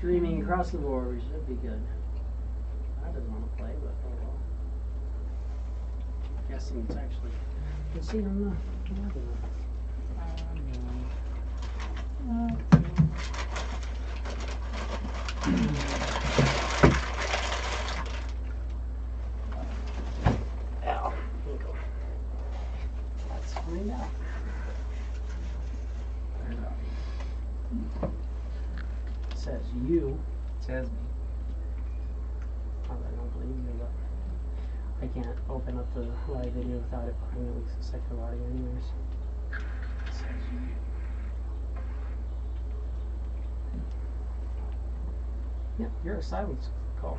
Streaming across the board, we should be good. I doesn't want to play, but oh well. Guessing it's actually. Let's see on the. Ow. Here we go. Let's find out. It says you. It says me. I don't believe you, but I can't open up the live video without it behind at least a second of audio anyways. It says you. Yep, you're a silence call.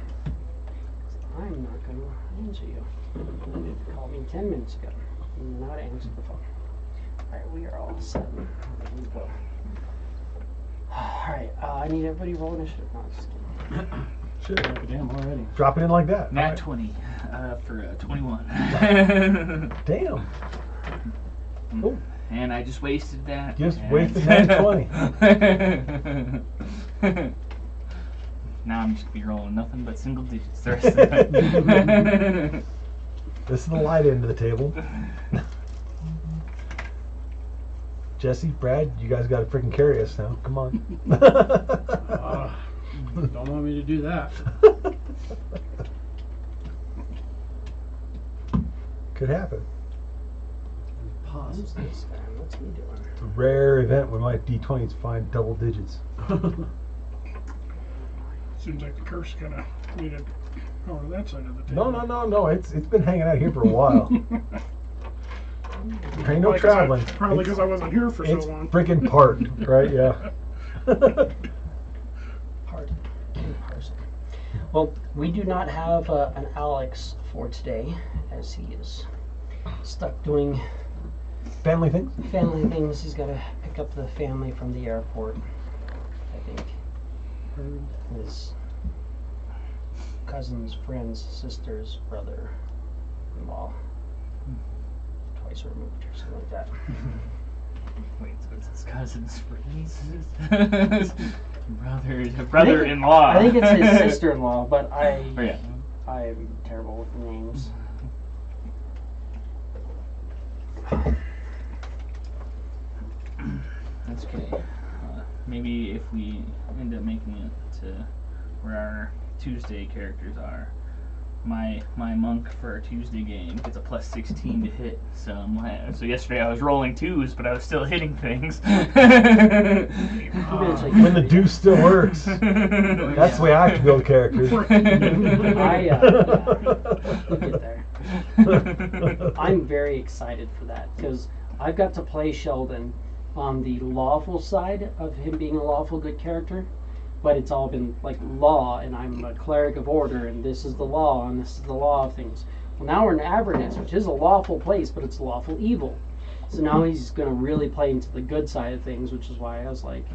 I'm not going to answer you. You called me 10 minutes ago. You're not answering the phone. Alright, we are all set. There we go. Alright, I need everybody roll initiative. No, I'm just kidding. Sure. Damn, already. Drop it in like that. Nat 20 for 21. Damn. Oh. And I just wasted that. Just and wasted nat 20. Now I'm just going to be rolling nothing but single digits the rest of the time. This is the light end of the table. Jesse, Brad, you guys got to freaking carry us now. Come on. Don't want me to do that. Could happen. Who's this guy? What's he doing? It's a rare event when my D20s find double digits. Seems like the curse kind of made it over to that side of the table. No. It's been hanging out here for a while. There ain't no traveling. Probably because I wasn't here for so long. It's freaking parked, right? Yeah. Hard. Well, we do not have an Alex for today, as he is stuck doing Family things? family things. He's got to pick up the family from the airport, I think. His cousin's friend's sister's brother-in-law. Twice removed or something like that. Wait, so it's his cousin's friends? Brother-in-law. I think it's his sister-in-law, but Oh, yeah. I'm terrible with names. That's okay. Maybe if we end up making it to where our Tuesday characters are, my monk for our Tuesday game gets a plus 16 to hit. So yesterday I was rolling 2s, but I was still hitting things. When the deuce still works. That's the way I have to build characters. We'll get there. I'm very excited for that because I've got to play Sheldon on the lawful side of him being a lawful good character, but it's all been like law, and I'm a cleric of order, and this is the law, and this is the law of things. Well, now we're in Avernus, which is a lawful place, but it's lawful evil. So now he's going to really play into the good side of things, which is why I was like,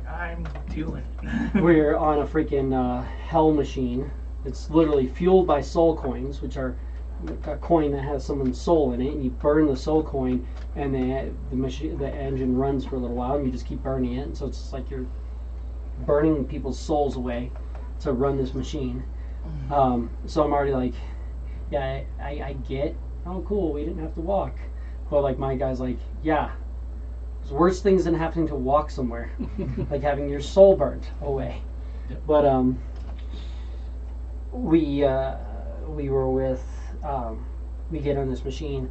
I'm doing it. we're on a freaking hell machine. It's literally fueled by soul coins, which are a coin that has someone's soul in it, and you burn the soul coin, and the engine runs for a little while, and you just keep burning it. And so it's just like you're burning people's souls away to run this machine. So I'm already like, yeah, I get, oh cool, we didn't have to walk. But like my guy's like, yeah, there's worse things than having to walk somewhere, like having your soul burnt away. Yep. But we were with, we get on this machine,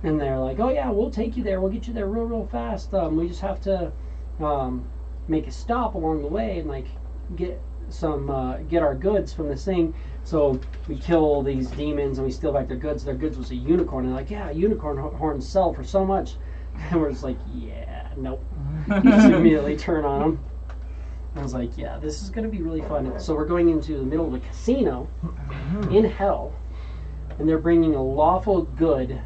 and they're like, oh yeah, we'll take you there, we'll get you there real fast. We just have to make a stop along the way and like get our goods from this thing. So we kill these demons and we steal back their goods. Their goods was a unicorn, and they're like, yeah, unicorn horns sell for so much. And we're just like, yeah, nope. Just immediately turn on them. I was like, yeah, this is going to be really fun. So we're going into the middle of a casino in hell, and they're bringing a lawful good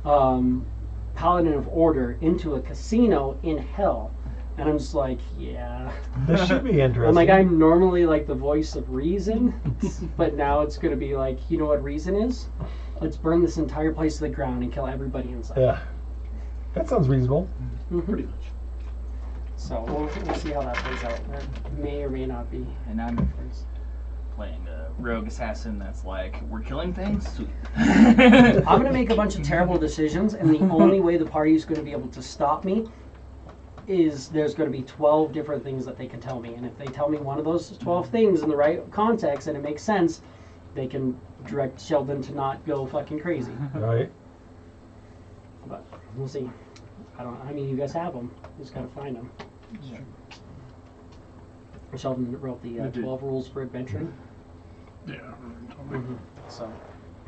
paladin of order into a casino in hell. And I'm just like, yeah. This should be interesting. I'm like, I'm normally like the voice of reason, but now it's going to be like, you know what reason is? Let's burn this entire place to the ground and kill everybody inside. Yeah. That sounds reasonable. Pretty much. So we'll see how that plays out. That may or may not be. And I'm playing a rogue assassin that's like, we're killing things? Sweet. I'm going to make a bunch of terrible decisions, and the only way the party is going to be able to stop me is there's going to be 12 different things that they can tell me. And if they tell me one of those 12 things in the right context and it makes sense, they can direct Sheldon to not go fucking crazy. Right. But we'll see. I mean, you guys have them. You just got to find them. Yeah. Sheldon wrote the 12 rules for adventuring. Yeah. Mm-hmm. So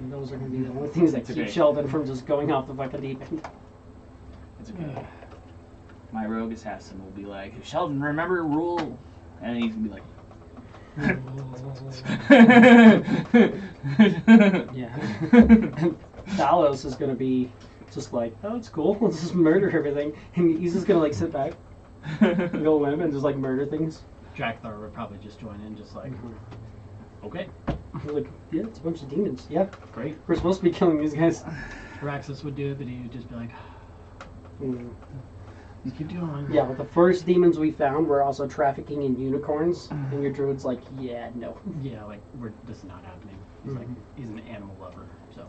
those are going to be the only things that keep okay. Sheldon from just going off the fucking deep end. It's okay. My rogue assassin will be like, Sheldon, remember rule? And he's going to be like, Yeah. And Talos is going to be just like, oh, it's cool. Let's just murder everything. And he's just going to like sit back and go WIM and just like murder things. Drakthar would probably just join in, just like, okay, Like, yeah, it's a bunch of demons. Yeah, great. we're supposed to be killing these guys. Raxus would do it, but he would just be like, just keep going. Yeah, but the first demons we found were also trafficking in unicorns, and your druid's like, yeah, no. Yeah, like, this is not happening. He's like, he's an animal lover, so.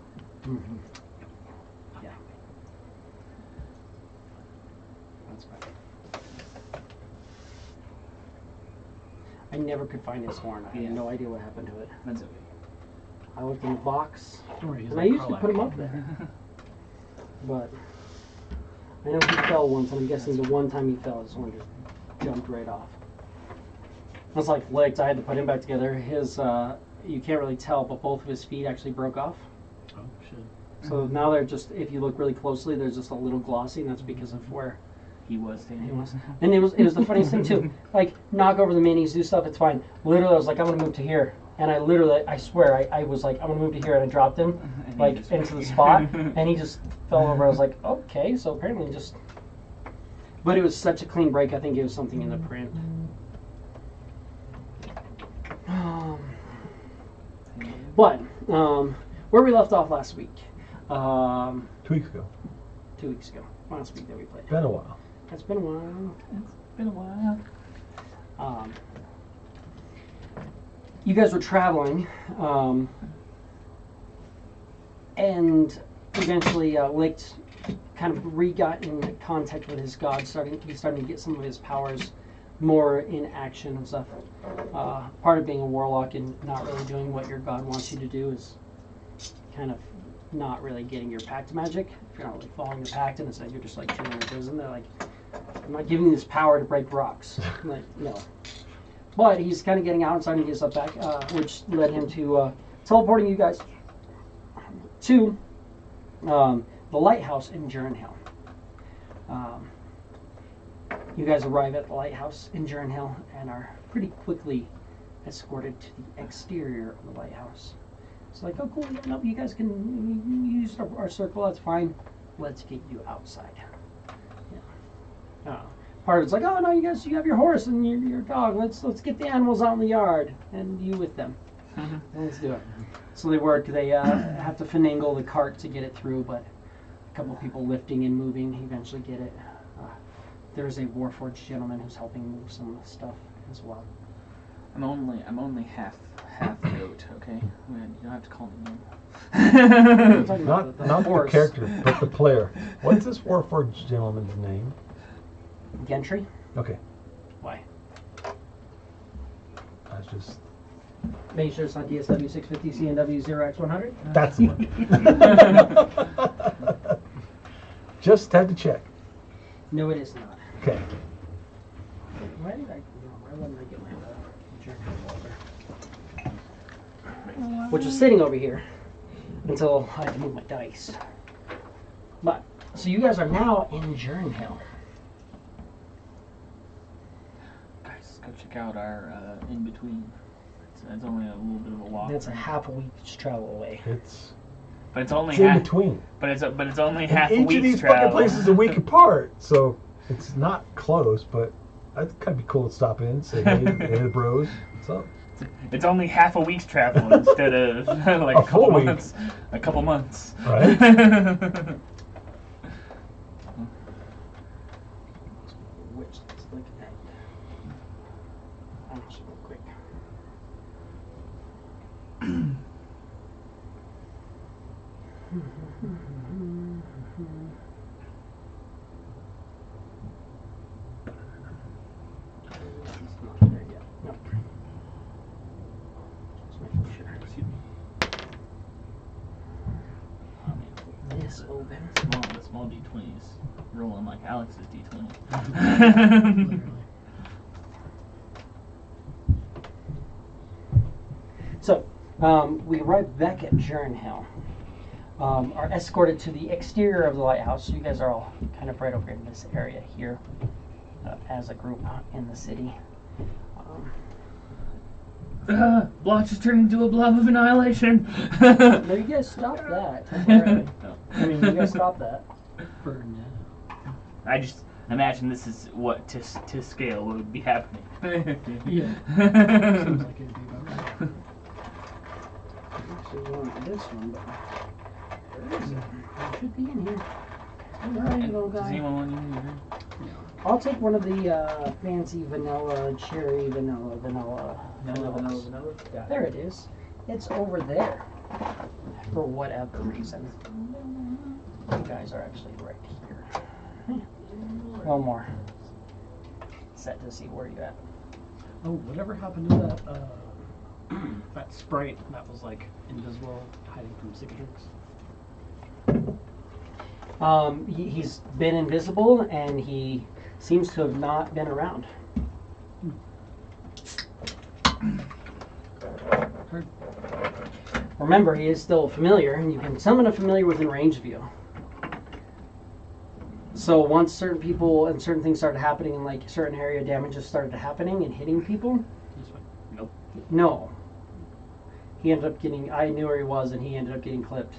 Yeah. That's right. I never could find his horn. I have no idea what happened to it. that's okay. I looked in the box, Don't worry, he's and I like used to put him up there. But I know he fell once, and I'm guessing the one time he fell, his horn just jumped right off. It was like flicked. I had to put him back together. His, you can't really tell, but both of his feet actually broke off. Oh, shit. So now they're just, if you look really closely, there's just a little glossy, and that's because of where He was standing. he was. And it was the funniest thing too. Like, knock over the minis, do stuff, it's fine. Literally, I was like, I'm gonna move to here, and I swear, I was like, I'm gonna move to here, and I dropped him, And he like, just- into the spot, and he just fell over. I was like, okay, so apparently just. But it was such a clean break. I think it was something in the print. But where we left off last week, 2 weeks ago. 2 weeks ago, last week that we played. Been a while. It's been a while. It's been a while. You guys were traveling, and eventually Licht kind of got in contact with his god, starting to get some of his powers more in action and stuff. Part of being a warlock and not really doing what your god wants you to do is kind of not really getting your pact magic. If you're not really following the pact, and instead you're just like chilling in prison, they're like, I'm not giving you this power to break rocks. I'm like, no. But he's kind of getting out and starting to get stuff back, which led him to teleporting you guys to the lighthouse in Jourenhail. You guys arrive at the lighthouse in Jourenhail and are pretty quickly escorted to the exterior of the lighthouse. It's like, oh cool, yeah, no, you guys can use our circle, that's fine. Let's get you outside. Yeah. Part of it's like, oh no, you have your horse and your dog. Let's get the animals out in the yard and you with them. Let's do it. So they work. They have to finagle the cart to get it through, but a couple people lifting and moving eventually get it. There's a Warforged gentleman who's helping move some of the stuff as well. I'm only half goat, okay? You don't have to call me name. Not the horse. character, but the player. What's this Warforged gentleman's name? Gentry? Okay. Why? I was just... Make sure it's not DSW 650 CNW 0X100. That's the one. Just had to check. No, it is not. Okay. Why wouldn't I get my journal folder? Which was sitting over here until I had to move my dice. But, so you guys are now in Jourenhail. Guys, go check out our in-between. It's only a little bit of a walk. That's a half a week's travel away. But it's only It's in half. between. But it's only half a Each week's of these travel. fucking places a week apart, so it's not close, but that'd kind of be cool to stop in, say hey bros, what's up? It's only half a week's travel instead of like A a couple full week. months. A couple months. Right? Which, let's look It's not there yet. Nope. Just making sure. This opens. The small D20s rolling like Alex's D20. Literally. So, we arrive back at Jourenhail. Are escorted to the exterior of the lighthouse. So you guys are all kind of right over in this area here as a group in the city. Blotch is turning into a blob of annihilation. No, you guys stop that temporarily. I mean, you guys stop that. For now. I just imagine this is what to scale what would be happening. Yeah. Seems like it'd be about right. Actually, want this one, but where is it? It should be in here. Where are you, little Does guy? anyone want you to I'll take one of the fancy vanilla, cherry vanilla. Vanilla. Yeah. There it is. It's over there. For whatever reason. You guys are actually right here. One more. Set to see where you at. Oh, whatever happened to that that sprite that was like invisible, hiding from cicatrix? He's been invisible and he seems to have not been around. Heard. Remember, he is still familiar, and you can summon a familiar within range of you. So once certain people and certain things started happening, and like certain area damages started happening and hitting people, This way. no. He ended up getting, I knew where he was, and he ended up getting clipped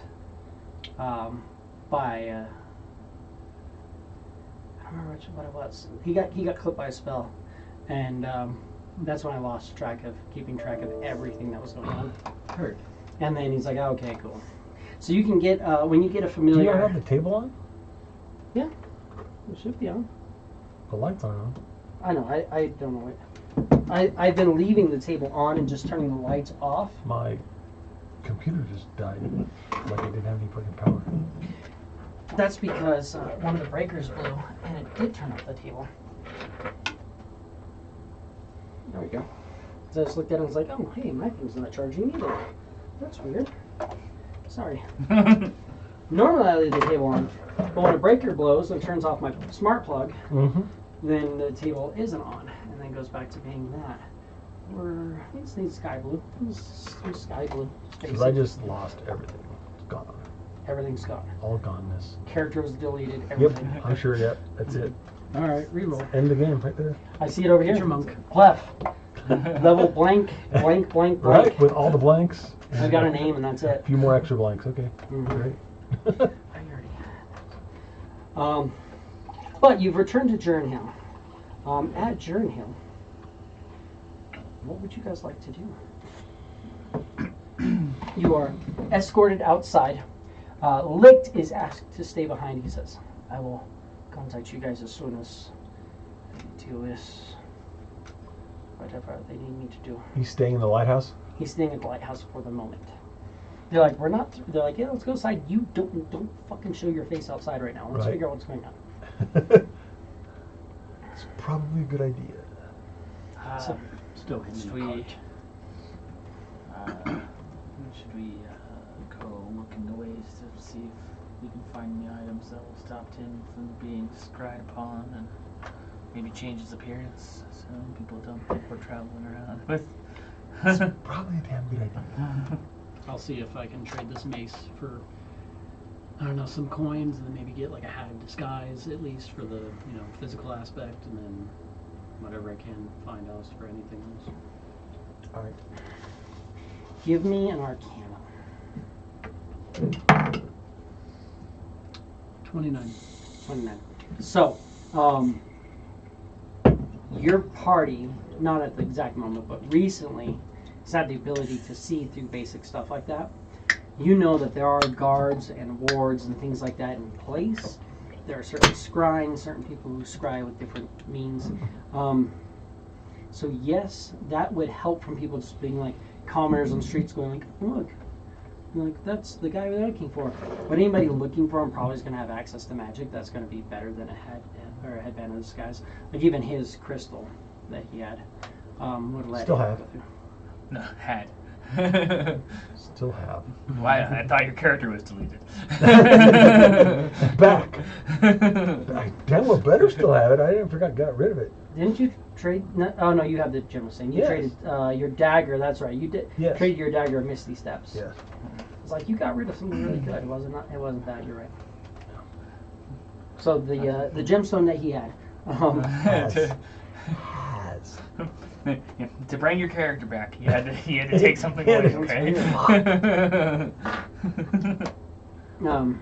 by, I don't remember what it was. He got clipped by a spell, and that's when I lost keeping track of everything that was going on. Heard. And then he's like, oh, okay, cool. So you can get, when you get a Do familiar... you have the table on? Yeah, it should be on. The lights aren't on. I know, I don't know it. I've been leaving the table on and just turning the lights off. My computer just died. Like it didn't have any fucking power. That's because one of the breakers blew, and it did turn off the table. There we go. So I just looked at it and was like, oh, hey, my thing's not charging either. That's weird. Sorry. Normally I leave the table on, but when a breaker blows and turns off my smart plug, Mm-hmm. then the table isn't on, and then goes back to being that. Or I think it's sky blue. It's sky blue. Because I just lost everything. It's gone. Everything's gone. All goneness. Character was deleted. Yep, Everything. I'm sure. Yep, that's it. All right, reroll. End the game right there. I see it over here. Get your monk. Clef. Level blank, blank, blank, blank. Right, with all the blanks. I got a name and that's A it. few more extra blanks. Okay, Mhm. great. I already had that. But you've returned to Jourenhail. At Jourenhail, what would you guys like to do? You are escorted outside. Licht is asked to stay behind. He says, I will contact you guys as soon as I do this. Whatever they need me to do. He's staying in the lighthouse. He's staying at the lighthouse for the moment. They're like, we're not. They're like, yeah, let's go outside. You don't fucking show your face outside right now. Let's Right. figure out what's going on. It's probably a good idea. So, still in Should the we, cart. should we go look into ways to see if we can find the items that will stop him from being scryed upon and maybe change his appearance so people don't think we're traveling around with. It's probably a damn good idea. I'll see if I can trade this mace for, I don't know, some coins, and then maybe get like a hat of disguise at least for the physical aspect, and then whatever I can find else for anything else. All right. Give me an Arcana. 29. 29. So, your party, not at the exact moment, but recently, has had the ability to see through basic stuff like that. You know that there are guards and wards and things like that in place. There are certain scrying, certain people who scry with different means. So yes, that would help from people just being like commoners on the streets going like, look, Like, that's the guy we're looking for. But anybody looking for him probably is going to have access to magic. That's going to be better than a headband of disguise. Like even his crystal that he had would let Still him have. go through. No, had. Still have. Why? I thought your character was deleted. Back. Damn well better still have it. I didn't forgot got rid of it. Didn't you trade? No, oh no, you have the general thing. You Yes. traded your dagger. That's right. You did Yes. traded your dagger of Misty Steps. Yes. It's like you got rid of something really good. It wasn't that. You're right. So the gemstone that he had. Has. To bring your character back, he had to take something away. Okay.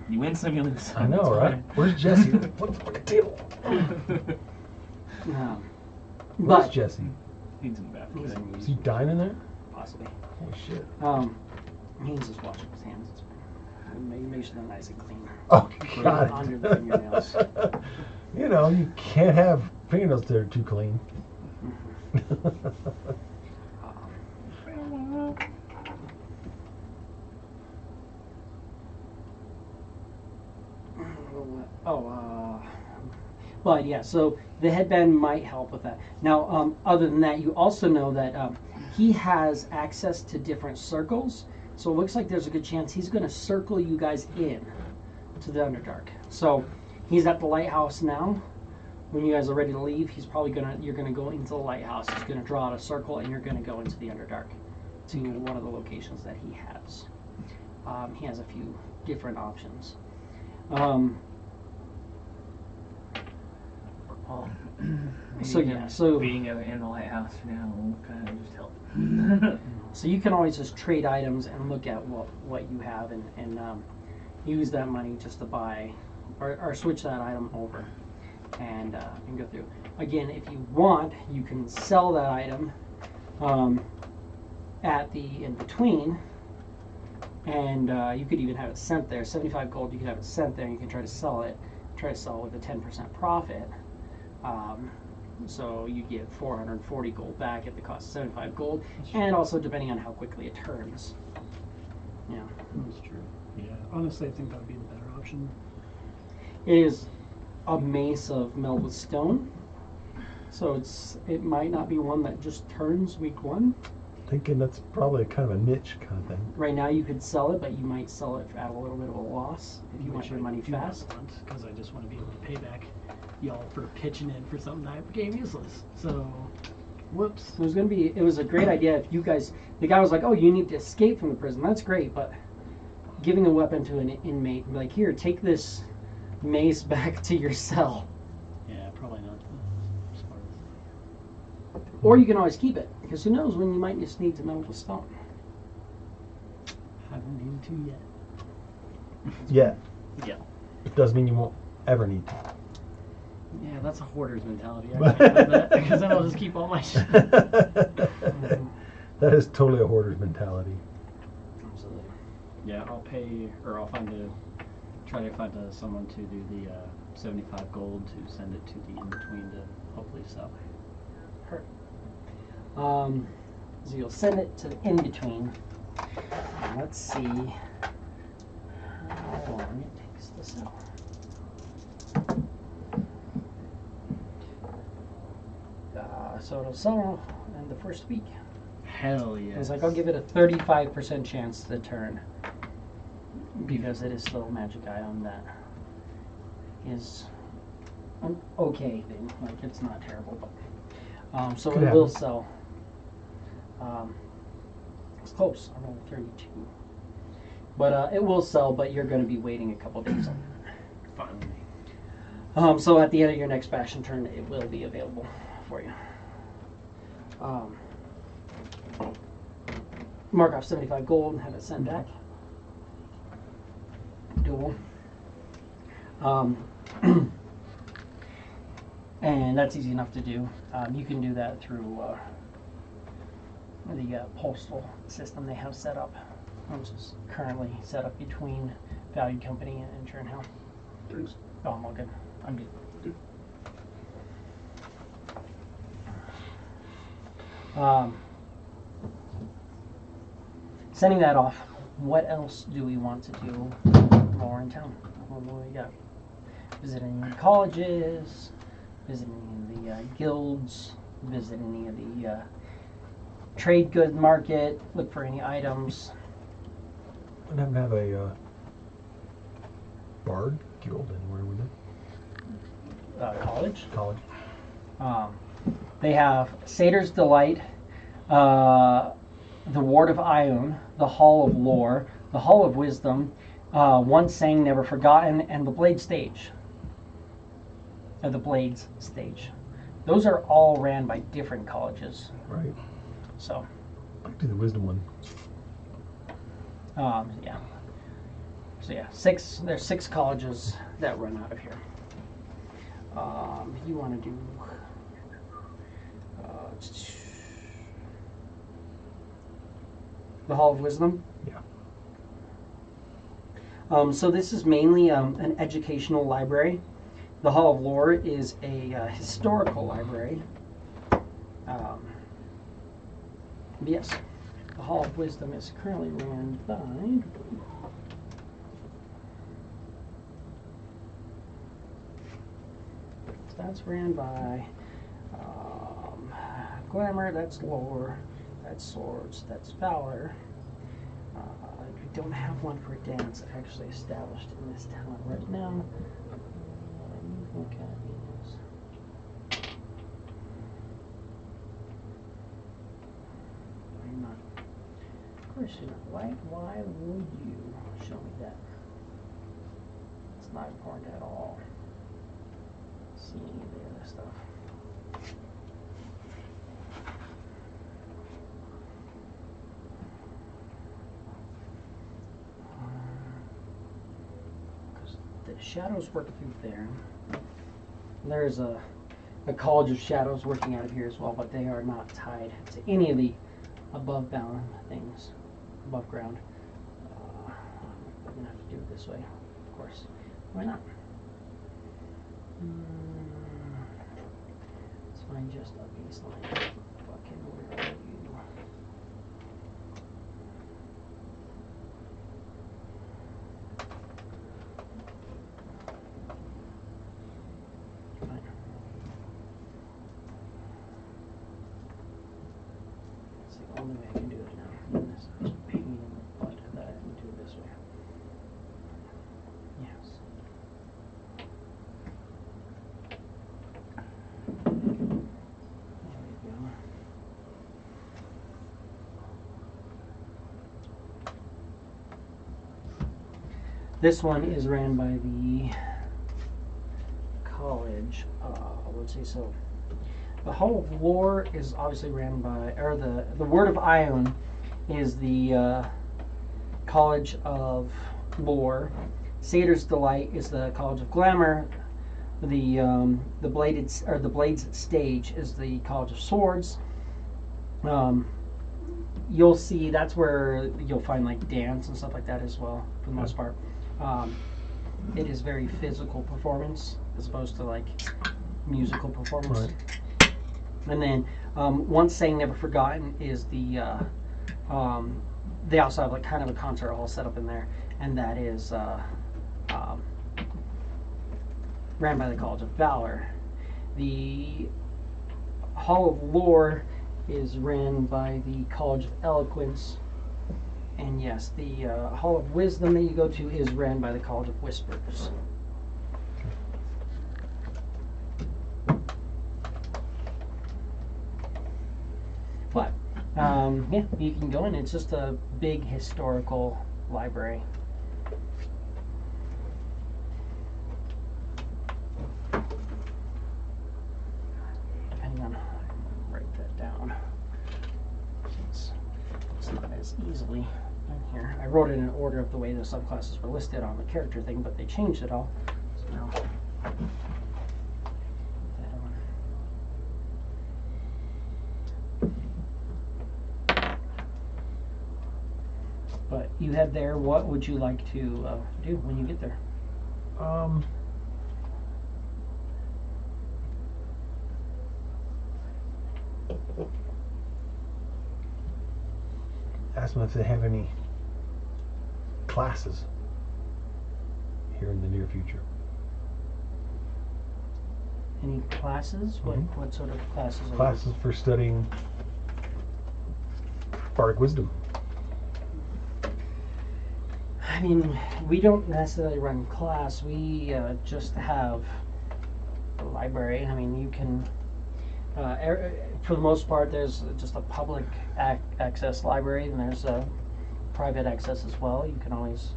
You win some, you lose some. I know, It's right? fine. Where's Jesse? What's the table? Where's Where's Jesse? He's in the bathroom. He's in Is he dying in there? possibly. Holy shit. He's just washing his hands. It's fine. Make sure they're nice and clean. Oh, Put it God. under the fingernails. You know, you can't have fingernails that are too clean. But yeah, so the headband might help with that. Now, other than that, you also know that he has access to different circles. So it looks like there's a good chance he's going to circle you guys in to the Underdark. So he's at the lighthouse now. When you guys are ready to leave, you're gonna go into the lighthouse. He's gonna draw out a circle, and you're gonna go into the Underdark to one of the locations that he has. He has a few different options. So yeah, so being in the lighthouse for now will kind of just help. so you can always just trade items and look at what you have and use that money just to buy or switch that item over and go through. Again, if you want, you can sell that item at the in between, and you could even have it sent there. 75 gold. You could have it sent there. And you can try to sell it with a 10% profit. So you get 440 gold back at the cost of 75 gold, and also depending on how quickly it turns. Yeah, That's true. Yeah, honestly, I think that would be the better option. it is a mace of meld with stone, so it might not be one that just turns week one. Thinking that's probably kind of a niche kind of thing. Right now, you could sell it, but you might sell it at a little bit of a loss if you want your money fast. Because I just want to be able to pay back y'all for pitching in for something that became useless. So, whoops. It was a great idea if you guys, the guy was like, oh, you need to escape from the prison. That's great, but giving a weapon to an inmate, like, here, take this mace back to your cell. Yeah, probably not the smartest. Or you can always keep it, because who knows when you might just need to meld with stone. Haven't needed to yet. Yeah. Yeah. It doesn't mean you won't ever need to. Yeah, that's a hoarder's mentality. I can't have that because then I'll just keep all my shit. That is totally a hoarder's mentality. Absolutely. Yeah, I'll pay, or I'll try to find someone to do the 75 gold to send it to the in-between to hopefully sell. Perfect. So you'll send it to the in-between. And let's see how long it takes to sell. So it'll sell in the first week. Hell yeah. It's like I'll give it a 35% chance to turn, because it is still a magic item that is an okay thing. Like, it's not terrible, but so Could it will happen. sell. It's close. I'm on 32, but it will sell. But you're going to be waiting a couple days on it. Finally. So at the end of your next fashion turn, it will be available for you. Mark off 75 gold and have it sent back. Dual. And that's easy enough to do. You can do that through the postal system they have set up, which is currently set up between Valued Company and Jourenhail. Thanks. Oh, I'm all good. I'm good. Sending that off, what else do we want to do while we're in town? What do we got? Visiting the colleges, visiting the guilds, visit any of the trade good market, look for any items. Wouldn't happen to have a bard guild anywhere, would it? College. College. They have Satyr's Delight, the Ward of Ion, the Hall of Lore, the Hall of Wisdom, Once Sang Never Forgotten, and the Blade Stage. The Blades Stage. Those are all ran by different colleges. Right. So, I'll do the wisdom one. yeah. So yeah, there's 6 colleges that run out of here. You want to do the Hall of Wisdom? Yeah. So this is mainly an educational library. The Hall of Lore is a historical library. Yes, the Hall of Wisdom is currently ran by that's ran by Glamour, that's Lore, that's Swords, that's Valor. We don't have one for dance actually established in this town right now. Look at these. I'm not. Of course you're not. Why would you show me that? It's not important at all. See any of the other stuff. Because the shadows work through there. There's a College of Shadows working out of here as well, but they are not tied to any of the above bound things, above ground. We're going to have to do it this way, of course. Why not? Let's find just a baseline. Fucking where are you? Fine. It's the only way I can do it now. This is a pain in the butt that I can do it this way. Yes. There we go. This one is ran by the college. Let's see. So, the Hall of Lore is obviously ran by, or the Word of Ion is the College of Lore. Satyr's Delight is the College of Glamour. The Blades Stage is the College of Swords. You'll see that's where you'll find like dance and stuff like that as well for the most part. It is very physical performance as opposed to like musical performance. Right. And then Once Sang Never Forgotten is the they also have like kind of a concert hall set up in there, and that is ran by the College of Valor. The Hall of Lore is ran by the College of Eloquence, and yes, the Hall of Wisdom that you go to is ran by the College of Whispers. But yeah, you can go in. It's just a big historical library. Hang on, write that down. It's not as easily in here. I wrote it in order of the way the subclasses were listed on the character thing, but they changed it all. So now, that on. But you head there. What would you like to do when you get there? Ask them if they have any classes here in the near future. Any classes? Mhm. What sort of classes? Are Classes for studying bardic wisdom. I mean, we don't necessarily run class. We just have a library. I mean, you can, for the most part, there's just a public access library, and there's a private access as well. You can always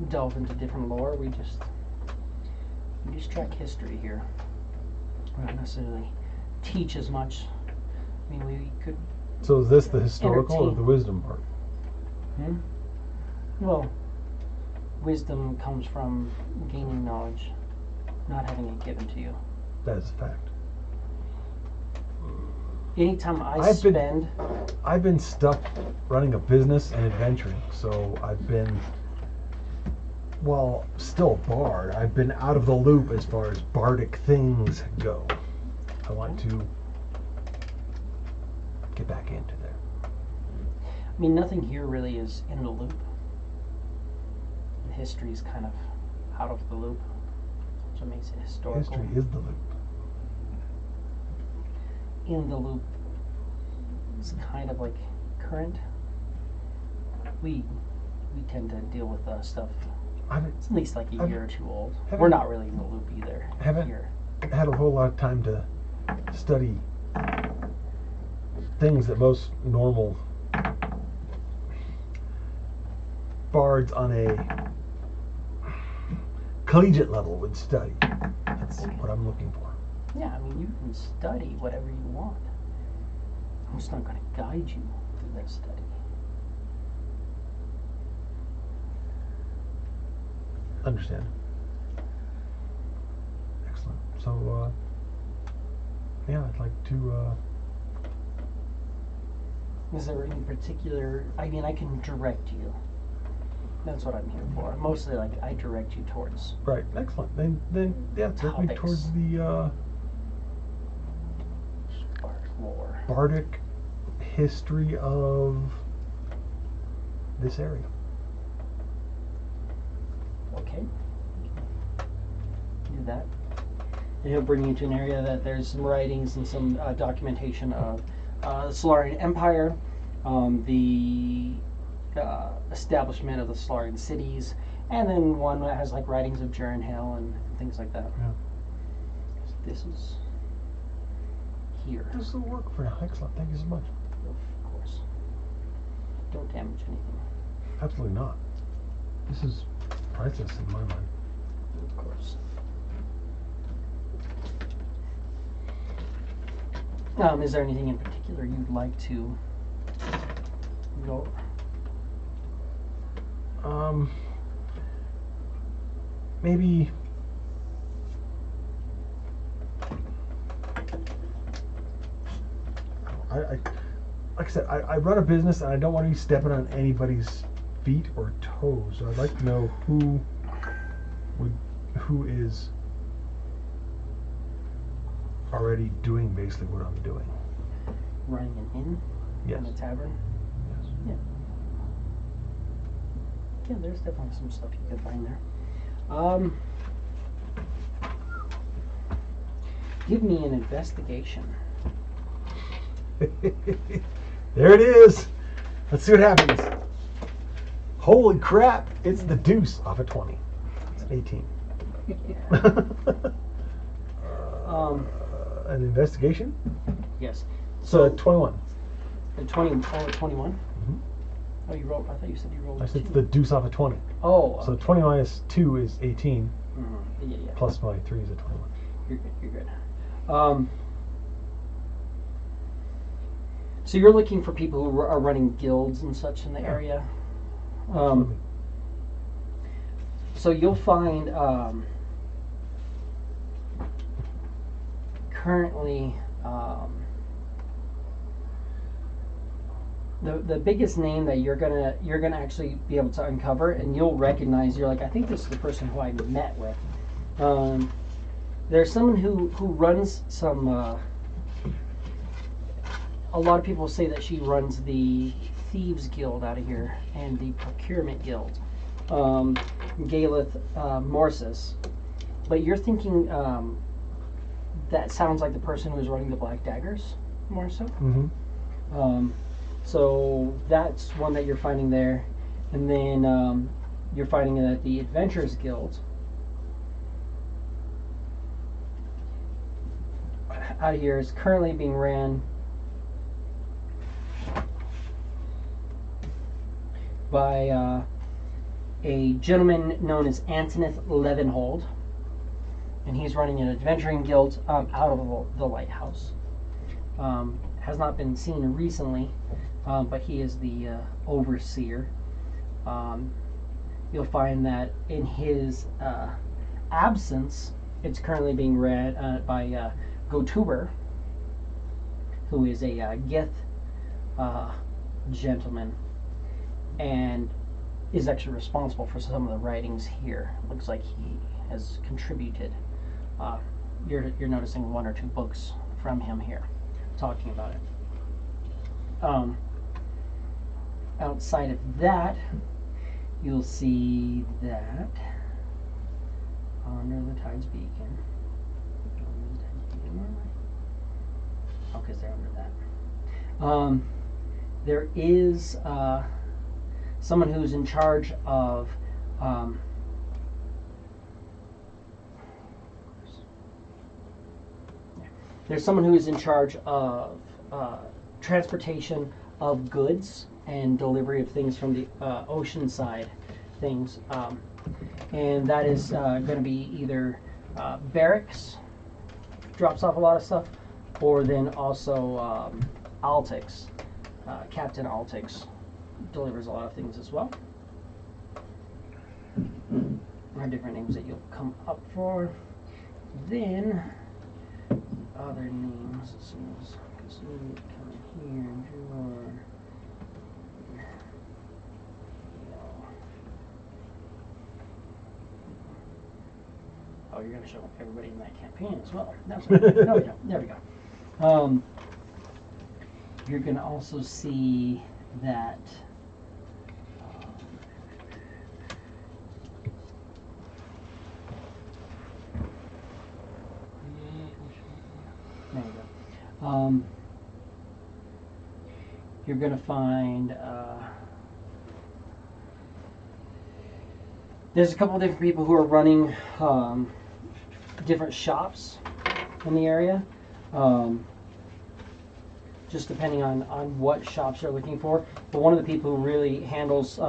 delve into different lore. We just track history here. We don't necessarily teach as much. I mean, we could. So is this the historical or Entertain. the wisdom part? Well, wisdom comes from gaining knowledge, not having it given to you. That is a fact. Anytime I've been stuck running a business and adventuring, so I've been, well, still a bard. I've been out of the loop as far as bardic things go. I want to get back into there. I mean, nothing here really is in the loop. The history is kind of out of the loop, so it makes it historical. History is the loop. In the loop is kind of like current. We tend to deal with stuff. It's at least like a year or two old. We're not really in the loop either. Haven't here. had a whole lot of time to study things that most normal bards on a collegiate level would study. That's what I'm looking for. Yeah, I mean, you can study whatever you want. I'm just not going to guide you through that study. Understand. Excellent. So, yeah, I'd like to. Is there any particular? I mean, I can direct you. That's what I'm here for. Mostly, like, I direct you towards. Right. Excellent. Then yeah, direct me Topics. towards the Bardic lore. bardic history of this area. Okay. Do that. And he'll bring you to an area that there's some writings and some documentation of the Solarian Empire, the establishment of the Solarian cities, and then one that has like writings of Jourenhail and things like that. Yeah. So this is here. This will work for now. Excellent. Thank you so much. Of course. Don't damage anything. Absolutely not. This is priceless in my mind. Of course. Is there anything in particular you'd like to go? Maybe. Like I said, I run a business and I don't want to be stepping on anybody's feet or toes. So I'd like to know who is already doing basically what I'm doing. Running an inn? Yes. And a tavern? Yes. Yeah. Yeah, there's definitely some stuff you could find there. Give me an investigation. There it is. Let's see what happens. Holy crap! It's the deuce off a 20. It's an 18. An investigation? Yes. So 21. A 21? Mhm. Oh, you rolled. I thought you said you rolled I a said 2. the deuce off a 20. Oh. So 20 minus 2 is 18. Yeah. Plus my 3 is a 21. You're good. So you're looking for people who are running guilds and such in the area. Absolutely. So you'll find currently the biggest name that you're gonna actually be able to uncover, and you'll recognize. You're like, I think this is the person who I met with. There's someone who runs some. A lot of people say that she runs the Thieves Guild out of here and the Procurement Guild, Galeth Morsis. But you're thinking that sounds like the person who's running the Black Daggers, more so. Mm-hmm. So that's one that you're finding there, and then you're finding it at the Adventurers Guild. Out here is currently being ran by a gentleman known as Antonith Levenhold, and he's running an adventuring guild out of the lighthouse. Has not been seen recently, but he is the overseer. You'll find that in his absence, it's currently being read by Gotuber, who is a Gith gentleman, and is actually responsible for some of the writings here. Looks like he has contributed. You're noticing 1 or 2 books from him here, talking about it. Outside of that, you'll see that under the Tide's Beacon. Oh, because they're under that. There is someone who's in charge of there's someone who is in charge of transportation of goods and delivery of things from the ocean side things, and that is going to be either barracks drops off a lot of stuff, or then also Altix, Captain Altix delivers a lot of things as well. Are different names that you'll come up for. Then other names as soon as you come in here. Oh, you're going to show everybody in that campaign as well. That's right. There we go. There we go. You're going to also see that there you go. You're going to find there's a couple of different people who are running different shops in the area, just depending on what shops you're looking for. But one of the people who really handles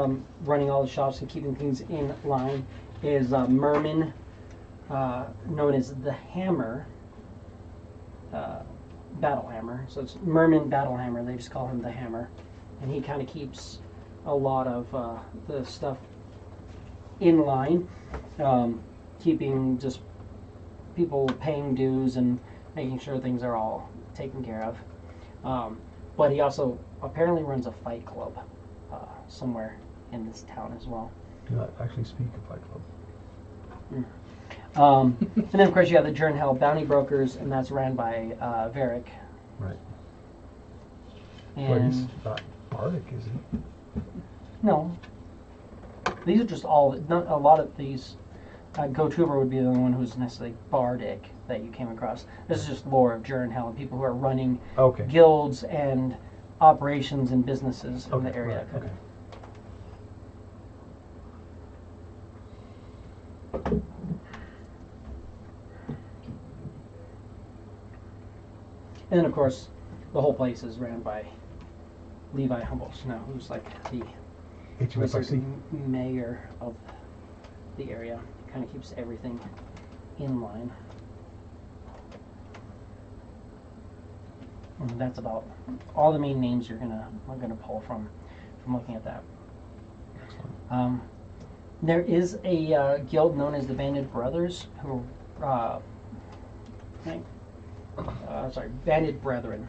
running all the shops and keeping things in line is Merman, known as the Hammer, Battle Hammer. So it's Merman Battle Hammer. They just call him the Hammer, and he kind of keeps a lot of the stuff in line, keeping just people paying dues and making sure things are all taken care of. But he also apparently runs a fight club somewhere in this town as well. Do not actually speak of Fight Club. And then of course you have the Jourenhail Bounty Brokers, and that's ran by Varric. Right. And But he's not Bardic, is he? no, these are just all. Not, a lot of these. Gotuber would be the one who's necessarily bardic that you came across. This is just lore of Jourenhail and people who are running Okay. guilds and operations and businesses in the area. Right, okay. And then of course, the whole place is ran by Levi Humble Snow, who's like the HMSRC. mayor of the area. Kind of keeps everything in line. And that's about all the main names we're gonna pull from looking at that. There is a guild known as the Banded Brothers, who Banded Brethren.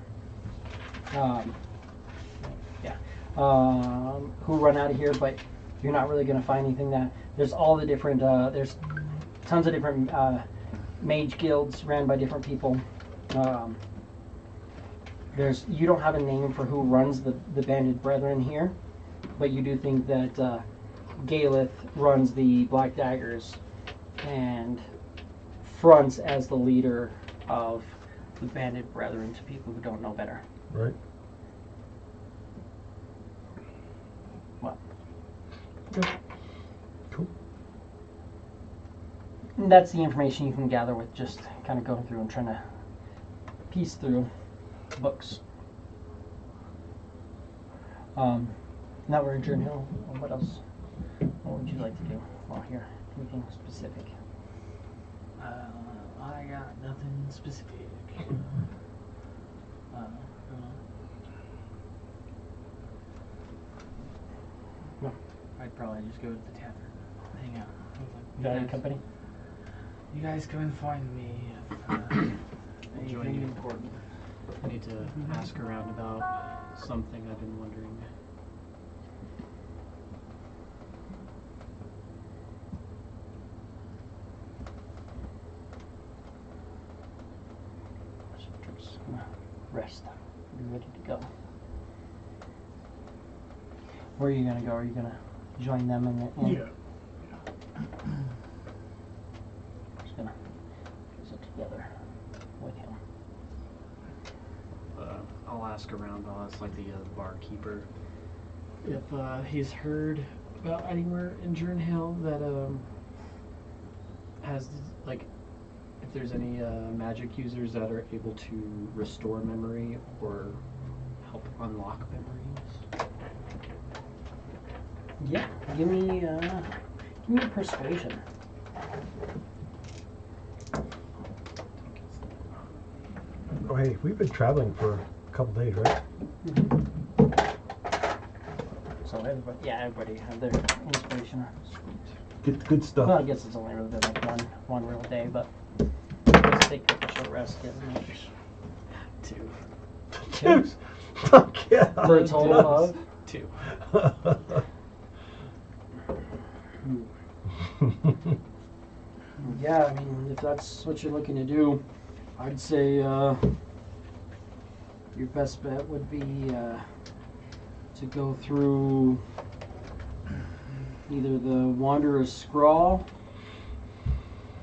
Who run out of here, but you're not really going to find anything that. There's all the different. There's tons of different mage guilds ran by different people. you don't have a name for who runs the Banded Brethren here, but you do think that Galeth runs the Black Daggers and fronts as the leader of the Banded Brethren to people who don't know better. Right. Well, Okay. Cool. and that's the information you can gather with just kind of going through and trying to piece through books. Now we're in Jourenhail. What else? What would you like to do while here? Anything specific? I got nothing specific. No. I'd probably just go to the tavern, hang out. Value company? You guys come and find me if Join anything you. important. I need to ask around about something I've been wondering. Rest. Be ready to go. Where are you gonna go? Are you gonna join them in the inn? Yeah. Just gonna sit together with him. I'll ask around. I'll ask like the barkeeper if he's heard about anywhere in Jourenhail that has like if there's any magic users that are able to restore memory or help unlock memories. Yeah. Give me a persuasion. Oh, hey, we've been traveling for a couple days, right? So everybody have their inspiration. Good stuff. Well, I guess it's only really been like one real day, but let's take a short rest. Get Two. two Fuck yeah. for a total of 2. Yeah, I mean, if that's what you're looking to do, I'd say your best bet would be to go through either the Wanderer's Scrawl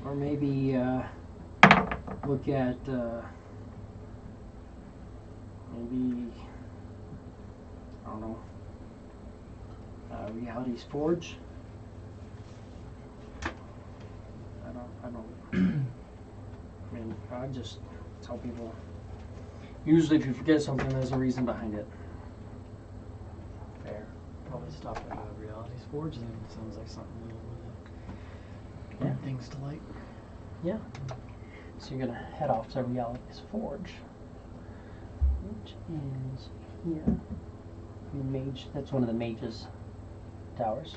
or maybe look at maybe, I don't know, Reality's Forge. I don't. I mean, I just tell people. Usually, if you forget something, there's a reason behind it. Fair. Probably stop at Reality's Forge, and it sounds like something Yeah. things to like. Yeah. So you're gonna head off to Reality's Forge, which is here. The mage. That's one of the mage's towers.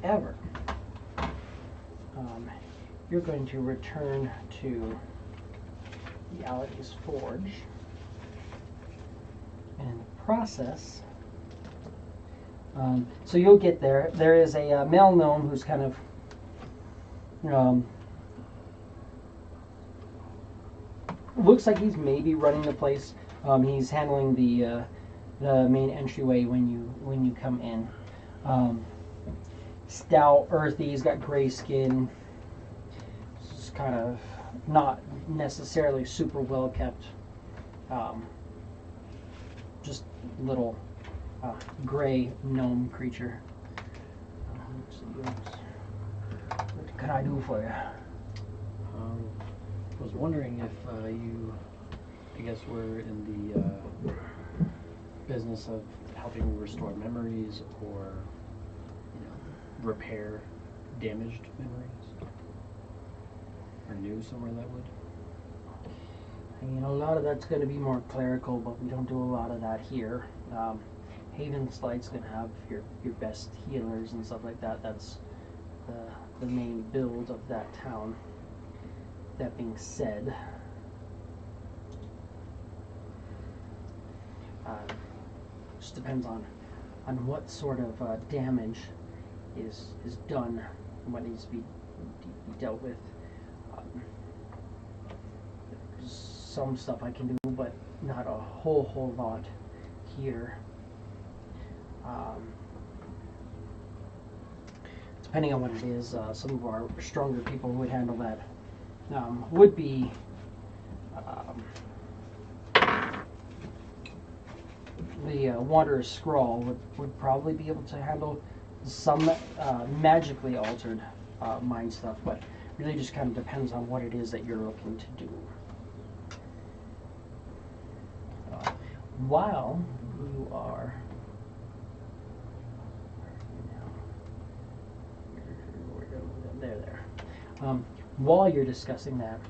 However, you're going to return to Reality's Forge, and in the process, so you'll get there. There is a male gnome who's kind of looks like he's maybe running the place. He's handling the main entryway when you come in. Stout, earthy. He's got gray skin. It's kind of not necessarily super well kept. Just little gray gnome creature. Let's see, what can I do for you? I was wondering if you, I guess, were in the business of helping restore memories or, repair damaged memories, or knew somewhere that would. I mean, a lot of that's going to be more clerical, but we don't do a lot of that here. Haven's going to have your best healers and stuff like that. That's the main build of that town. that being said, just depends on what sort of damage is done and what needs to be dealt with. There's some stuff I can do, but not a whole lot here. Depending on what it is, some of our stronger people who would handle that would be the Wanderer's Scrawl would probably be able to handle some magically altered mind stuff, but really just kind of depends on what it is that you're looking to do. While you are there, while you're discussing that,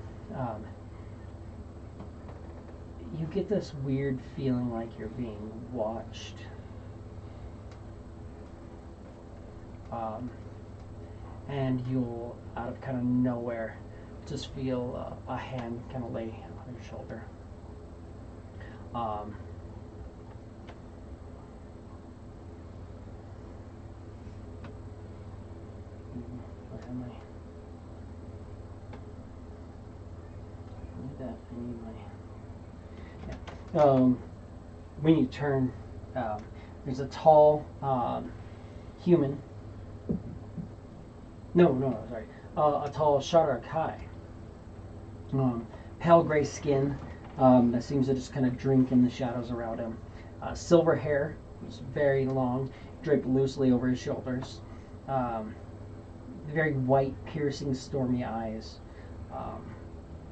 you get this weird feeling like you're being watched. And you'll, out of kind of nowhere, just feel a hand kind of lay on your shoulder. Where am I? I need that. I need my... when you turn, there's a tall human. No, sorry. A tall Jourenhail. Pale gray skin that seems to just kind of drink in the shadows around him. Silver hair, it's very long, draped loosely over his shoulders. Very white, piercing, stormy eyes.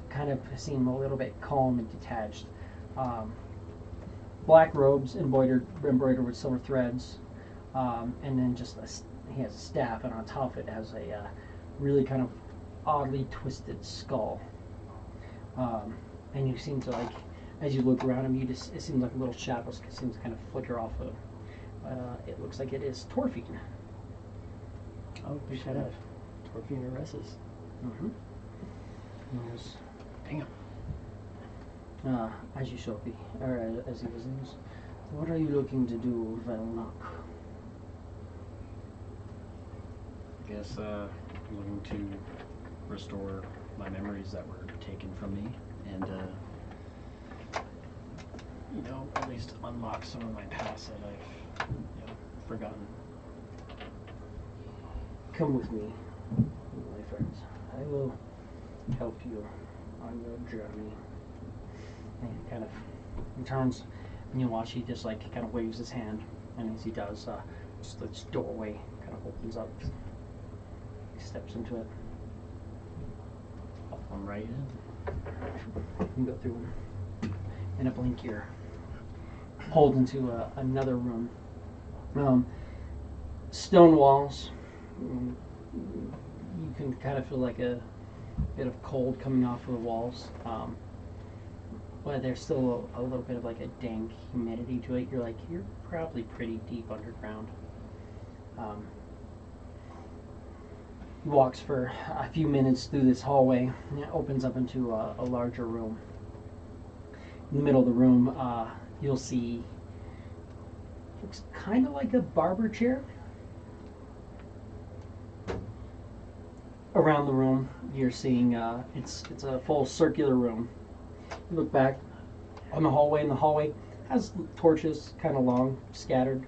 Kind of seem a little bit calm and detached. Black robes embroidered with silver threads, and then just he has a staff, and on top of it has a really kind of oddly twisted skull. And you seem to, like, as you look around him, it seems like a little shadow seems to kind of flicker off of him. It looks like it is Torfine. Oh, we should have Torfine Aresis. Mm-hmm. Yes. Damn. As you shall be, or as he resumes, what are you looking to do, Velnock? I guess looking to restore my memories that were taken from me, and at least unlock some of my past that I've forgotten. Come with me, my friends. I will help you on your journey. And he kind of turns, and you watch he just like kind of waves his hand, and as he does, just this doorway kind of opens up. He steps into it. I'm right in. You can go through in a blink. You're pulled into another room. Stone walls. You can kind of feel like a bit of cold coming off of the walls. But there's still a little bit of like a dank humidity to it. You're probably pretty deep underground. He walks for a few minutes through this hallway, and it opens up into a larger room. In the middle of the room, you'll see, looks kind of like a barber chair. Around the room, you're seeing it's a full circular room. You look back on the hallway, and the hallway has torches, kind of long, scattered,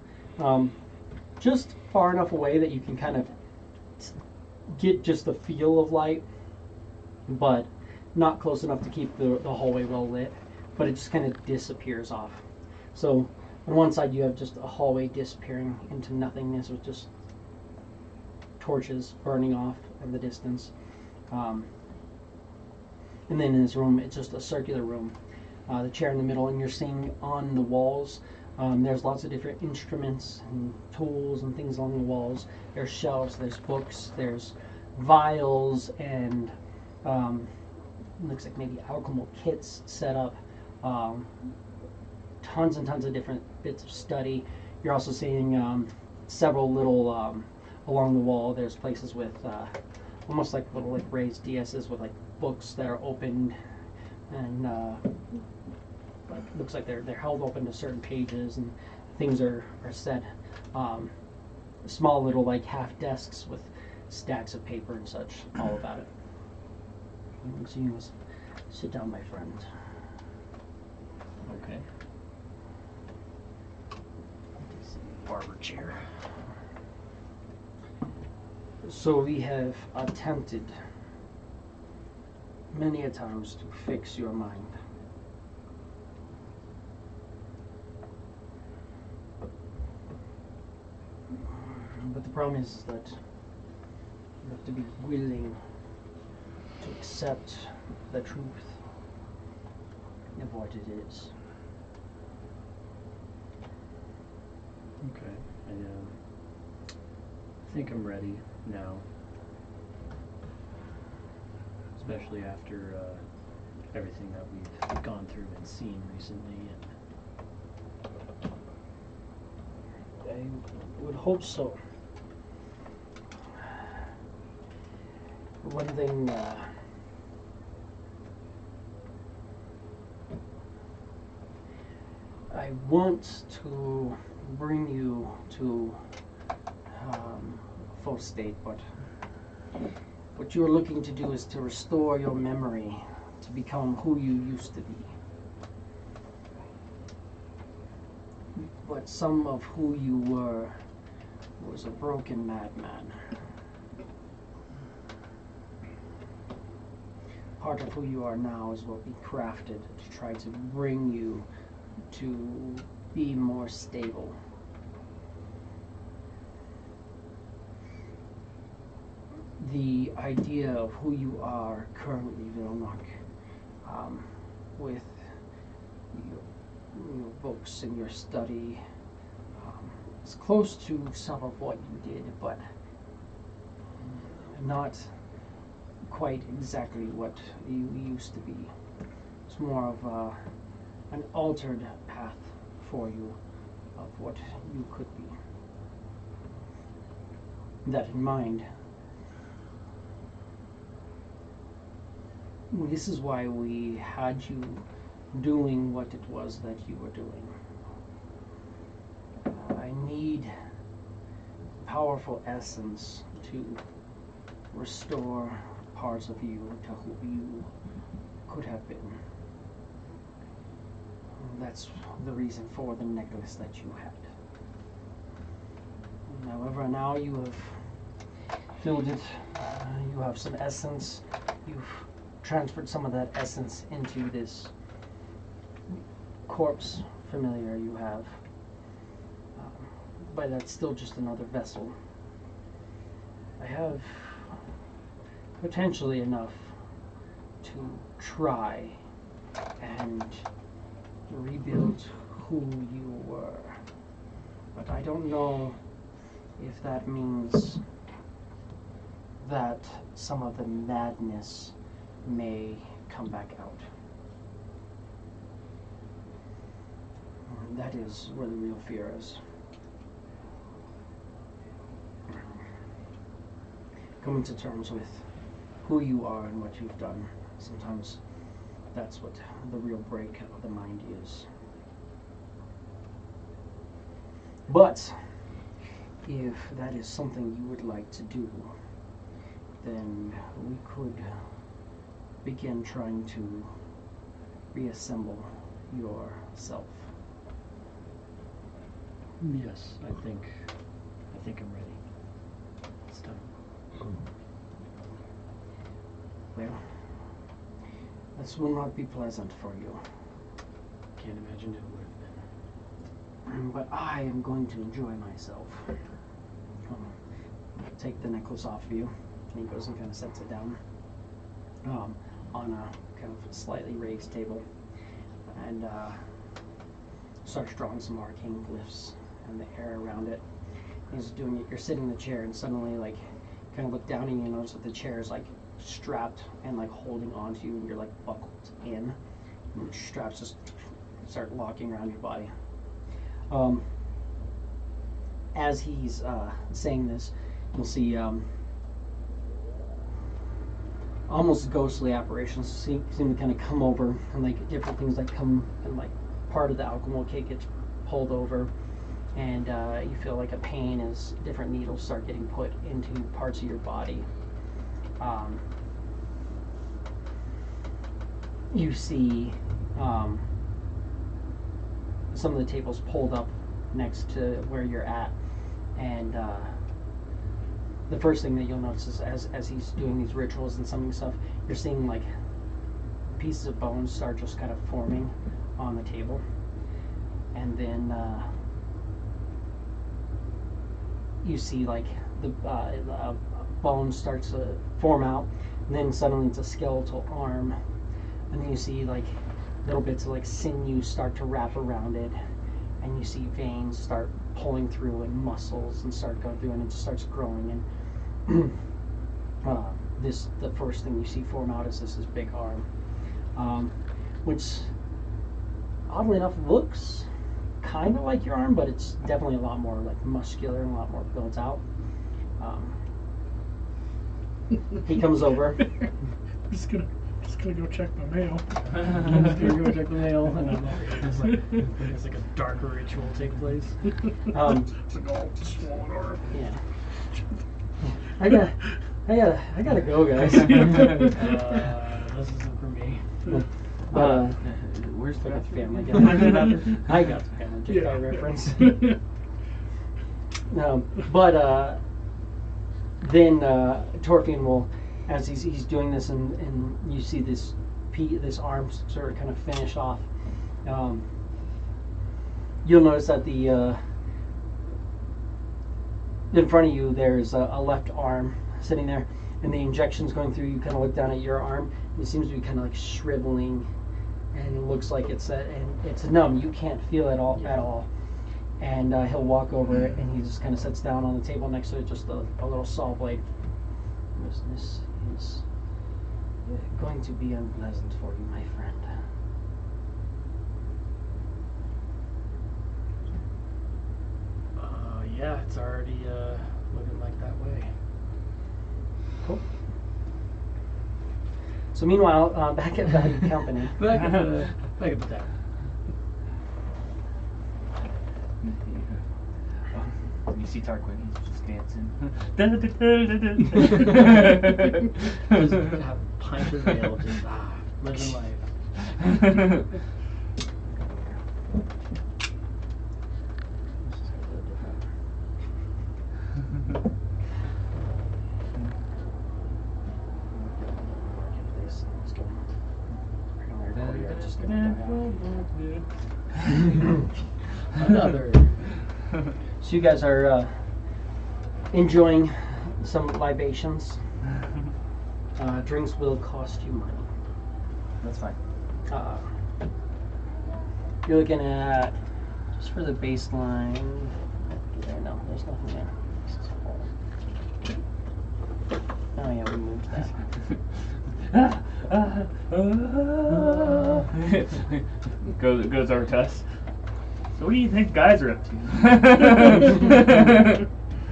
just far enough away that you can kind of get just the feel of light, but not close enough to keep the hallway well lit. But it just kind of disappears off. So on one side you have just a hallway disappearing into nothingness with just torches burning off in the distance. And then in this room, it's just a circular room. The chair in the middle, and you're seeing on the walls, there's lots of different instruments and tools and things along the walls. There's shelves, there's books, there's vials, and looks like maybe alchemical kits set up. Tons and tons of different bits of study. You're also seeing several little along the wall. There's places with almost like little raised daises with like books that are opened, and like looks like they're held open to certain pages, and things are set. Small little like half desks with stacks of paper and such all about it. So you must sit down, my friend. Okay. Barber chair. So we have attempted many a times to fix your mind. But the problem is that you have to be willing to accept the truth of what it is. Okay. I think I'm ready now. Especially after everything that we've gone through and seen recently. And I would hope so. One thing I want to bring you to full state, but what you're looking to do is to restore your memory to become who you used to be. But some of who you were was a broken madman. Part of who you are now is what we crafted to try to bring you to be more stable. The idea of who you are currently, Vilnock, with your books and your study, is close to some of what you did, but not quite exactly what you used to be. It's more of an altered path for you of what you could be. That in mind, this is why we had you doing what it was that you were doing. I need powerful essence to restore parts of you to who you could have been. That's the reason for the necklace that you had. However, now you have filled it, you have some essence, you've transferred some of that essence into this corpse familiar you have. But that's still just another vessel. I have potentially enough to try and rebuild who you were. But I don't know if that means that some of the madness may come back out. That is where the real fear is. Coming to terms with who you are and what you've done. Sometimes that's what the real break of the mind is. But if that is something you would like to do, then we could begin trying to reassemble yourself. yes, I think I'm ready. It's time. Well, this will not be pleasant for you. Can't imagine it would have been. But I am going to enjoy myself. Take the necklace off of you. And he goes and kind of sets it down on a kind of slightly raised table. And starts drawing some arcane glyphs and the air around it. He's doing it. You're sitting in the chair and suddenly like kind of look down and you notice that the chair is like strapped and like holding onto you and you're like buckled in. And the straps just start locking around your body. As he's saying this, you'll see on almost ghostly apparitions seem to kind of come over, and like different things like come, and like part of the alchemical kit gets pulled over, and you feel like a pain as different needles start getting put into parts of your body. You see some of the tables pulled up next to where you're at, and the first thing that you'll notice is as he's doing these rituals and summoning stuff, you're seeing like pieces of bones start just kind of forming on the table, and then you see like the bone starts to form out, and then suddenly it's a skeletal arm, and then you see like little bits of like sinew start to wrap around it, and you see veins start pulling through and muscles and start going through, and it just starts growing, and the first thing you see form out is this big arm, which oddly enough looks kind of like your arm, but it's definitely a lot more like muscular and a lot more built out. He comes over. I'm just gonna go check my mail. I'm just gonna go check the mail, and it's like a darker ritual take place. It's like all swollen arm. Yeah. I gotta go, guys. This isn't for me. Where's the family? bathroom? I got the family. Just Yeah, by yeah. reference. But then Torfian will, as he's doing this, and you see this arm sort of kind of finish off. You'll notice that the in front of you there's a left arm sitting there, and the injection's going through. You kind of look down at your arm, and it seems to be kind of like shriveling, and it looks like it's numb. You can't feel it all at all. And he'll walk over it, and he just kind of sits down on the table next to it, just a little saw blade. This is going to be unpleasant for you, my friend. Yeah, it's already looking like that way. Cool. So meanwhile, back at Value Company. Back at the tavern. You see Tarquin, he's just dancing. Just have a pint of ale, just living life. Another. So you guys are enjoying some libations. Drinks will cost you money. That's fine. You're looking at, just for the baseline, no, there's nothing there. This is all. Oh yeah, we moved that. goes over to us. So what do you think guys are up to? I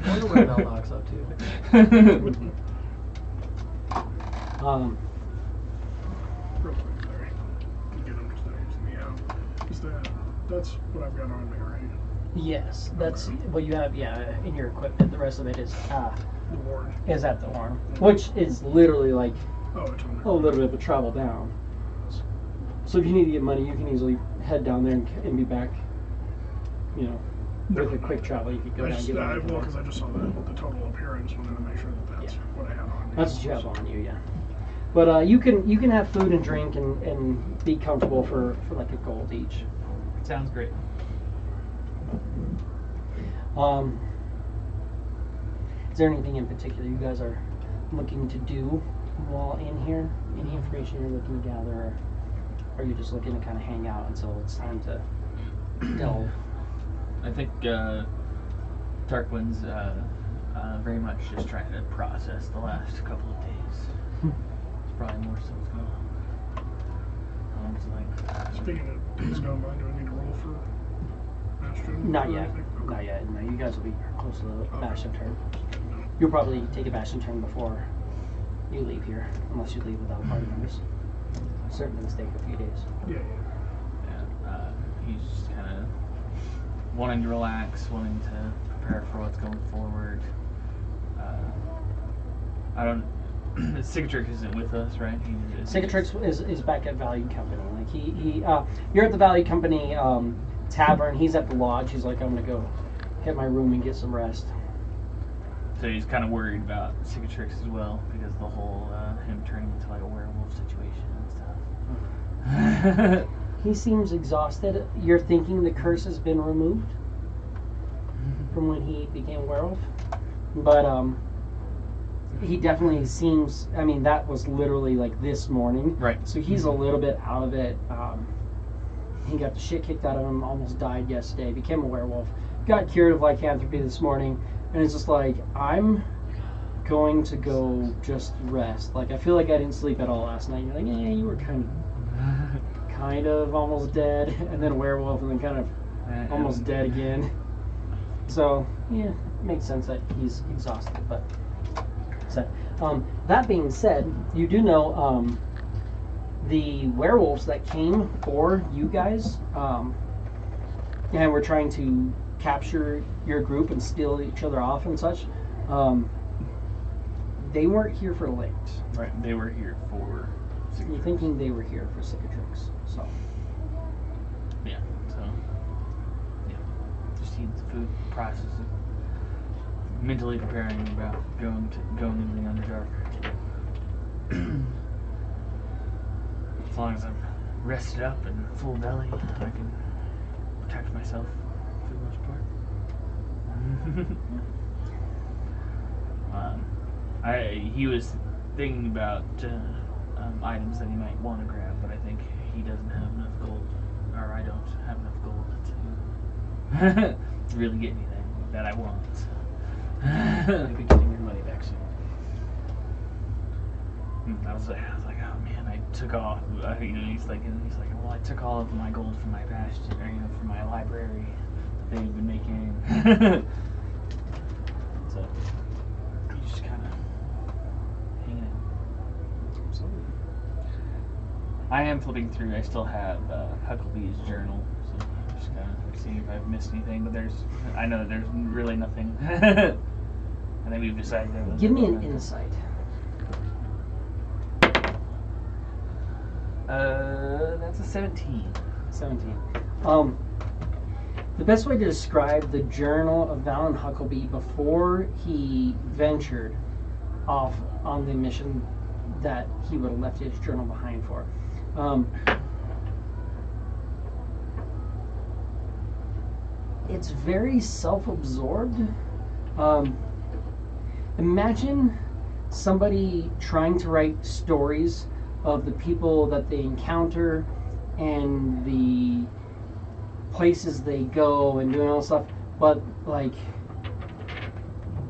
wonder what Melnock's up to. Real quick, Larry. You get him to using the out. That's what I've got on me, right? Yes, that's what you have. Yeah, in your equipment. The rest of it is The ward. at the arm, which is literally like Oh, it's on there. a little bit of a travel down. So if you need to get money, you can easily head down there and be back. You know, with a quick travel, you could go down and get money. Well, because I just saw the total appearance. Wanted to make sure that that's what I had on me. That's what you have on you, yeah. But you can have food and drink and be comfortable for like a gold each. Sounds great. Is there anything in particular you guys are looking to do while in here? Any information you're looking to gather, or are you just looking to kind of hang out until it's time to delve? I think Tarquin's very much just trying to process the last couple of days. It's probably more so what's going on. Speaking of days gone by, do I need to roll for Bastion? Not or yet. anything? Okay. Not yet. No, you guys will be close to the Bastion turn. You'll probably take a Bastion turn before you leave here, unless you leave without party members. Certainly going to stay for a few days. Yeah. He's just kind of wanting to relax, wanting to prepare for what's going forward. I don't. Cicatrix isn't with us, right? Cicatrix is back at Value Company. Like he you're at the Value Company tavern. He's at the lodge. He's like, I'm gonna go get my room and get some rest. So he's kind of worried about Cicatrix as well, because the whole him turning into like a werewolf situation and stuff. He seems exhausted. You're thinking the curse has been removed from when he became a werewolf, but he definitely seems. I mean, that was literally like this morning, Right. So he's a little bit out of it. He got the shit kicked out of him. Almost died yesterday. Became a werewolf. Got cured of lycanthropy this morning, and it's just like, I'm going to go just rest. Like, I feel like I didn't sleep at all last night. You're like, yeah, you were kind of almost dead, and then a werewolf, and then kind of almost dead again. So yeah, it makes sense that he's exhausted. But so, that being said, you do know the werewolves that came for you guys, and were trying to capture your group and steal each other off and such. They weren't here for Linked. Right. They were here for Cicatrix. You're thinking they were here for Cicatrix. So Yeah. So yeah, just eating some food, processing, mentally preparing about going into the Underdark. As long as I'm rested up and full belly, I can protect myself for the most part. He was thinking about items that he might want to grab, but I think he doesn't have enough gold, or I don't have enough gold to really get anything that I want. You'll be getting your money back soon. I was like, oh man, I took off. He's like, well, I took all of my gold from my bastion, or from my library that they've been making. So he's just kind of hanging in. Absolutely. I am flipping through. I still have Hucklebee's journal, so I'm just kind of seeing if I've missed anything. But I know that there's really nothing. I think we've decided there was. give me an insight. That's a 17. 17. The best way to describe the journal of Valen Huckleby before he ventured off on the mission that he would have left his journal behind for. It's very self-absorbed. Imagine somebody trying to write stories of the people that they encounter and the places they go and doing all this stuff, but like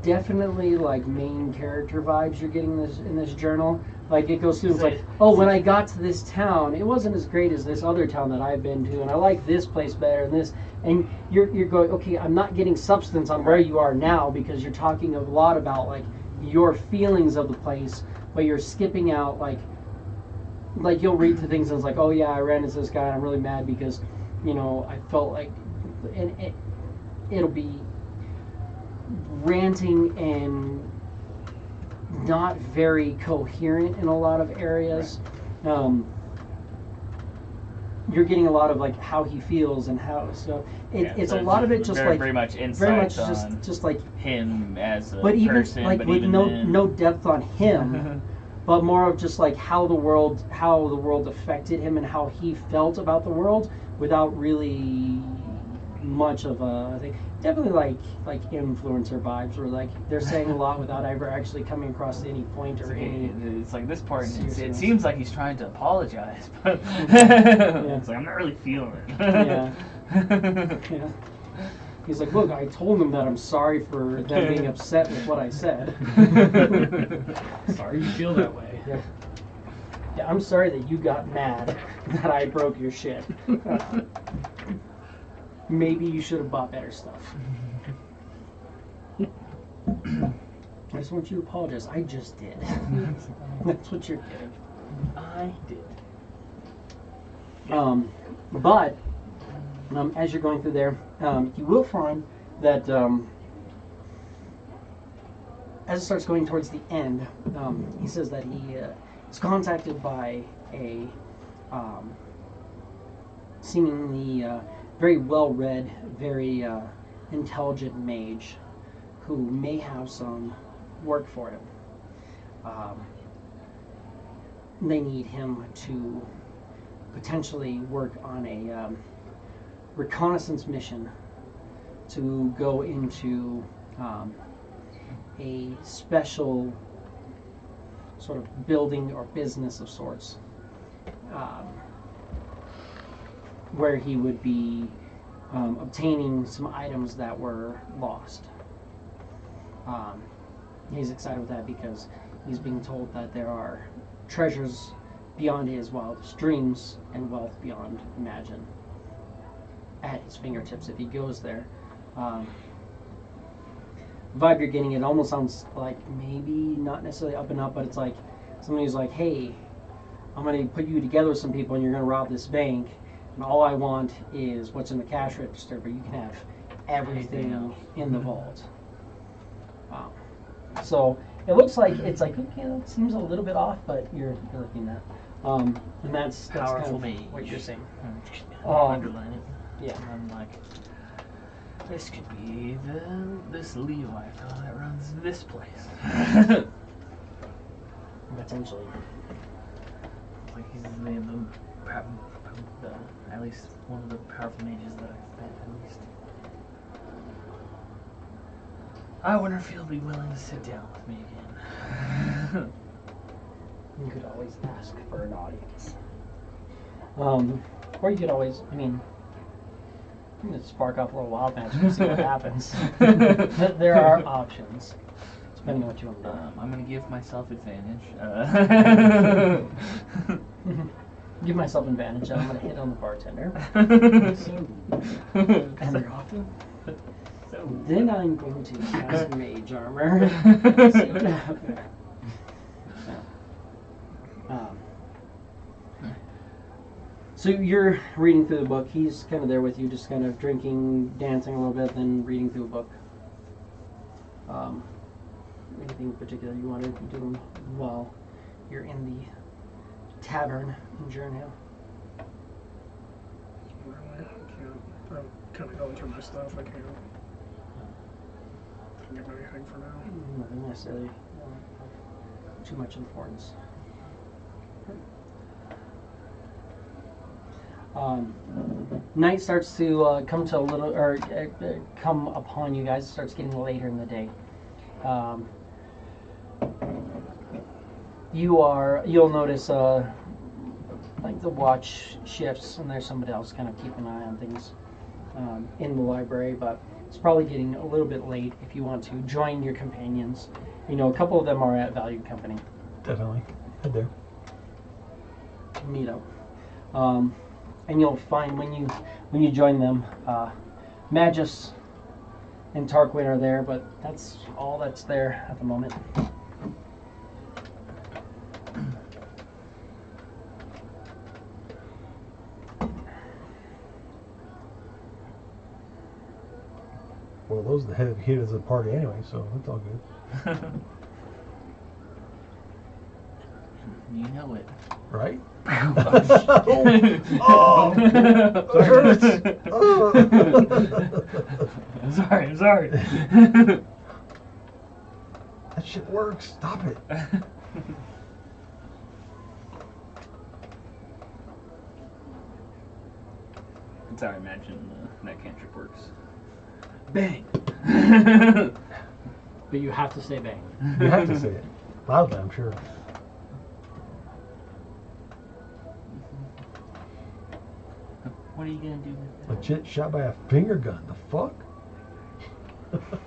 definitely like main character vibes you're getting in this journal. Like it goes through, it's like, oh, when I got to this town, it wasn't as great as this other town that I've been to, and I like this place better than this. And you're going, okay, I'm not getting substance on where you are now because you're talking a lot about like your feelings of the place, but you're skipping out like you'll read the things and it's like, oh yeah, I ran into this guy and I'm really mad because, I felt like, and it'll be ranting and not very coherent in a lot of areas. Right. You're getting a lot of like how he feels and how, so it's so a lot of it just like very much insights just like him as a but even person, like but with even no depth on him. But more of just like how the world affected him and how he felt about the world without really much of a thing. Definitely like influencer vibes, where like they're saying a lot without ever actually coming across any point or any. It's like this part. It seriousness. seems like he's trying to apologize, but Yeah. it's like I'm not really feeling it. Yeah. Yeah. He's like, look, I told them that I'm sorry for them being upset with what I said. Sorry you feel that way. Yeah. Yeah, I'm sorry that you got mad that I broke your shit. Maybe you should have bought better stuff. I just want you to apologize. I just did. That's what you're getting. I did. But as you're going through there, you will find that as it starts going towards the end, he says that he is contacted by a seemingly very well-read, very intelligent mage who may have some work for him. They need him to potentially work on a reconnaissance mission to go into a special sort of building or business of sorts, where he would be obtaining some items that were lost. He's excited with that because he's being told that there are treasures beyond his wildest dreams and wealth beyond imagine at his fingertips if he goes there. Vibe you're getting, it almost sounds like maybe not necessarily up and up, but it's like somebody who's like, hey, I'm going to put you together with some people and you're going to rob this bank, and all I want is what's in the cash register, but you can have everything in the vault. So it looks like it's like, okay, it seems a little bit off, but you're looking at and that's Powerful kind of mage. what you're saying. Underline it. Yeah. And I'm like, this could be this Levi fellow that runs this place. Potentially. Like he's at least one of the powerful mages that I've met, at least. I wonder if he'll be willing to sit down with me again. You could always ask for an audience. Or you could always, I mean, you can spark up a little wild magic and see what happens. There are options, depending on what you want to do. I'm going to give myself advantage. Give myself advantage. I'm going to hit on the bartender. Because they're often. Then I'm going to cast mage armor. See what happens. So you're reading through the book. He's kind of there with you, just kind of drinking, dancing a little bit, then reading through a book. Anything in particular you want to do while you're in the tavern in Jourenhail? Really, I can't. I'm kind of going through my stuff. I can't give anything for now. Nothing necessarily of too much importance. Night starts to come to a little, or come upon you guys. It starts getting later in the day. You'll notice like the watch shifts, and there's somebody else kind of keeping an eye on things in the library. But it's probably getting a little bit late if you want to join your companions. You know, a couple of them are at Valued Company. Definitely. Head there. Meet up. And you'll find when you join them, Magus and Tarquin are there, but that's all that's there at the moment. Well, those are the head hitters of the party anyway, so it's all good. You know it. Right? Oh, oh, that hurts. Oh. I'm sorry. That shit works. Stop it. That's how I imagine that cantrip works. Bang! But you have to say bang. You have to say it loudly, I'm sure. What are you gonna do with that? Legit shot by a finger gun. The fuck?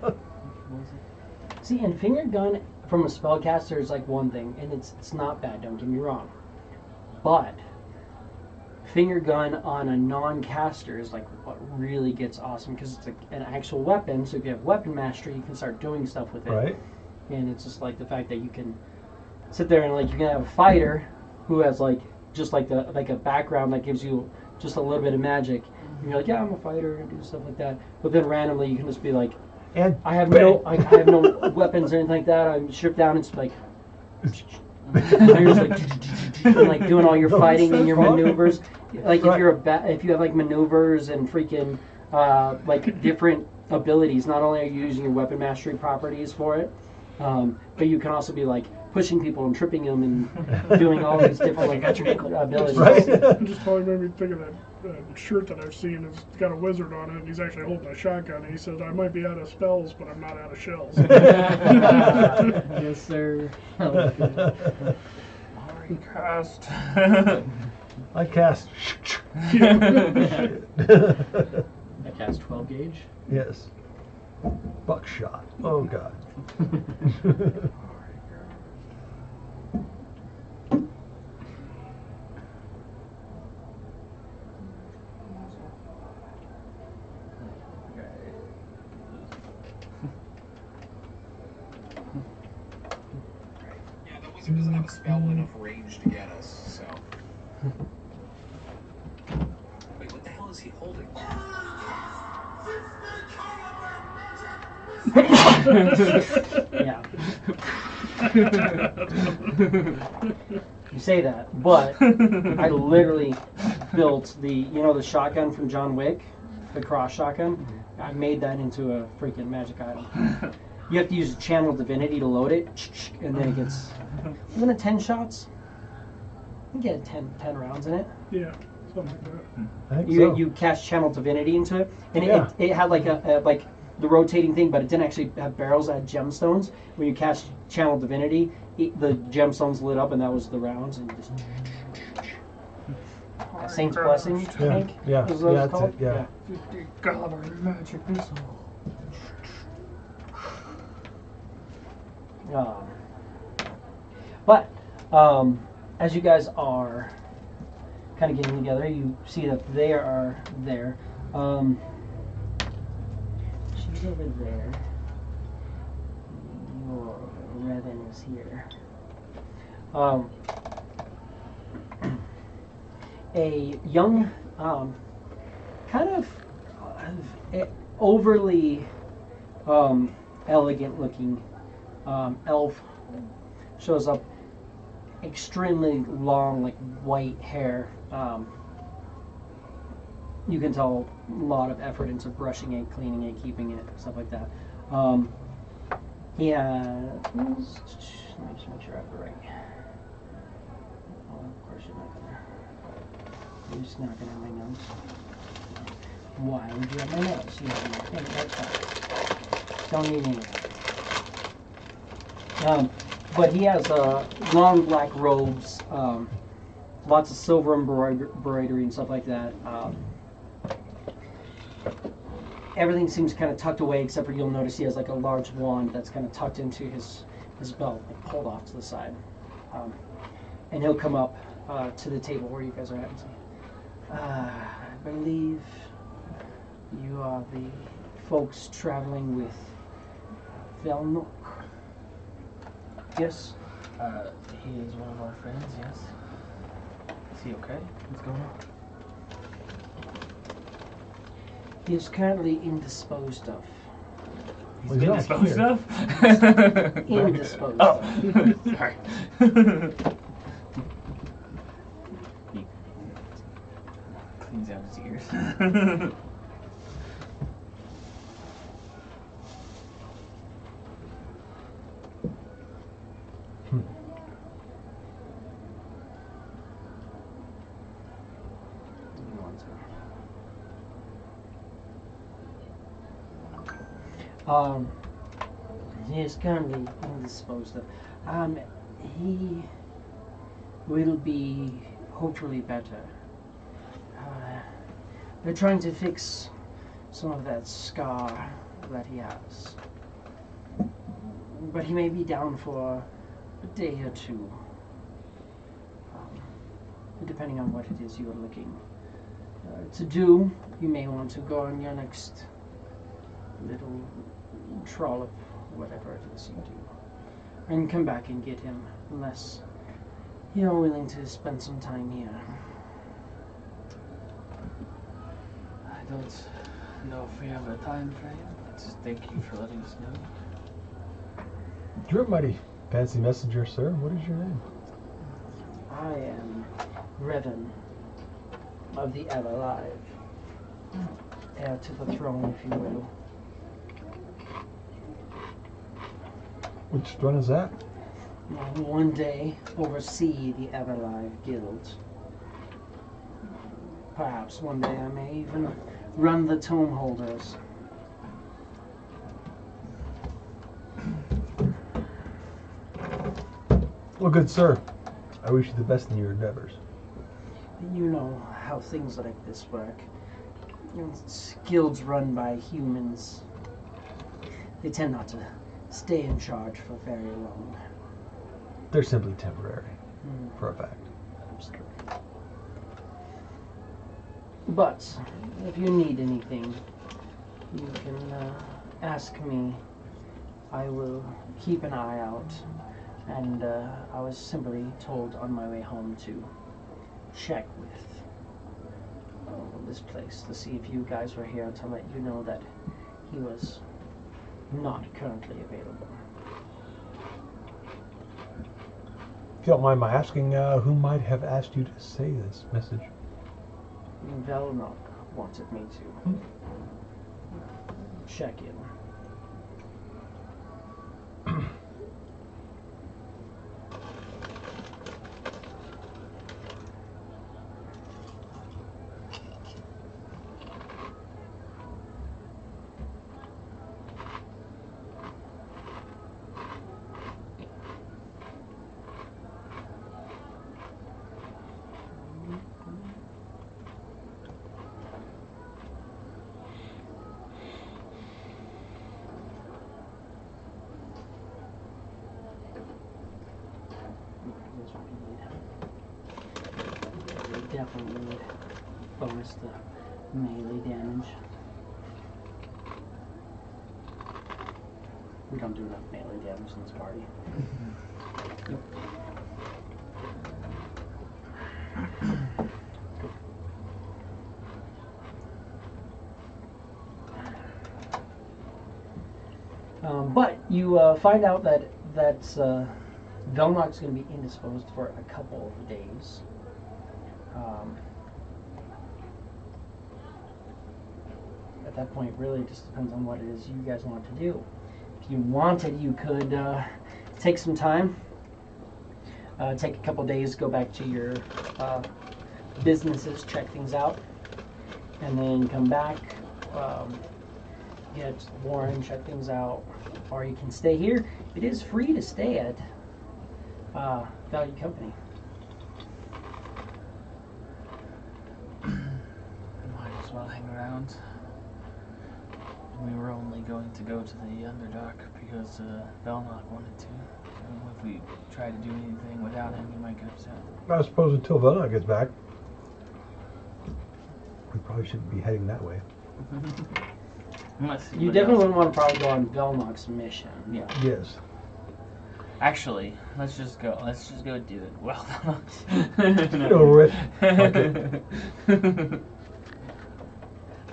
What was it? See, and finger gun from a spellcaster is like one thing, and it's not bad. Don't get me wrong, but finger gun on a non-caster is like what really gets awesome because it's like an actual weapon. So if you have weapon mastery, you can start doing stuff with it. Right. and it's just like the fact that you can sit there and like you can have a fighter who has like just like a background that gives you just a little bit of magic. And you're like, yeah, I'm a fighter and do stuff like that. But then randomly you can just be like, And I have no weapons or anything like that. I'm stripped down. It's like, and you're just like, and like doing all your No, fighting it's and your so fun. maneuvers. Like Right. if you're if you have like maneuvers and freaking like different abilities. Not only are you using your weapon mastery properties for it, but you can also be like pushing people and tripping them and doing all these different like abilities. Right. It just probably made me think of that shirt that I've seen. It's got a wizard on it, and he's actually holding a shotgun. And he says, "I might be out of spells, but I'm not out of shells." Yes, sir. Already cast. I cast. I cast 12 gauge. Yes. Buckshot. Oh God. Yeah, the wizard doesn't have a spell enough range to get us, so. Wait, what the hell is he holding? Yeah. You say that, but I literally built the shotgun from John Wick, the cross shotgun. I made that into a freaking magic item. You have to use channel divinity to load it, and then it gets. Isn't it 10 shots? You get 10 rounds in it. Yeah, something like that. I think You so. you cast channel divinity into it, and Yeah. it had like a like the rotating thing, but it didn't actually have barrels. It had gemstones. When you cast channel divinity, the gemstones lit up, and that was the rounds. And just Saint's blessing, I Yeah, think. yeah, is what yeah, it's that's called. it, yeah. God, our magic missile. But as you guys are kind of getting together, you see that they are there. She's over there. Your Revan is here. A young, kind of overly elegant looking elf shows up, extremely long, like white hair. You can tell a lot of effort into brushing it, cleaning it, keeping it, stuff like that. He has. Let me just make sure I have the right. Oh, of course you're not gonna. You're just not gonna have my notes. Why would you have my notes? You have my thing. That's fine. Don't need any. But he has long black robes, lots of silver embroidery and stuff like that. Everything seems kind of tucked away, except for you'll notice he has like a large wand that's kind of tucked into his belt, like pulled off to the side. And he'll come up to the table where you guys are at and say, I believe you are the folks traveling with Velnok. Yes? He is one of our friends, yes. Is he okay? What's going on? He is currently indisposed of. Well, he's not Disposed here. of? Indisposed Oh, of. sorry. He cleans out his ears. He is currently indisposed of. He will be hopefully better. They're trying to fix some of that scar that he has. But he may be down for a day or two. Depending on what it is you are looking to do, you may want to go on your next little trollop, whatever it is you do. and come back and get him, unless you're willing to spend some time here. I don't know if we have a time frame, but thank you for letting us know. You're a mighty fancy messenger, sir. What is your name? I am Revan of the Everlive, heir to the throne, if you will. Which one is that? I will one day oversee the Everlive Guild. Perhaps one day I may even run the tome holders. Well, good sir. I wish you the best in your endeavors. You know how things like this work. Guilds run by humans. They tend not to stay in charge for very long. They're simply temporary, for a fact. Absolutely. But if you need anything, you can ask me. I will keep an eye out. And I was simply told on my way home to check with this place to see if you guys were here, to let you know that he was not currently available. If you don't mind my asking, who might have asked you to say this message? Velnok wanted me to check in. Definitely need bonus to melee damage. We don't do enough melee damage in this party. But you find out that Velnok's going to be indisposed for a couple of days. At that point, really, it just depends on what it is you guys want to do. If you wanted, you could take some time, take a couple days, go back to your businesses, check things out, and then come back, get Warren, check things out, or you can stay here. It is free to stay at Value Company. Might as well hang around. We were only going to go to the underdark because Velnok wanted to. So if we try to do anything without him, he might get upset. I suppose until Velna gets back, we probably shouldn't be heading that way. Unless You definitely wouldn't want to probably go on Velnok's mission. Yeah. Yes. Actually, let's just go. Let's just go do it. Well, Get over it.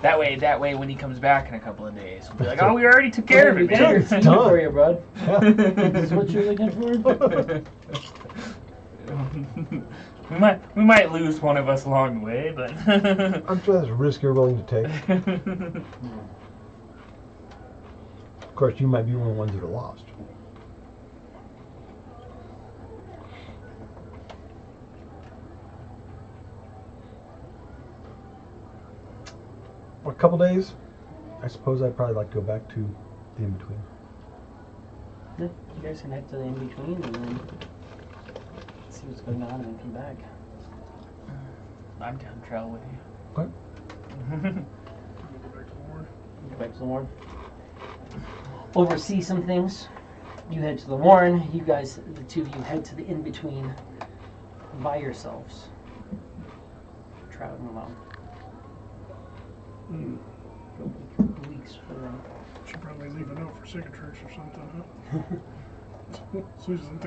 That way, when he comes back in a couple of days, we'll be like, "Oh, we already took care of We it, got your man." team Done. for you, bud. Yeah. This is what you're looking for? we might lose one of us along the way, but I'm sure that's a risk you're willing to take. Of course, you might be one of the ones that are lost. A couple days, I suppose I'd probably like to go back to the in-between. Yeah, you guys can head to the in-between and then see what's going on and then come back. I'm down to travel with you. What? Go back to the Warren. Go back to the Warren. Oversee some things. You head to the Warren. You guys, the two of you, head to the in-between by yourselves. Traveling alone. Weeks for them. Should probably leave a note for signatures or something, huh? Sue doesn't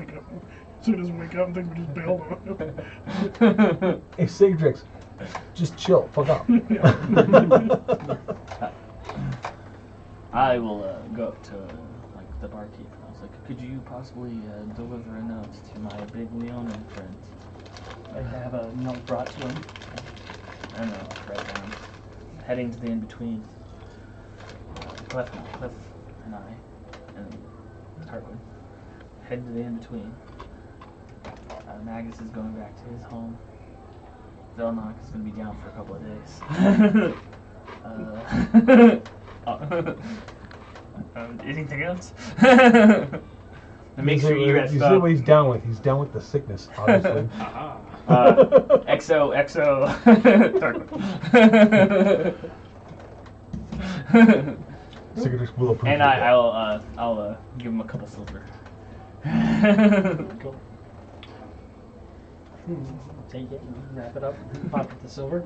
wake up and think we just bailed on him. Hey, Sigdrix, just chill. Fuck up. I will go up to like the barkeep. And I was like, could you possibly deliver a note to my big Leonin friend? Like I have a note brought to him. I don't know, right down. Heading to the in-between. Cliff and I, and Hartwood, head to the in-between. Magus is going back to his home. Velnock is going to be down for a couple of days. Anything else? And make sure you rest You up. see what he's down with. He's down with the sickness, obviously. XO. Sigdrix will approve. And I'll give him a couple silver. Cool. Take it and wrap it up, pocket the silver,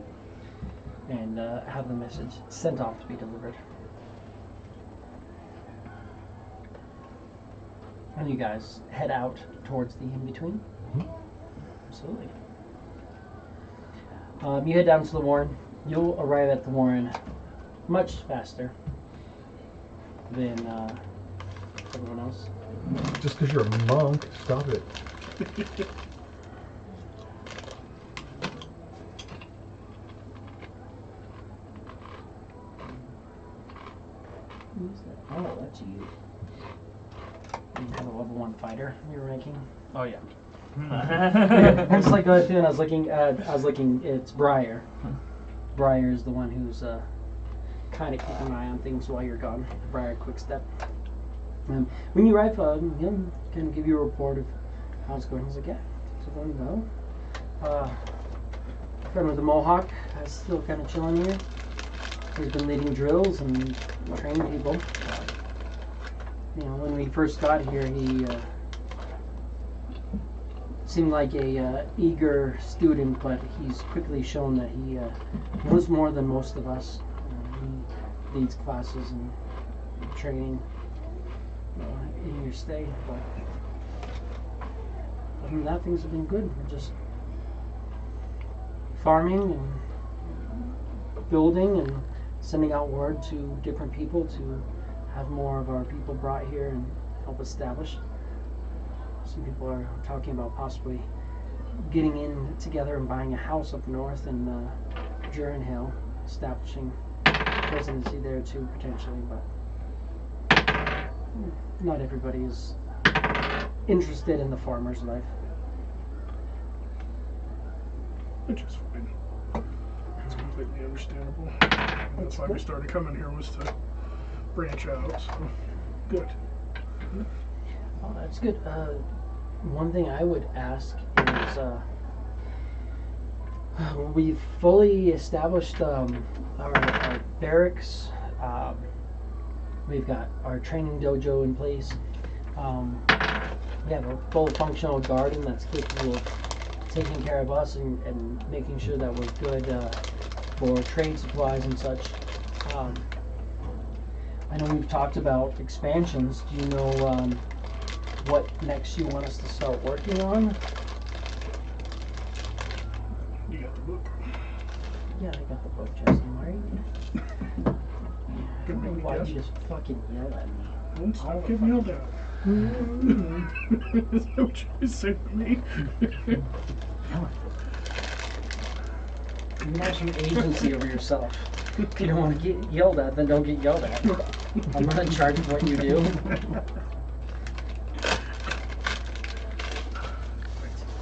and have the message sent off to be delivered. And you guys head out towards the in-between? Mhm. Absolutely. You head down to the Warren. You'll arrive at the Warren much faster than everyone else. Just because you're a monk, stop it. Who's that? Oh, that's you. You have a level 1 fighter you're making. Oh yeah. I'm just like going through and I was looking, it's Briar. Briar is the one who's kind of keeping an eye on things while you're gone. Briar Quickstep. When you arrive, he'll kind of give you a report of how it's going. He's like, yeah, it's going well. Friend with the Mohawk is still kind of chilling here. He's been leading drills and training people. When we first got here, he seemed like a eager student, but he's quickly shown that he knows more than most of us. He leads classes and training in your stay, but other than that, things have been good. We're just farming and building and sending out word to different people to have more of our people brought here and help establish. Some people are talking about possibly getting in together and buying a house up north in Jourenhail, establishing residency there too, potentially, but not everybody is interested in the farmer's life. Which is fine. It's completely understandable. That's why we started coming here, was to branch out. So good. Oh, that's good. One thing I would ask is, we've fully established our barracks. We've got our training dojo in place. We have a full functional garden that's capable of taking care of us and making sure that we're good for trade supplies and such. I know we've talked about expansions. Do you know what next you want us to start working on? You got the book. Yeah, I got the book, Jesse. Why are you... Good thing we Why'd guessed. you just fucking yell at me? Don't stop getting yelled at. Is that what you say to me? You have some agency over yourself. If you don't want to get yelled at, then don't get yelled at. I'm not in charge of what you do.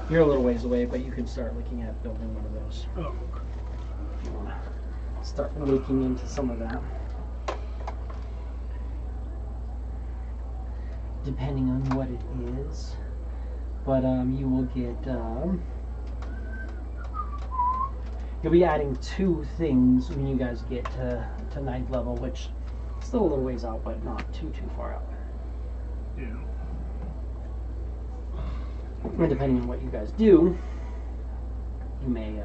You're a little ways away, but you can start looking at building one of those. Oh, If you want to start looking into some of that. Depending on what it is. But you will get... you'll be adding 2 things when you guys get to 9th level, which is still a little ways out, but not too far out. yeah. And depending on what you guys do, you may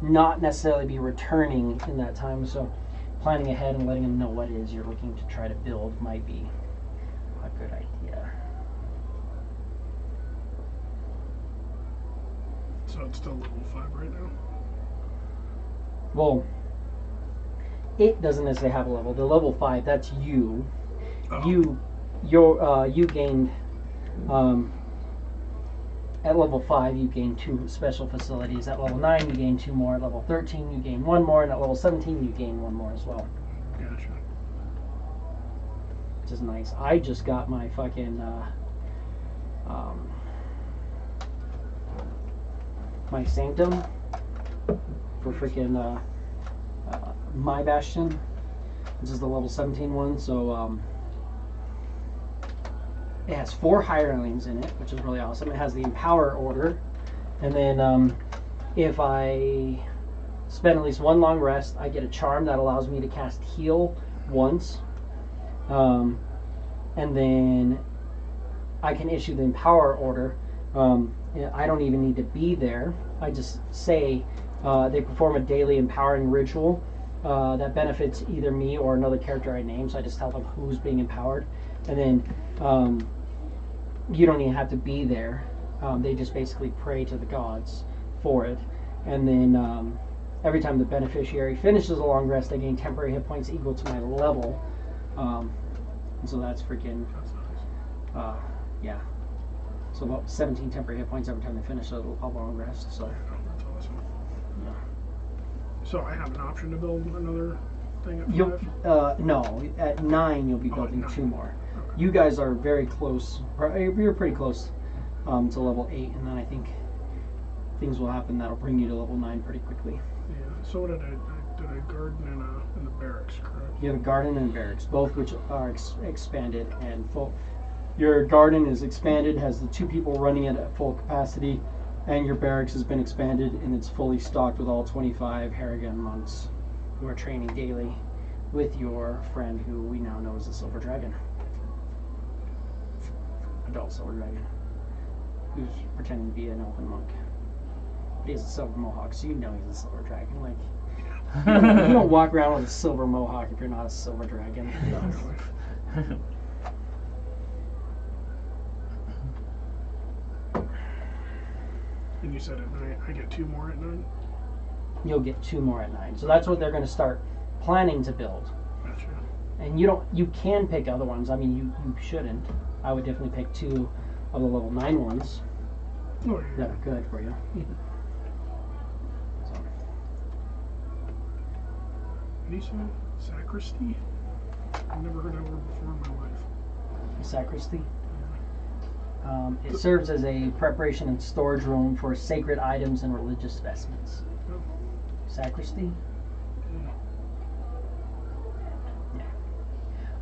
not necessarily be returning in that time, so planning ahead and letting them know what it is you're looking to try to build might be a good idea. So it's still level 5 right now. Well, it doesn't necessarily have a level. The level 5, that's you. Oh. You gained at level 5 you gain 2 special facilities. At level 9 you gain 2 more. At level 13 you gain 1 more, and at level 17 you gain 1 more as well. Gotcha. Which is nice. I just got my fucking my Sanctum for freaking my Bastion. This is the level 17 one, so it has 4 hirelings in it, which is really awesome. It has the Empower order, and then if I spend at least 1 long rest, I get a charm that allows me to cast Heal once, and then I can issue the Empower order. I don't even need to be there. I just say they perform a daily empowering ritual that benefits either me or another character I name. So I just tell them who's being empowered, and then you don't even have to be there. They just basically pray to the gods for it, and then every time the beneficiary finishes a long rest, they gain temporary hit points equal to my level. And so that's freaking yeah. So about 17 temporary hit points every time they finish a long rest. So That's awesome. yeah. So I have an option to build another thing at You'll 5? no, at 9 you'll be Oh, building at 9. 2 more. Okay. You guys are very close. You're pretty close to level 8, and then I think things will happen that'll bring you to level 9 pretty quickly. Yeah. So what did I did a garden in the barracks, correct? You have a garden and barracks, both which are expanded and full. Your garden is expanded, has the 2 people running it at full capacity, and your barracks has been expanded and it's fully stocked with all 25 Harrigan monks who are training daily with your friend who we now know as the Silver Dragon. Adult Silver Dragon. Who's pretending to be an elven monk. But he has a silver mohawk, so you know he's a Silver Dragon. Like, you don't walk around with a silver mohawk if you're not a Silver Dragon. And you said at 9, I get 2 more at 9? You'll get 2 more at 9. So that's what they're going to start planning to build. Gotcha. And you can pick other ones. I mean, you shouldn't. I would definitely pick 2 of the level 9 ones Oh, yeah. that are good for you. So, What do you say? Sacristy? I've never heard that word before in my life. the sacristy. It serves as a preparation and storage room for sacred items and religious vestments. Oh. Sacristy?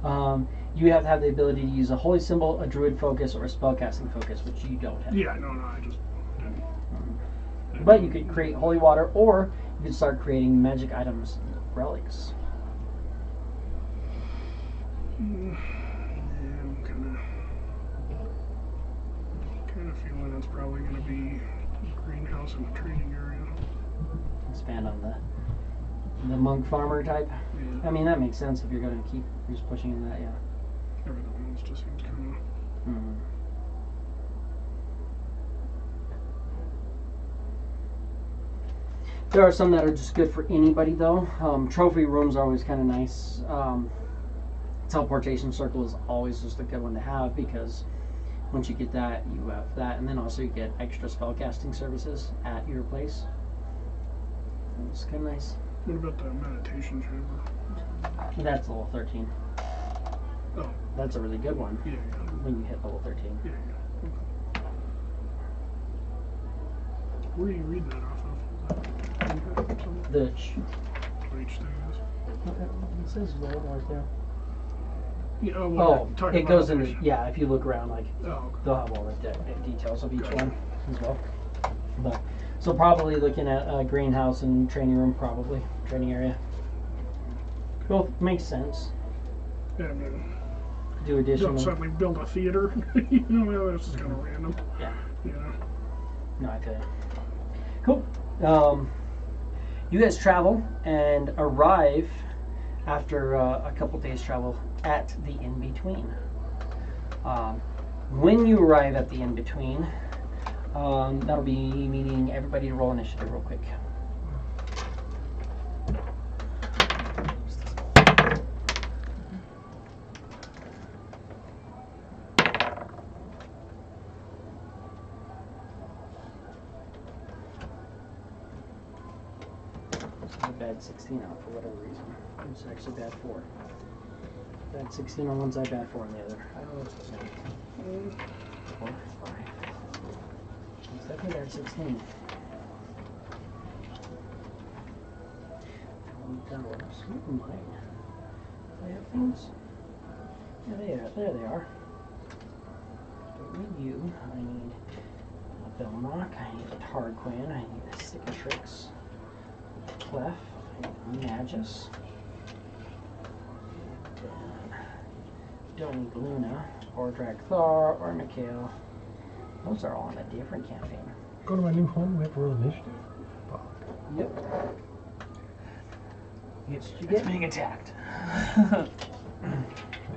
Yeah. You have to have the ability to use a holy symbol, a druid focus, or a spellcasting focus, which you don't have. Yeah, no, I just didn't. But you could create holy water, or you could start creating magic items, relics. Yeah, I'm kind of feeling it's probably going to be greenhouse and trading area. Expand on the monk farmer type. Yeah. I mean, that makes sense if you're going to keep just pushing in that, yeah. Everything else just seems kind of. Mhm. There are some that are just good for anybody, though. Trophy rooms are always kind of nice. Teleportation circle is always just a good one to have, because once you get that, you have that, and then also you get extra spellcasting services at your place. It's kind of nice. What about the meditation chamber? That's level 13. Oh, That's a really good one yeah, when you hit level 13. yeah. Okay. Where do you read that off of? Is that something? The What each thing is? it says right there. Yeah, oh, well, Oh, talking it about goes into, others. yeah, if you look around, like, Oh, they'll have all the details of each Gotcha. one as well. But so probably looking at a greenhouse and training room, probably training area. Both makes sense. yeah, I mean, Do additional. don't suddenly build a theater. You know, this is kind of random. Yeah. You know. No, I feel you. Cool. You guys travel and arrive after a couple days travel at the in-between. When you arrive at the in-between, That'll be meaning everybody to roll initiative real quick. So a bad 16 out for whatever reason. It's actually bad 4. Bad 16 on one side, bad 4 on the other. I don't know what's the same. 4, 5. It's definitely bad 16. Sweet mine. Do I have things? Yeah, there they are. Don't need you. I need a Belmock. I need a Tarquin. I need a Cicatrix. Clef. I need a Magus. Don't need Luna, or Drakthar, or Mikhail. Those are all in a different campaign. Go to my new home. We have to roll initiative. Fuck. Yep. It's being attacked.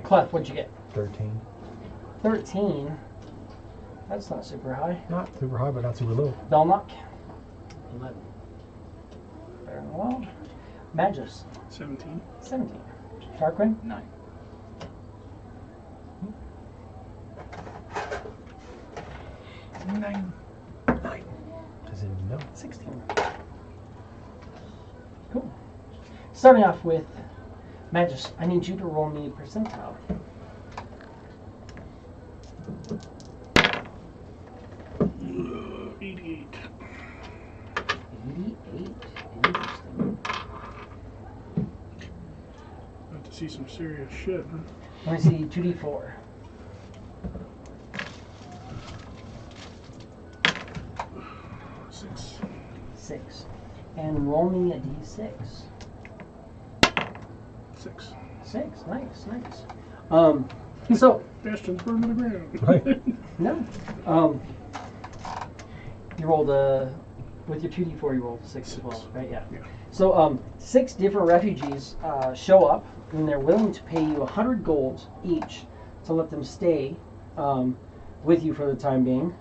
Clef, what'd you get? 13. 13. That's not super high. Not super high, but not super low. Belmock. 11. Better than well. Magus. 17. 17. Tarquin. 9. Nine. As in no. 16. Cool. Starting off with Magus, I need you to roll me a percentile. 88. 88. Interesting. About to see some serious shit, huh? Let me see, 2d4. 6. 6. And roll me a d6. 6. 6. Nice. So, Bastion's burned to the ground. Right. no. You rolled with your 2d4, you rolled a 6 as well, right? Yeah. Yeah. So, 6 different refugees show up, and they're willing to pay you 100 gold each to let them stay with you for the time being.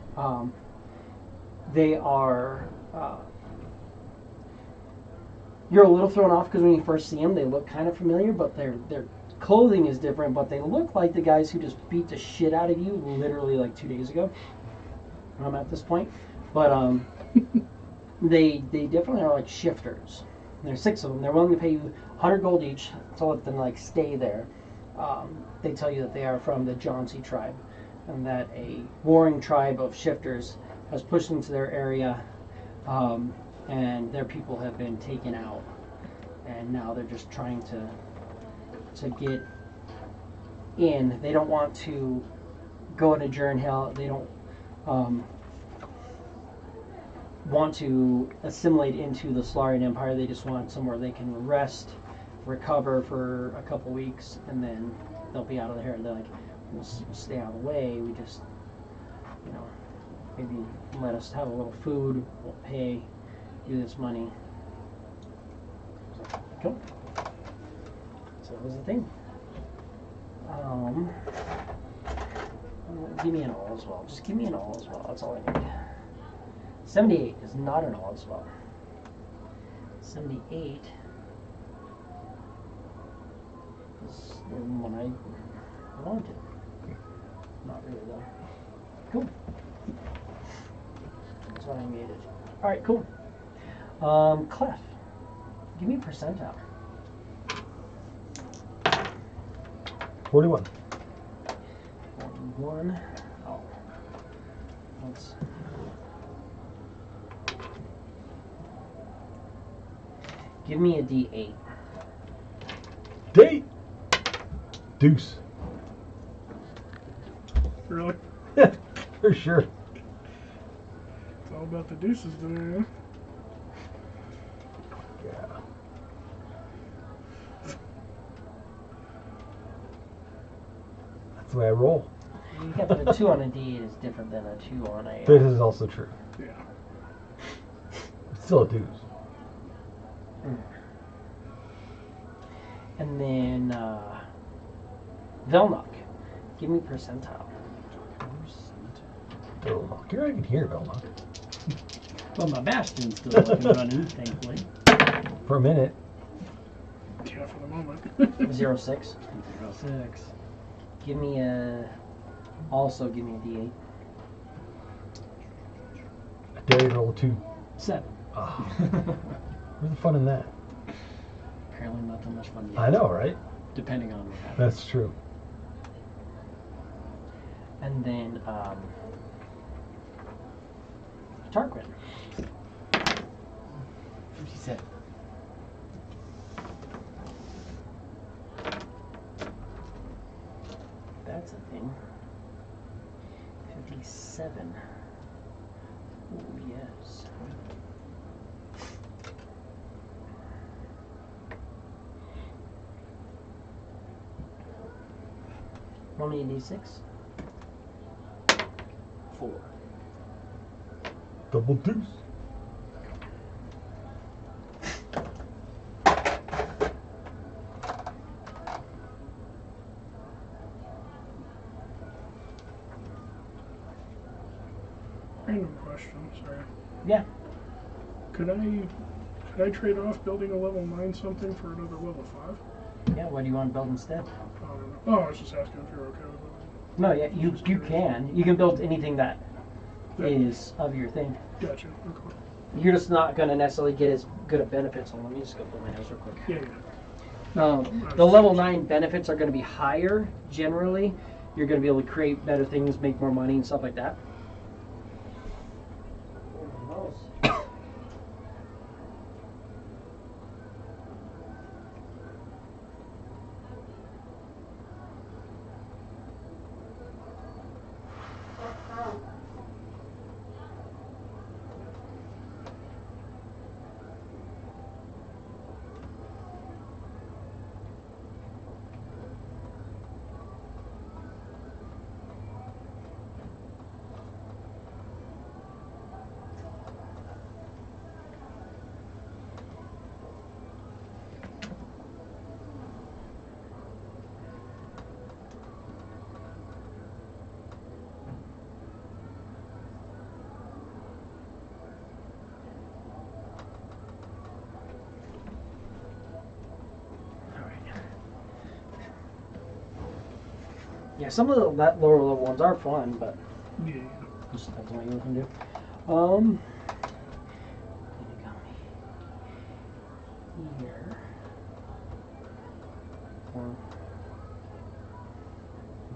They are. You're a little thrown off because when you first see them, they look kind of familiar, but their clothing is different. But they look like the guys who just beat the shit out of you literally like 2 days ago. At this point, but they definitely are like shifters. There's 6 of them. They're willing to pay you 100 gold each to let them like stay there. They tell you that they are from the Jauncey tribe, and that a warring tribe of shifters has pushed into their area, and their people have been taken out, and now they're just trying to get in. They don't want to go into Jourenhail. They don't want to assimilate into the Solarian Empire. They just want somewhere they can rest, recover for a couple weeks, and then they'll be out of there. They're like, we'll stay out of the way. We just, maybe let us have a little food. We'll pay you this money. Cool. So that was the thing. Give me an all as well. Just give me an all as well. That's all I need. 78 is not an all as well. 78 is the one I wanted. Not really though. Cool. That's what I needed. Alright, cool. Clef. Give me a percentile. 41. 41. Oh. Let's. Give me a D8. Date. Deuce. Really? For sure. It's all about the deuces today, huh? Yeah. That's the way I roll. Yeah, but a 2 on a D8 is different than a 2 on a. This is also true. Yeah. It's still a deuce. And then Velnock. Give me percentile. Belloc. You're not even here, Belloc. Well, my Bastion's still up and running, thankfully. For a minute. Yeah, for the moment. 06. 06. Give me a. Also, give me a D8. I dare you to roll 2. 7. Ah. Where's the fun in that? Apparently not that much fun yet. I know, right? Depending on what happens. That's true. And then, Tarquin. 57. That's a thing. 57. Oh, yes. Roll me a D6. 4. Double deuce. Random question, sorry. Yeah. Could I trade off building a level 9 something for another level 5? Yeah, what do you want to build instead? I don't know. Oh, I was just asking if you're okay with it. No, yeah, you can. You can build anything that is of your thing. Gotcha. Okay. You're just not going to necessarily get as good of benefits. So let me just go pull my notes real quick. Yeah. The level 9 benefits are going to be higher generally. You're going to be able to create better things, make more money, and stuff like that. Yeah, some of that lower level ones are fun, but Yeah. just depends on what you're looking to do. Here.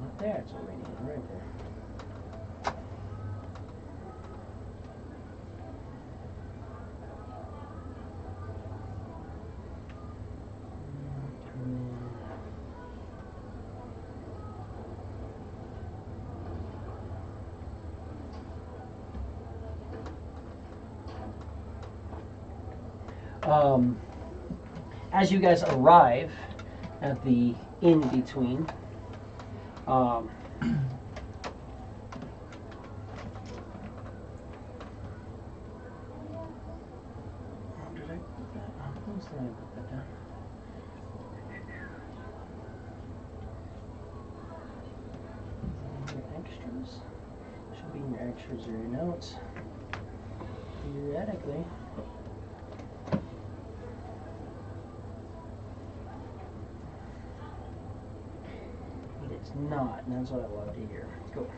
Not there, it's already right there. As you guys arrive at the in-between, did I put that? Where did I put that down? Your extras should be in your extras or your notes. Theoretically. It's not, and that's what I love to hear. Cool.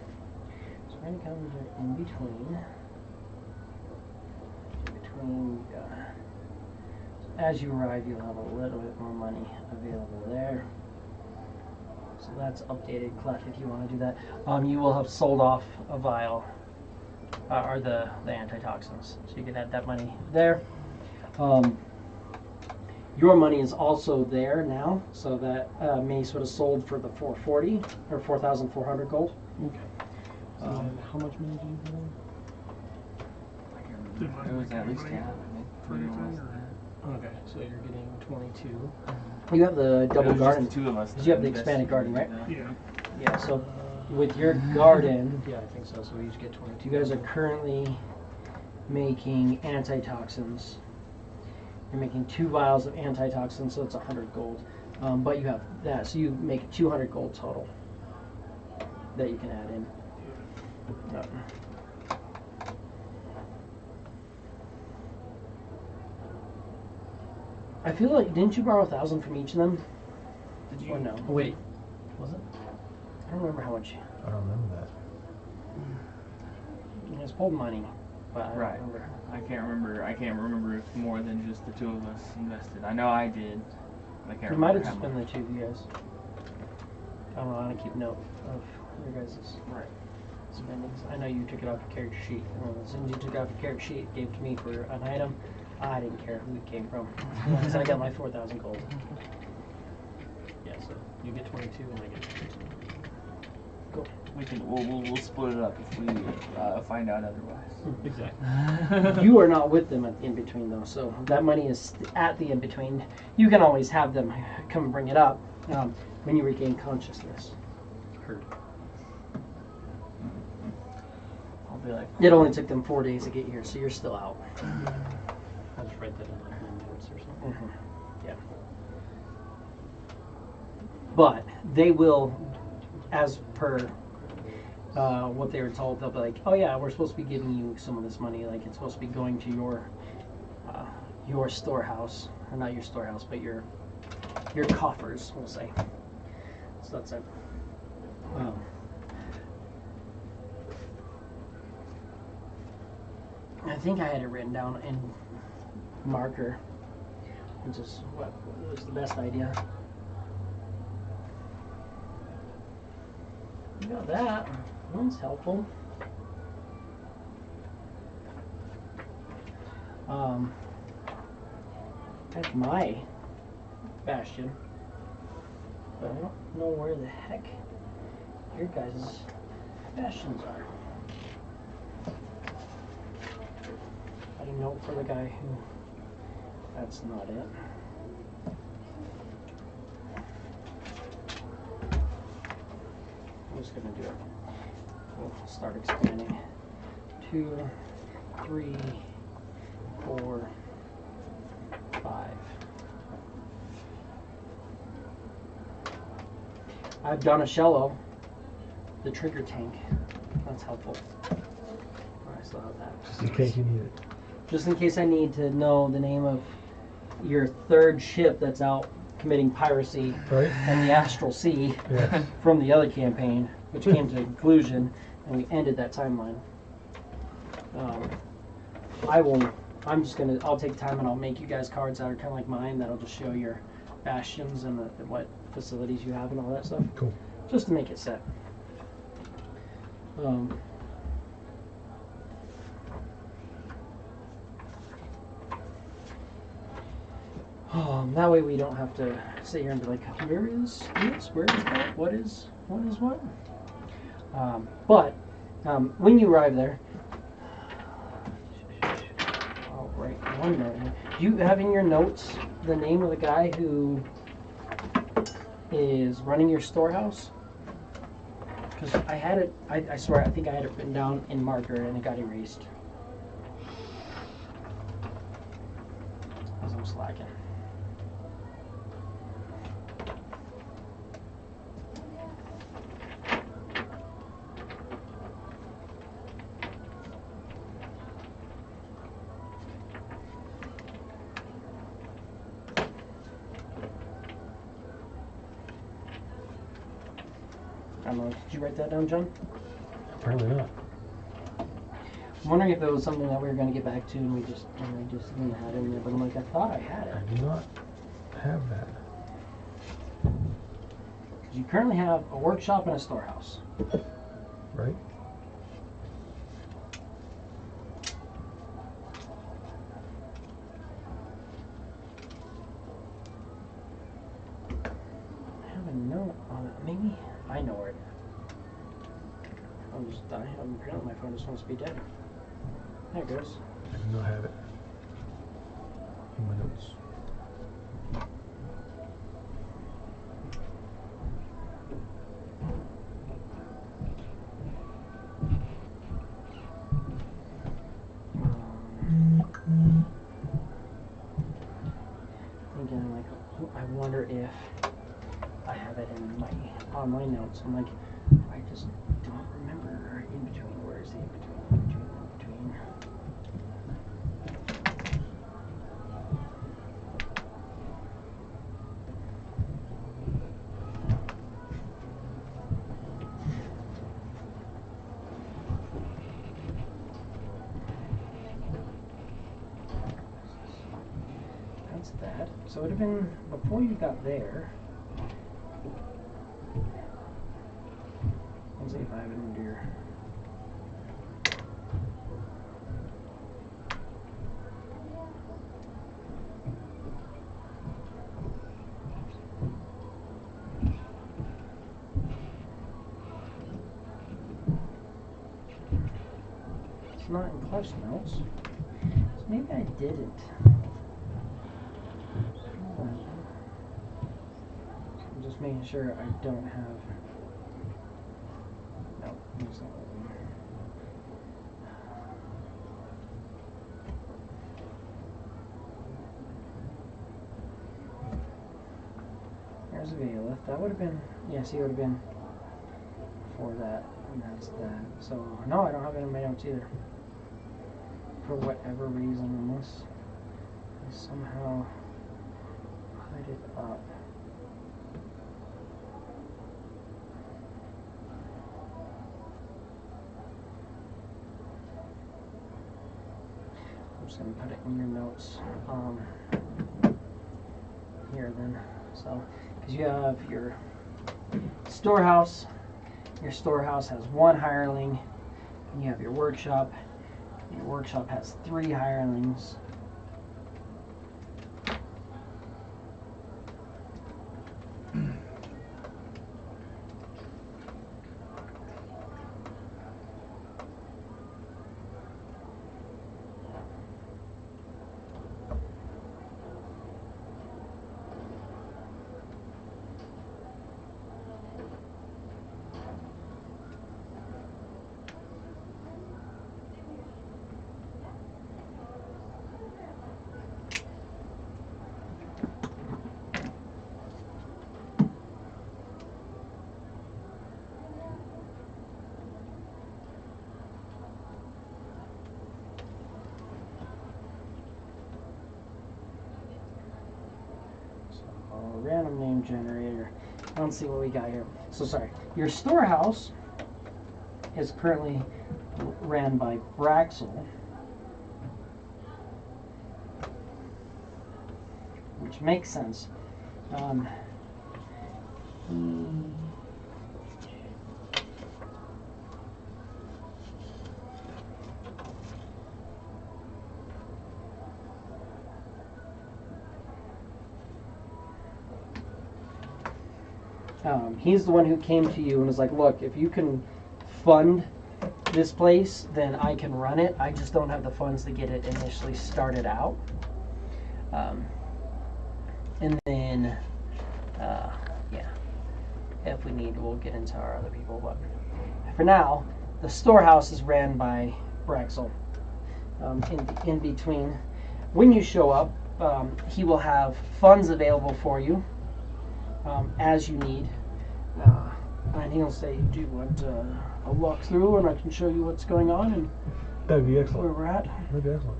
So when it comes in between, as you arrive, you'll have a little bit more money available there. So that's updated, Clef, if you want to do that. You will have sold off a vial, or the antitoxins, so you can add that money there. Your money is also there now, so that mace would have sold for the 440 or 4,400 gold. Okay. How much money do you have? Did mine It was make at least money half, I think. for anything, or? Okay, so you're getting 22. You have the double It was garden. just the 2 of us. Because you have the that expanded garden, right? Yeah. Yeah. So with your garden, Yeah, I think so. So we each get 22. you guys are currently making antitoxins. You're making 2 vials of antitoxins, so it's 100 gold. But you have that, so you make 200 gold total that you can add in. I feel like, didn't you borrow 1,000 from each of them? Did you? Or no? Oh, wait, was it? I don't remember how much. I don't remember that. You guys pulled money, but I don't Right. remember. I can't remember if more than just the two of us invested. I know I did. But I can't It might remember have how just been much. the two of you guys. I don't know how to keep note of your guys' Right. spendings. I know you took it off your character sheet. And as soon as you took it off your character sheet, it gave to me for an item. I didn't care who it came from. Because I got my 4,000 gold. Yeah, so you get 22 and I get 22. Cool. We'll split it up if we find out otherwise. Exactly. You are not with them at the in-between though, so that money is at the in-between. You can always have them come and bring it up when you regain consciousness. Heard. I'll be like, It only took them 4 days to get here, so you're still out. I'll just write that in like my notes or something. Yeah. But they will, as per what they were told, they'll be like, oh yeah, we're supposed to be giving you some of this money. Like it's supposed to be going to your storehouse, or not your storehouse, but your coffers, we'll say. So that's it. I think I had it written down in marker, which is what was the best idea. You got that. One's helpful. That's my bastion. But I don't know where the heck your guys' bastions are. I didn't know for the guy who. That's not it. I'm just gonna do it. We'll start expanding. 2, 3, 4, 5. I've done a Shello, the trigger tank. That's helpful. I still have that. Just in case you need it. Just in case I need to know the name of your third ship that's out committing piracy Right? in the Astral Sea Yes. from the other campaign, which came to a conclusion, and we ended that timeline. I'll take time and I'll make you guys cards that are kind of like mine that'll just show your bastions and what facilities you have and all that stuff. Cool. Just to make it set. That way we don't have to sit here and be like, where is this? Where is that? What is what? But when you arrive there, I'll write one note here. Do you have in your notes the name of the guy who is running your storehouse? Because I had it, I swear, I think I had it written down in marker and it got erased. Because I'm slacking. I don't know, did you write that down, John? Apparently not. I'm wondering if it was something that we were going to get back to and we just didn't have it in there, but I'm like, I thought I had it. I do not have that. Because you currently have a workshop and a storehouse. Right? I have a note on it. Maybe I know where it is. Apparently my phone just wants to be dead. There it goes. I do not have it in my notes. Thinking like, I wonder if I have it in my online notes. I'm like, I just don't remember in between. Where is the in between? In between. So it would have been before you got there. Let's see if I have it under here. It's not in Clutch Notes. So maybe I didn't. I'm just making sure I don't have. No, it's not working. There's a video lift. That would have been. Yes, he would have been before that. And that's that. So, no, I don't have it in my notes either. For whatever reason, unless I somehow hide it up. I'm just going to put it in your notes here then. So, because you have your storehouse. Your storehouse has 1 hireling, and you have your workshop. Your workshop has 3 hirelings. Random name generator. Let's see what we got here. So sorry. Your storehouse is currently ran by Braxel, which makes sense. He's the one who came to you and was like, look, if you can fund this place, then I can run it. I just don't have the funds to get it initially started out. And then, yeah, if we need, we'll get into our other people. But for now, the storehouse is ran by Braxel. In between, when you show up, he will have funds available for you as you need. And he'll say, do you want a walkthrough and I can show you what's going on and That'd be excellent. where we're at? That'd be excellent.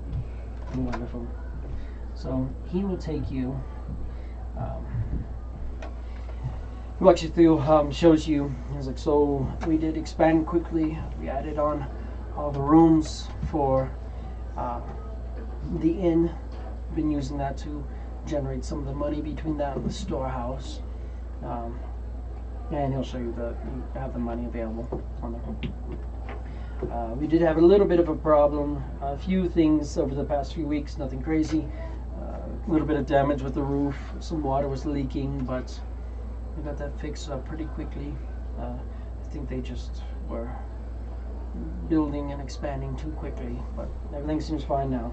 Wonderful. So he will take you, walks you through, shows you. He's like, so we did expand quickly. We added on all the rooms for the inn. Been using that to generate some of the money between that and the storehouse. And he'll show you you have the money available on there. We did have a little bit of a problem. A few things over the past few weeks, nothing crazy. A little bit of damage with the roof. Some water was leaking, but we got that fixed up pretty quickly. I think they just were building and expanding too quickly, but everything seems fine now.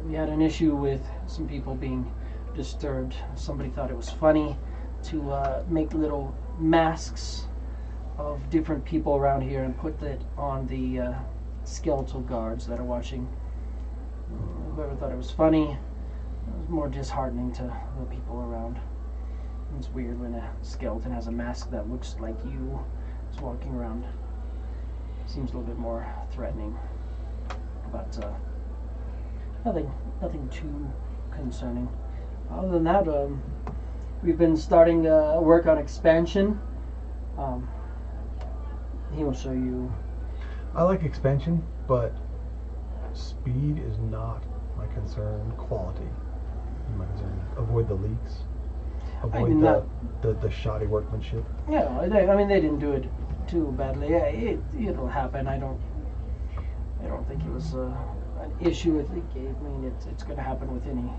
We had an issue with some people being disturbed. Somebody thought it was funny to make little masks of different people around here and put that on the skeletal guards that are watching. Whoever thought it was funny, it was more disheartening to the people around. It's weird when a skeleton has a mask that looks like you is walking around. Seems a little bit more threatening, but nothing too concerning. Other than that, we've been starting work on expansion. He will show you. I like expansion, but speed is not my concern. Quality My concern. Avoid the leaks. Avoid mean, the shoddy workmanship. Yeah, I mean they didn't do it too badly. Yeah, it'll happen. I don't think it was an issue with the game. I mean it's going to happen with any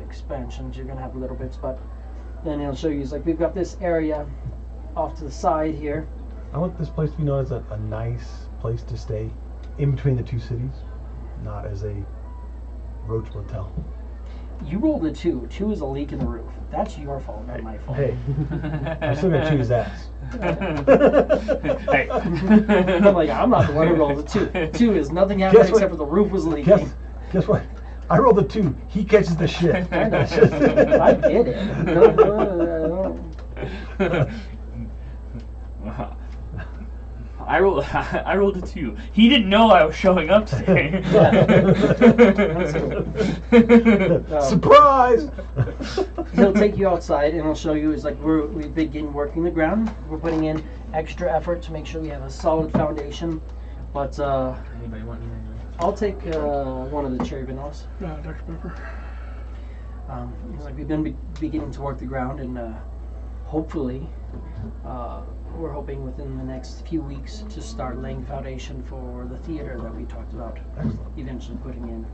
expansions. You're going to have little bits, but then he'll show you. It's like we've got this area off to the side here. I want this place to be known as a nice place to stay in between the two cities, not as a roach motel. You rolled a 2. 2 is a leak in the roof. That's your fault, not my fault. Hey, I'm still gonna choose ass. Hey. I'm like, I'm not the one who rolled a 2. 2 is nothing happened Guess what? except for the roof was leaking. Guess what? I rolled a 2. He catches the shit. I know. I get it. No. Wow. I rolled a 2. He didn't know I was showing up today. That's cool. Surprise! He'll take you outside and he'll show you. It's like we begin working the ground. We're putting in extra effort to make sure we have a solid foundation. But Anybody want me? I'll take one of the cherry vanillas. Dr. Pepper. It's like we've been beginning to work the ground, and hopefully, we're hoping within the next few weeks to start laying the foundation for the theater that we talked about eventually putting in.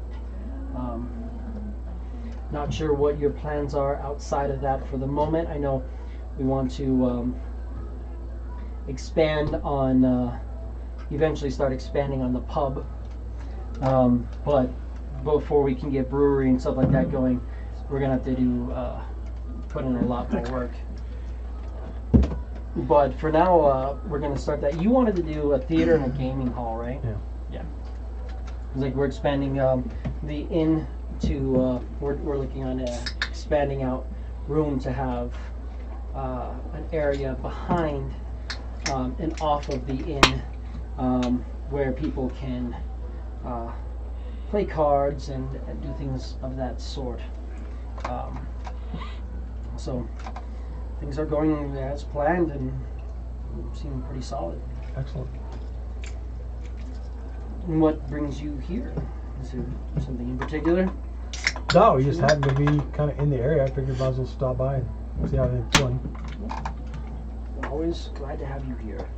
Not sure what your plans are outside of that for the moment. I know we want to expand on, eventually start expanding on the pub, but before we can get brewery and stuff like that going, we're gonna have to do put in a lot more work. But for now, we're going to start that. You wanted to do a theater and a gaming hall, right? Yeah. Yeah. It's like we're expanding the inn to, we're looking on expanding out room to have an area behind and off of the inn where people can play cards and do things of that sort. So things are going as planned and seem pretty solid. Excellent. And what brings you here? Is there something in particular? No, we just happened to be kind of in the area. I figured might as well stop by and see how things going. Always glad to have you here.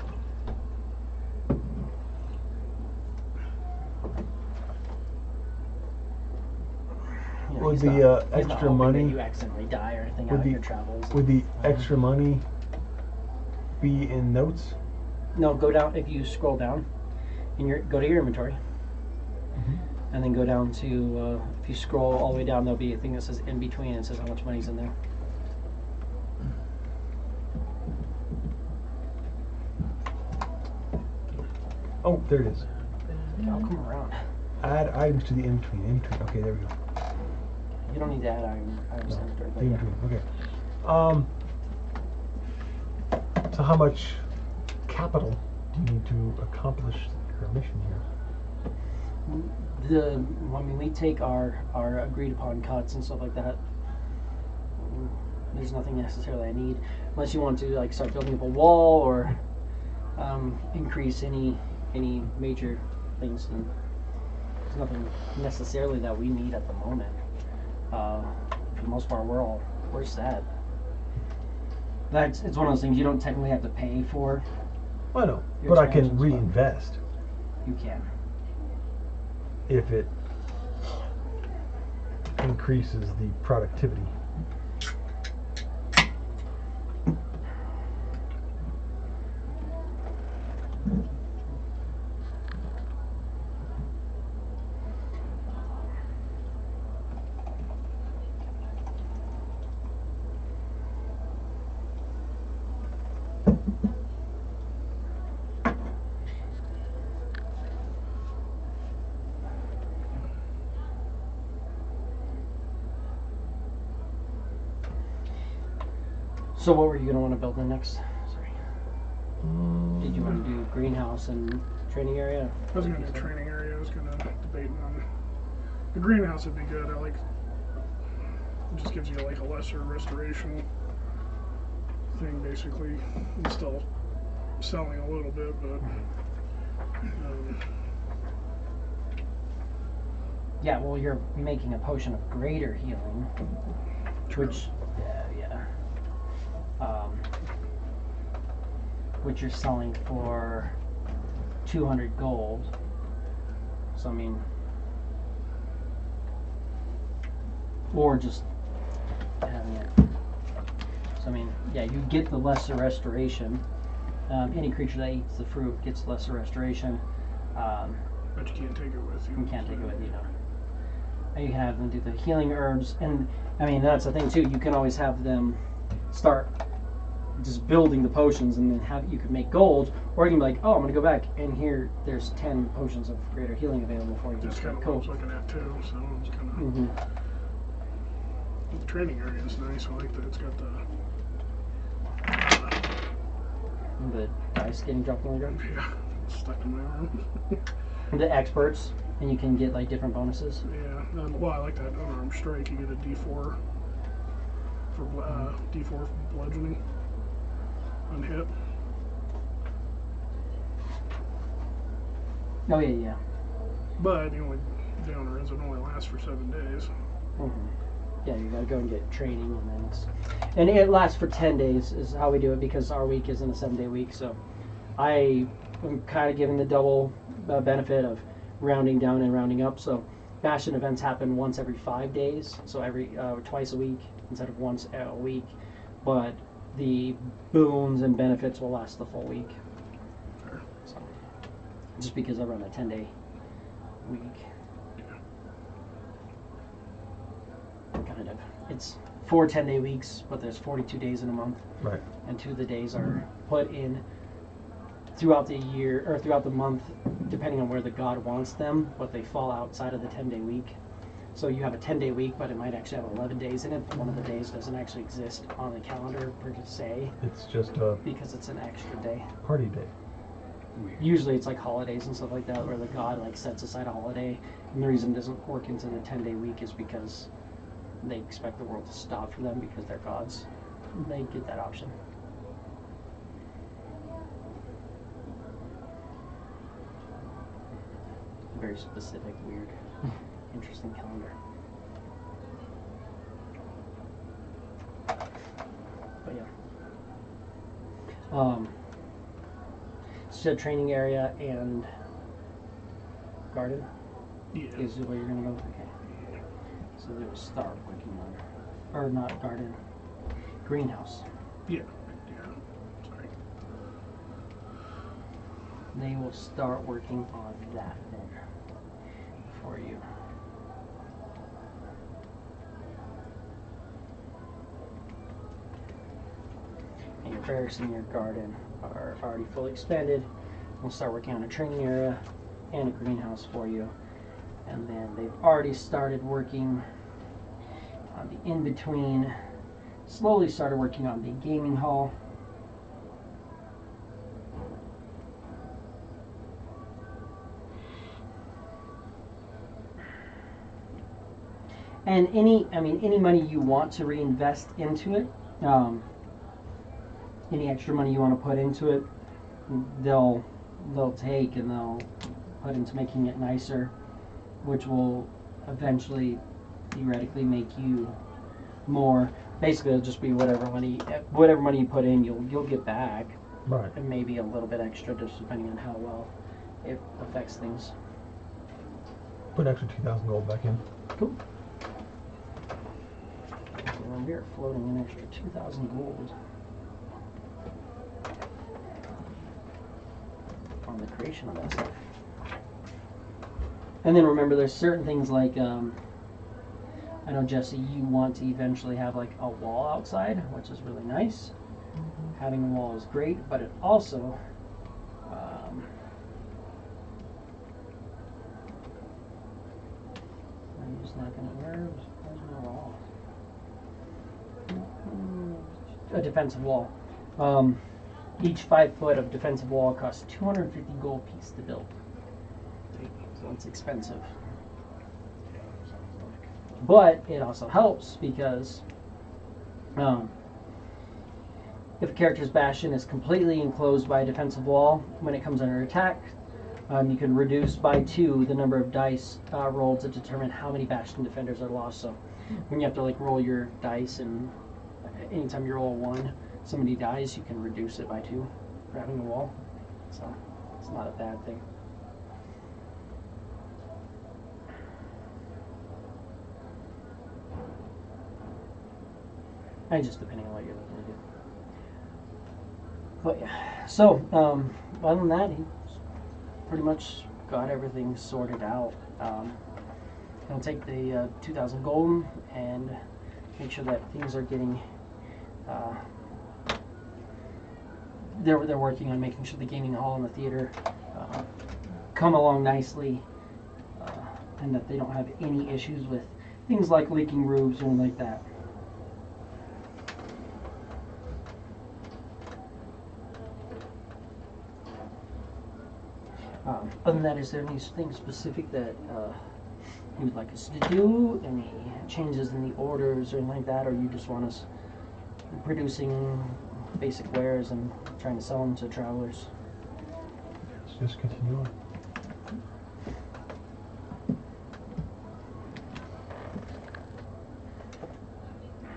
You know, Would he's the not extra hoping money that you accidentally die or anything would out of the- your travels. would the extra money be in notes? No, go down. If you scroll down, go to your inventory, and then go down to. If you scroll all the way down, there'll be a thing that says in between. And it says how much money's in there. Oh, there it is. I'll come around. Add items to the in-between. In-between. Okay, there we go. You don't need to add items to inventory. The But yeah. in-between. Okay. So how much capital do you need to accomplish your mission here? I mean, we take our agreed upon cuts and stuff like that. There's nothing necessarily I need, unless you want to like start building up a wall or increase any major things. And there's nothing necessarily that we need at the moment. For the most part, we're set. It's one of those things you don't technically have to pay for. I know, Your but I can expansions, but- reinvest You can. if it increases the productivity. So what were you going to want to build in next? Sorry. Did you want to do greenhouse and training area? I was going to do training area. I was going to debate on the greenhouse would be good. It just gives you like a lesser restoration thing basically. And still selling a little bit, but Yeah, well, you're making a potion of greater healing, which, which you're selling for 200 gold. So I mean, or just having it. So I mean, yeah, you get the lesser restoration. Any creature that eats the fruit gets lesser restoration. But you can't take it with you. You can't take it with you, no. And you can have them do the healing herbs, and I mean that's the thing too. You can always have them start just building the potions, and then you could make gold, or you can be like, oh, I'm gonna go back and here there's 10 potions of greater healing available for you. That's kind of what I was looking at too. So it's kind of the training area is nice. I like that it's got The dice getting dropped on the ground. yeah, it's stuck in my arm. The experts, and you can get like different bonuses. Yeah, well, I like that unarmed strike. You get a D4 for D4 for bludgeoning on hit. Oh yeah. But the only downer is it only lasts for 7 days. Yeah, you gotta go and get training, and it lasts for 10 days is how we do it, because our week isn't a 7-day week. So I am kind of giving the double benefit of rounding down and rounding up. So Bastion events happen once every 5 days, so every twice a week instead of once a week. But the boons and benefits will last the full week. So, just because I run a 10-day week. Kind of. It's 4 10-day weeks, but there's 42 days in a month. Right. And 2 of the days are put in throughout the year, or throughout the month, depending on where the god wants them, but they fall outside of the 10-day week. So you have a 10-day week, but it might actually have 11 days in it. One of the days doesn't actually exist on the calendar per se, It's just a because it's an extra day. party day. Usually it's like holidays and stuff like that, where the god like sets aside a holiday, and the reason it doesn't work into the 10-day week is because they expect the world to stop for them because they're gods. They get that option. Very specific, weird, interesting calendar. But yeah. So training area and garden Yeah. is where you're gonna go. Okay. So they will start working on, or not garden, greenhouse. Yeah. Sorry. They will start working on that then for you. And your barracks and your garden are already fully expanded. We'll start working on a training area and a greenhouse for you. And then they've already started working on the in-between, slowly started working on the gaming hall. And any money you want to reinvest into it, any extra money you want to put into it, they'll take and they'll put into making it nicer, which will eventually theoretically make you more. Basically, it'll just be whatever money you put in, you'll get back, Right. and maybe a little bit extra, just depending on how well it affects things. Put an extra 2,000 gold back in. Cool. And we are floating an extra 2,000 gold on the creation of that stuff. And then remember, there's certain things like, I know, Jesse, you want to eventually have like a wall outside, which is really nice. Having a wall is great, but it also, I'm just not gonna, where's my wall? A defensive wall. Each 5 foot of defensive wall costs 250 gold piece to build. So it's expensive. But it also helps because if a character's bastion is completely enclosed by a defensive wall, when it comes under attack, You can reduce by 2 the number of dice rolled to determine how many Bastion defenders are lost. So when you have to like roll your dice, and anytime you roll a 1, somebody dies, you can reduce it by 2 for having a wall. So it's not a bad thing. And just depending on what you're looking to do. But yeah, so other than that, he's pretty much got everything sorted out. He'll take the 2,000 gold and make sure that things are getting. They're working on making sure the gaming hall and the theater come along nicely, and that they don't have any issues with things like leaking roofs or anything like that. Other than that, is there anything specific that you would like us to do? Any changes in the orders or anything like that? Or you just want us producing basic wares and trying to sell them to travelers? Let's just continue on.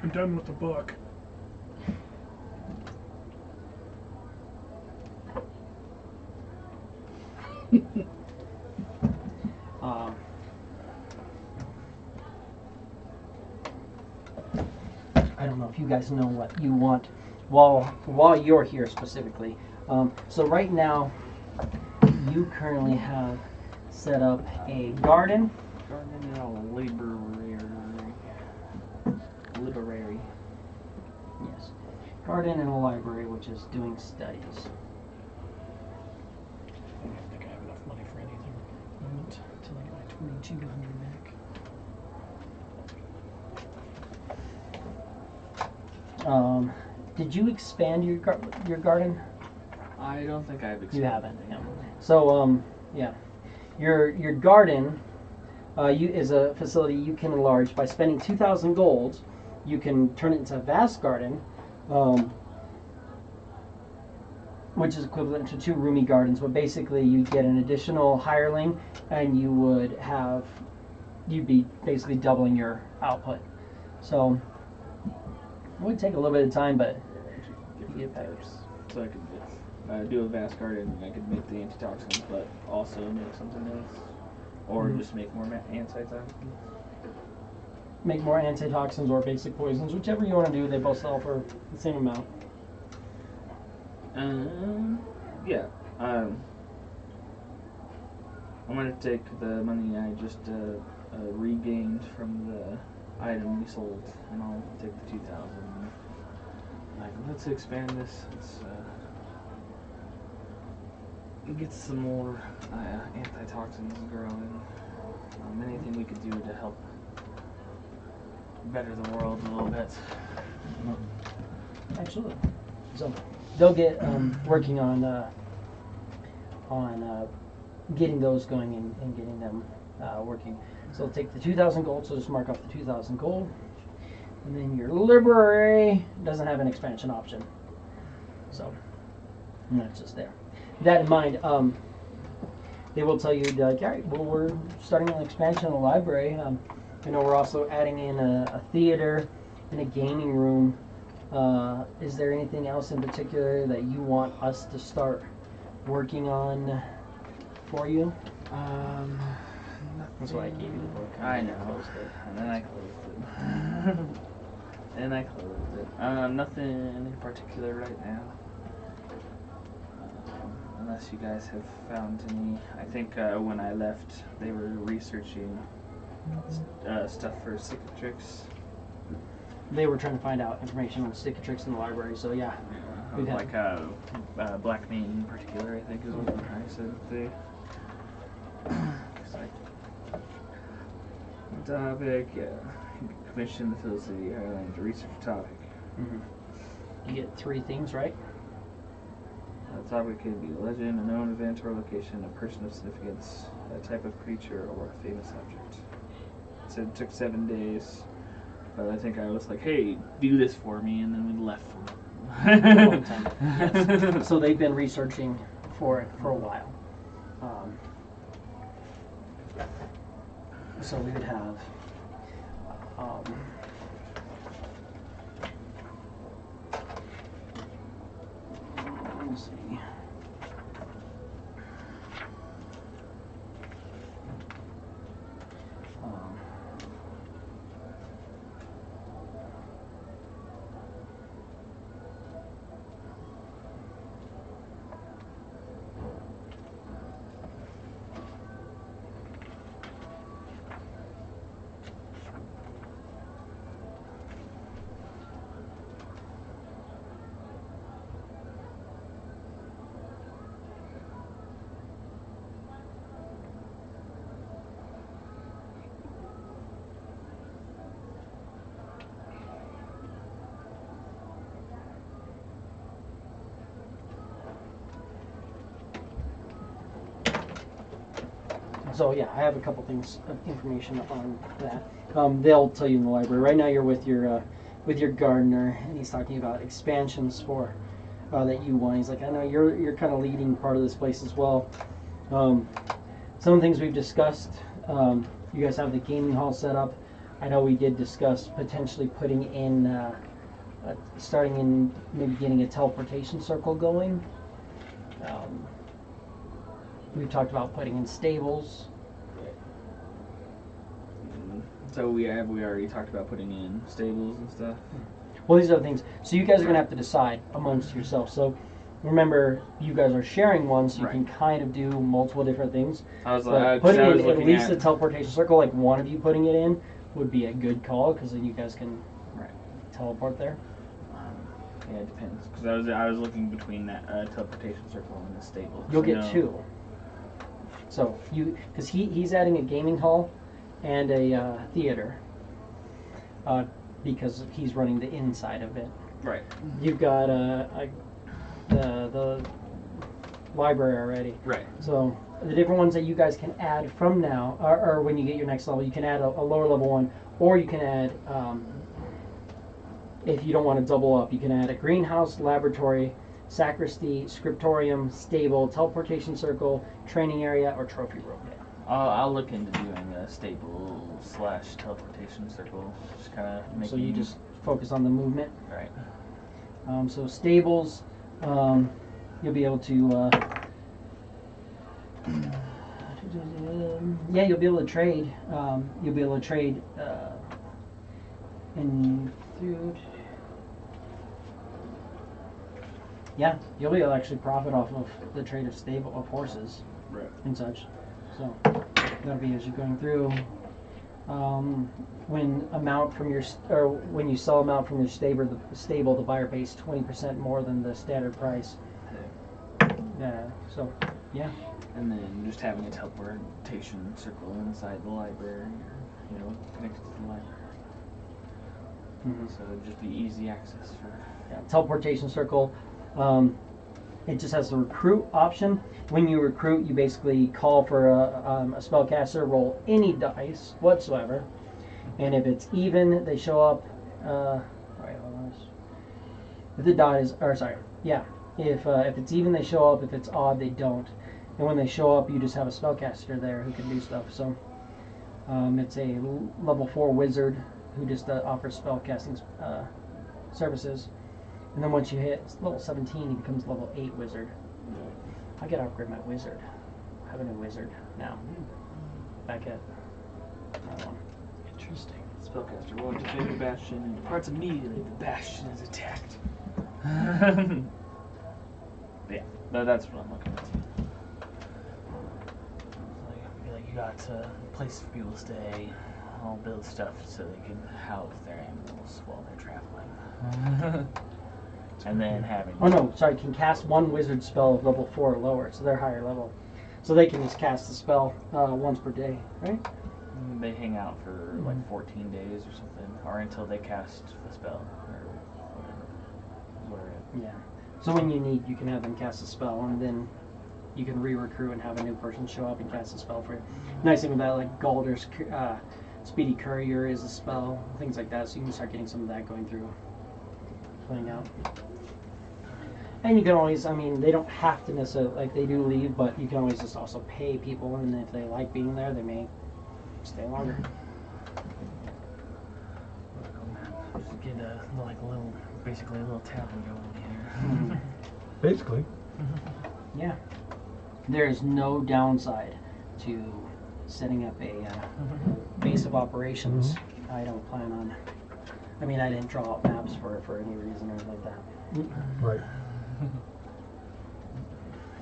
I'm done with the book. I don't know if you guys know what you want while you're here specifically. So right now, you currently have set up a garden. Garden and a library. Yes. Garden and a library, which is doing studies. I don't think I have enough money for anything at the moment until I get my 2,200 back. Did you expand your garden? I don't think I've You expanded. haven't. Yeah. So yeah, your garden is a facility you can enlarge by spending 2,000 gold. You can turn it into a vast garden, which is equivalent to 2 roomy gardens. But basically, you get an additional hireling, and you'd be basically doubling your output. So it would take a little bit of time, but you get better. So I could do a vast garden, and I could make the antitoxins, but also make something else, or just make more antitoxins. Make more antitoxins or basic poisons, whichever you want to do. They both sell for the same amount. Yeah. I'm gonna take the money I just regained from the item we sold, and I'll take the 2,000. Like, let's expand this. Let's get some more antitoxins growing. Anything we could do to help better the world a little bit. Absolutely. So they'll get working on getting those going and getting them working. So they'll take the 2,000 gold. So just mark off the 2,000 gold, and then your library doesn't have an expansion option. So and that's just there. That in mind, they will tell you like, all right, well, we're starting an expansion of the library. We're also adding in a theater and a gaming room. Is there anything else in particular that you want us to start working on for you? That's why I gave you the book. I know. And then I closed it. Nothing in particular right now. Unless you guys have found any. I think when I left, they were researching stuff for cicatrix. They were trying to find out information on cicatrix in the library, so yeah. We've had- Like black meat in particular, I think is what I said they. Topic, commission the Phil City Island research topic. You get 3 things, right? The topic could be a legend, a known event or location, a person of significance, a type of creature, or a famous object. It said it took 7 days, but I think I was like, hey, do this for me, and then we left for A long time. Yes. So they've been researching for it for a while. So we would have let's see. So yeah, I have a couple things of information on that. They'll tell you in the library. Right now, you're with your gardener, and he's talking about expansions for that you want. He's like, I know you're kind of leading part of this place as well. Some of the things we've discussed. You guys have the gaming hall set up. I know we did discuss potentially putting in, starting in maybe getting a teleportation circle going. We've talked about putting in stables. So we already talked about putting in stables and stuff. Well, these are the things. So you guys are going to have to decide amongst yourselves. So remember, you guys are sharing one, so you can kind of do multiple different things. But putting in at least a teleportation circle, like one of you putting it in, would be a good call, because then you guys can teleport there. Yeah, it depends. Because I was looking between that teleportation circle and the stable. You'll get two. So because he's adding a gaming hall and a theater, because he's running the inside of it. Right. You've got the library already. Right. So the different ones that you guys can add from now, or when you get your next level, you can add a lower level one, or you can add, if you don't want to double up, you can add a greenhouse, laboratory, sacristy, scriptorium, stable, teleportation circle, training area, or trophy room. I'll look into doing a stable / teleportation circle. Just kind of making. So you just focus on the movement. Right. So stables, you'll be able to. Yeah, you'll be able to trade. You'll be able to trade in through. Yeah, you'll be able to actually profit off of the trade of horses, and such. So that'll be as you're going through. When when you sell a mount from your stable, the buyer pays 20% more than the standard price. Yeah. So yeah. And then just having a teleportation circle inside the library, or connected to the library. Mm-hmm. So it'd just be easy access for. Yeah, teleportation circle. It just has the recruit option. When you recruit, you basically call for a spellcaster, roll any dice whatsoever, and if it's even, they show up. Right, hold on. If the dice, if it's even, they show up. If it's odd, they don't. And when they show up, you just have a spellcaster there who can do stuff. So it's a level 4 wizard who just offers spellcasting services. And then once you hit level 17, he becomes level 8 wizard. I gotta upgrade my wizard. I have a new wizard now. Back at that one. Interesting. Spellcaster will defend the bastion and departs immediately if the bastion is attacked. Yeah, that's what I'm looking at. Like you got a place for people to stay. I'll build stuff so they can house their animals while they're traveling. And then having. Oh no, sorry, can cast one wizard spell of level 4 or lower, so they're higher level. So they can just cast the spell once per day, right? They hang out for like 14 days or something, or until they cast the spell, or whatever. Yeah. So when you need, you can have them cast a spell, and then you can re-recruit and have a new person show up and cast a spell for you. Nice thing about like Galder's Speedy Courier is a spell, things like that, so you can start getting some of that going through, playing out. And you can always, I mean, they don't have to necessarily, like, they do leave, but you can always just also pay people, and if they like being there, they may stay longer. Just get basically a little tavern going here. Basically. Yeah. There's no downside to setting up a base of operations. I don't plan on, I mean, I didn't draw out maps for any reason or anything like that. Right.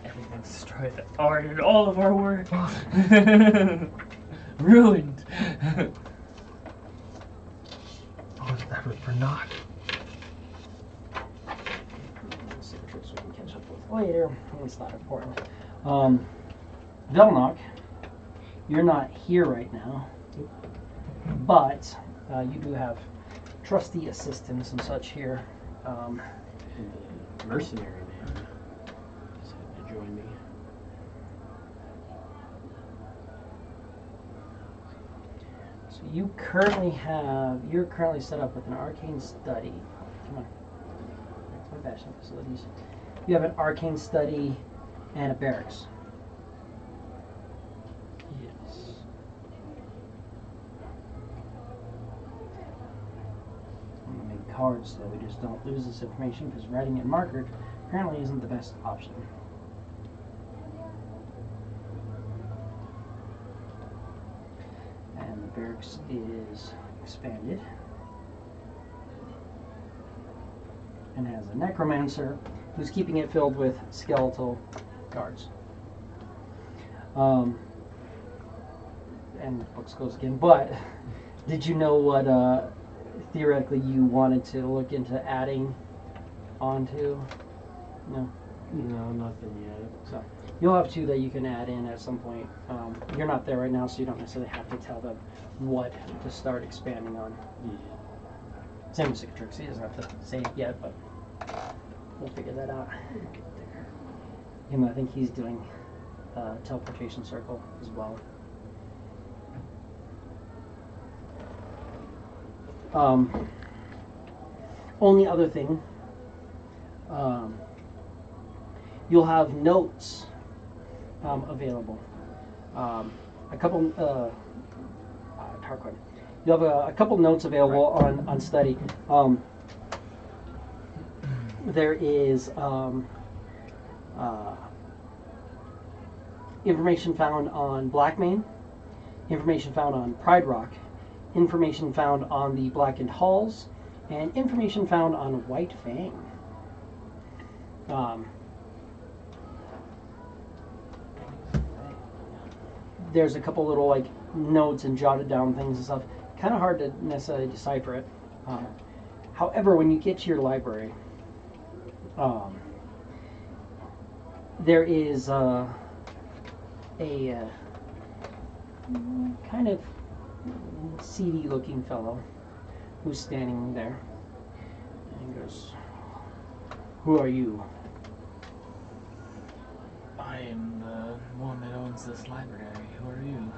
Everything's destroyed. All of our work. Ruined. All this effort for naught. See the tricks we can catch up with later. It's not important. Velnock, you're not here right now, but you do have trusty assistants and such here. The mercenary man decided to join me. So you're currently set up with an arcane study. Come on. That's my bashing facilities. You have an arcane study and a barracks. Yes. I'm gonna make cards so we just don't lose this information, because writing it markered apparently isn't the best option. And the barracks is expanded and has a necromancer who's keeping it filled with skeletal guards. And books goes again, but did you know what theoretically you wanted to look into adding onto? No. No, nothing yet. So you'll have two that you can add in at some point. You're not there right now, so you don't necessarily have to tell them what to start expanding on. Yeah. Same with Cicatrix, he doesn't have to say it yet, but we'll figure that out. Him, I think he's doing teleportation circle as well. Only other thing, you'll have notes available. A couple, Tarquin. You'll have a couple notes available on study. There is information found on Blackmane, information found on Pride Rock, information found on the Blackened Halls, and information found on White Fang. There's a couple little like notes and jotted down things and stuff. Kind of hard to necessarily decipher it. However, when you get to your library, there is a kind of seedy looking fellow who's standing there, and he goes, "Who are you?" I am the one that owns this library. Who are you?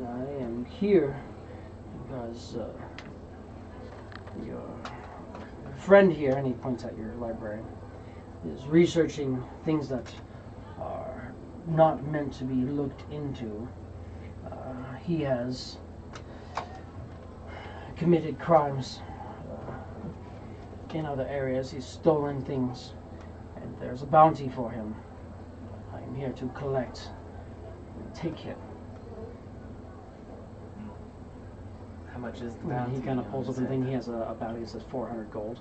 I am here because your friend here, and he points at your library, is researching things that are not meant to be looked into. He has committed crimes in other areas. He's stolen things, and there's a bounty for him. I'm here to collect and take him. How much is the And bounty? he kind of pulls on up and his thing. head? He has a bounty that says 400 gold.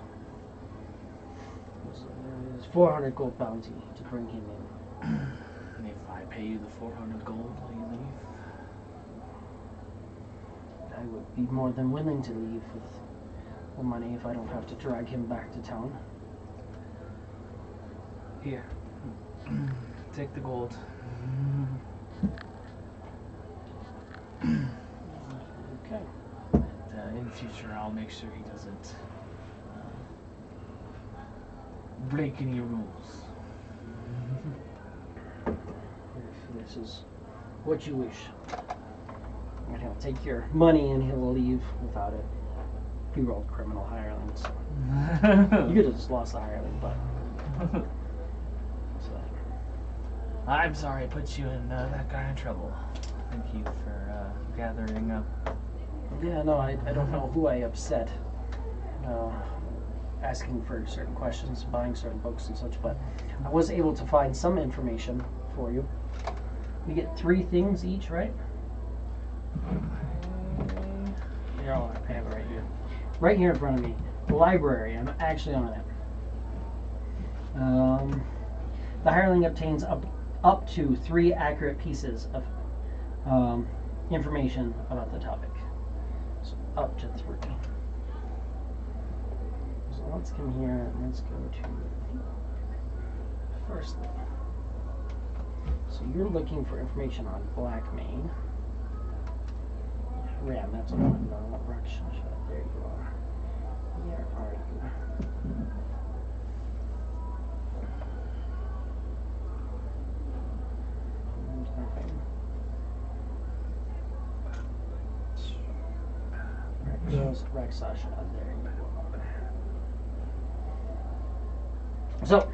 There's 400 gold bounty to bring him in. And if I pay you the 400 gold, will you leave? I would be more than willing to leave with the money if I don't have to drag him back to town. Here. Take the gold. Okay. In the future, I'll make sure he doesn't break any rules. If this is what you wish. And he'll take your money and he'll leave without it. He rolled criminal hireling, so you could have just lost the hireling, but I'm sorry I put you and that guy in trouble. Thank you for gathering up. Yeah, no, I don't know who I upset. Asking for certain questions, buying certain books and such, but I was able to find some information for you. We get 3 things each, right? Here, I have it right here. Right here in front of me. The library, I'm actually on it. The hireling obtains up to 3 accurate pieces of information about the topic. So up to 3. So let's come here and let's go to first thing. So you're looking for information on Blackmane. Ram, that's a one. No, Rakshasha. There you are. Where are you? Rakshasha. There you are. So,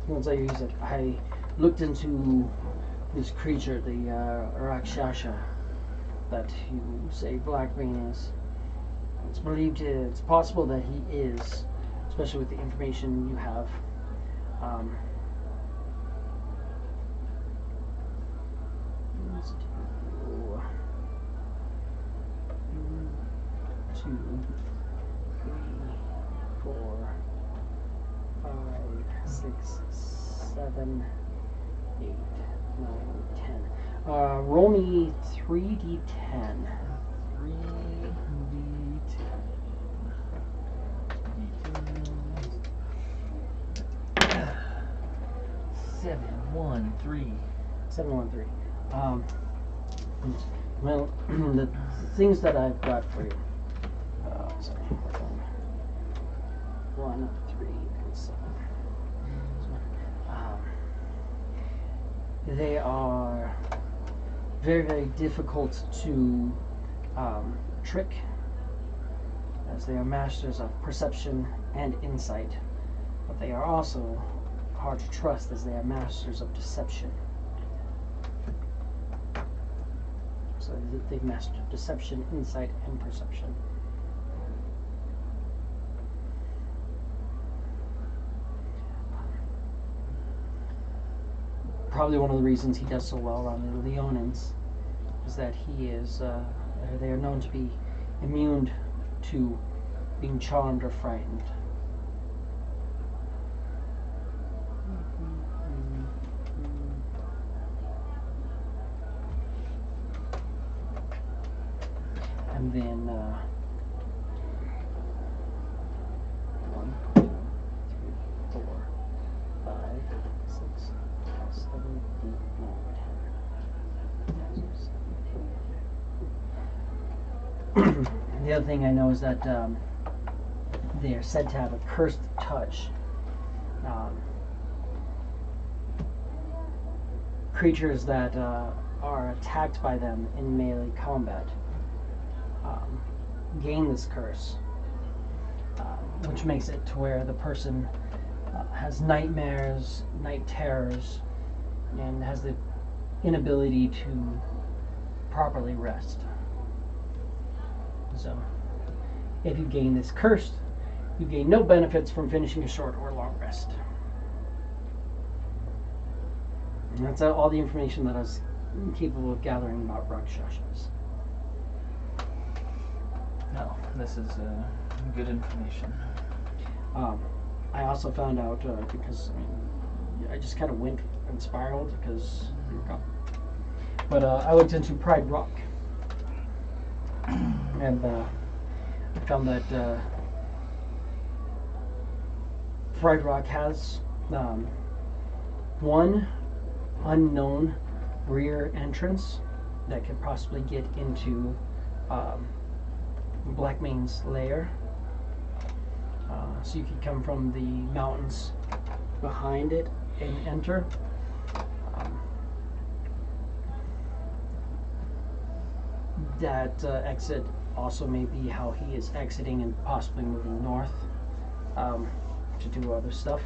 once I use it, I looked into this creature, the Rakshasha, that you say Blackmane is. It's believed, it's possible that he is, especially with the information you have. Let's do 2, 3, 4, 5, 6, 7, 8, 9, 10. Roll me 3d10. 713. 713. Well, the things that I've got for you. Sorry, 1, 3, and 7. They are very, very difficult to trick, as they are masters of perception and insight, but they are also hard to trust, as they are masters of deception. So they've mastered deception, insight, and perception. Probably one of the reasons he does so well around the Leonins is that he is, they are known to be immune to being charmed or frightened. And then 1, 2, 3, 4, 5, 6, 7, 8, 9, 10. The other thing I know is that they are said to have a cursed touch. Creatures that are attacked by them in melee combat gain this curse, which makes it to where the person has nightmares, night terrors, and has the inability to properly rest. So, if you gain this curse, you gain no benefits from finishing a short or long rest. And that's all the information that I was capable of gathering about Rakshasas. No, this is good information. I also found out, because I just kind of went and spiraled because you were gone. But I looked into Pride Rock. And I found that Pride Rock has one unknown rear entrance that could possibly get into Blackmane's lair. So you could come from the mountains behind it and enter. That exit also may be how he is exiting and possibly moving north to do other stuff.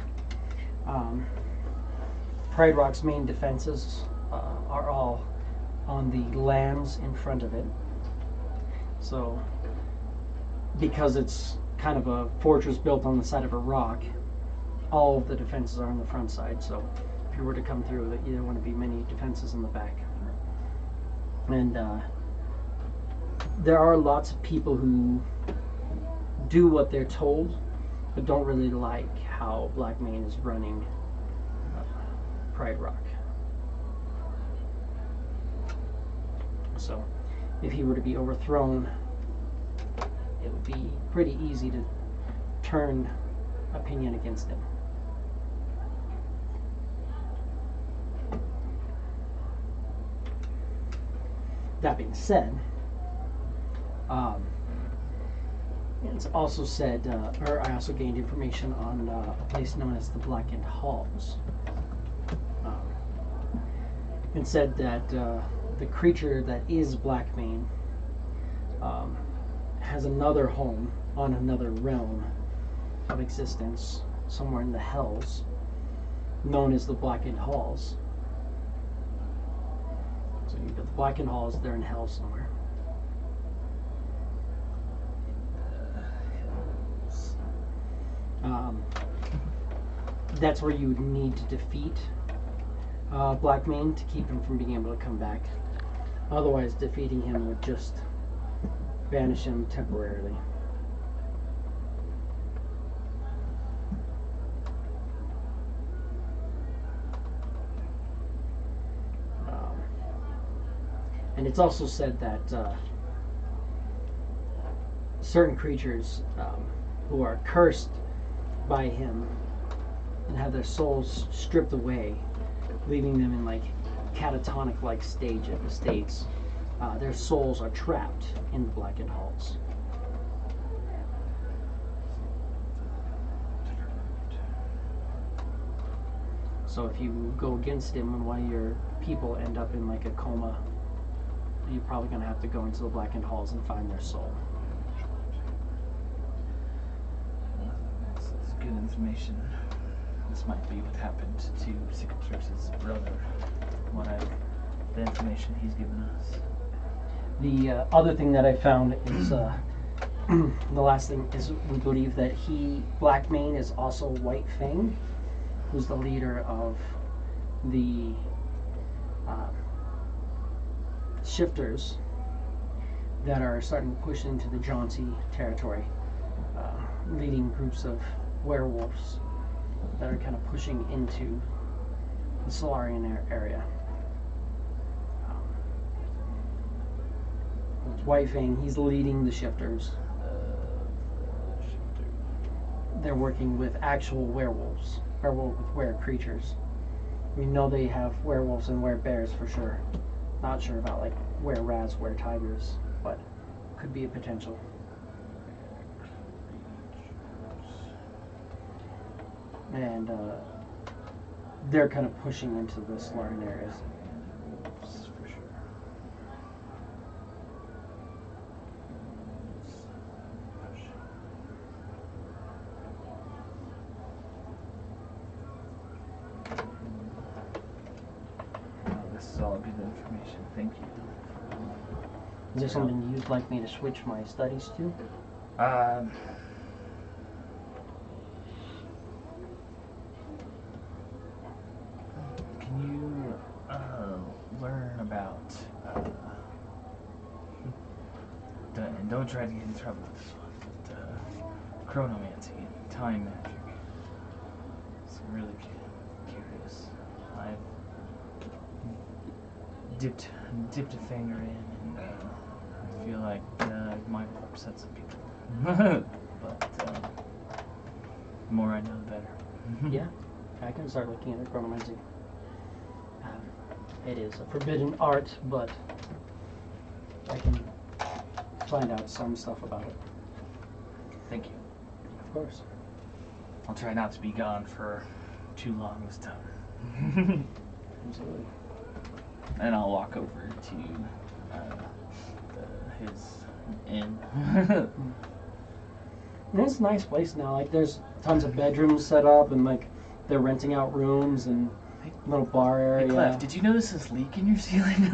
Pride Rock's main defenses are all on the lands in front of it. So, because it's kind of a fortress built on the side of a rock, all of the defenses are on the front side. So, if you were to come through, you don't want to be many defenses in the back. And there are lots of people who do what they're told, but don't really like how Blackmane is running Pride Rock. So, if he were to be overthrown, it would be pretty easy to turn opinion against him. That being said, it's also said, or I also gained information on a place known as the Blackened Halls. And said that the creature that is Blackmane has another home on another realm of existence, somewhere in the Hells, known as the Blackened Halls. So you've got the Blackened Halls, they're in Hell somewhere. That's where you would need to defeat Blackmane to keep him from being able to come back. Otherwise, defeating him would just banish him temporarily. And it's also said that certain creatures who are cursed by him and have their souls stripped away, leaving them in like catatonic-like states, their souls are trapped in the Blackened Halls. So if you go against him and one of your people end up in like a coma, you're probably going to have to go into the Blackened Halls and find their soul. That's good information. This might be what happened to Cicatrice's brother. The information he's given us. The other thing that I found is the last thing is we believe that Blackmane is also White Fang, who's the leader of the shifters that are starting to push into the Jauncey territory, leading groups of werewolves that are kind of pushing into the Solarian area. It's White Fang, he's leading the shifters. They're working with actual werewolves, with were creatures. We know they have werewolves and bears for sure. Not sure about like rats, tigers, but could be a potential. And they're kind of pushing into the Solarian areas. For sure. This is all good information. Thank you. Is there something you'd like me to switch my studies to? Can you learn about and don't try to get in trouble with this one, but chronomancy and time magic? It's really curious. I've dipped a finger in, and I feel like it might have upset some people. But the more I know, the better. Yeah, I can start looking at chronomancy. It is a forbidden art, but I can find out some stuff about it. Thank you. Of course. I'll try not to be gone for too long this time. Absolutely. And I'll walk over to his inn. And it's a nice place now. Like, there's tons of bedrooms set up, and like they're renting out rooms, and little bar Hey, area. Clef, did you notice this leak in your ceiling?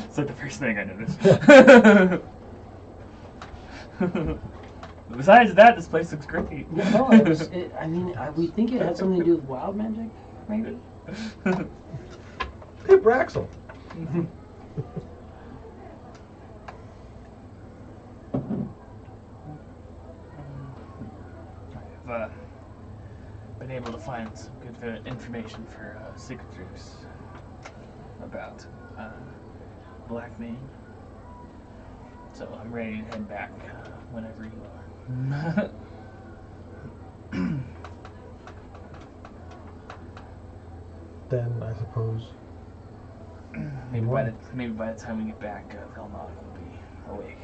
It's like the first thing I noticed. Besides that, this place looks great. No, I mean, we think it had something to do with wild magic, maybe. Hey, Braxel. I've been able to find some good information for signatures about Black Mane. So I'm ready to head back whenever you are. Then I suppose. Maybe by the time we get back, Velnok will be awake.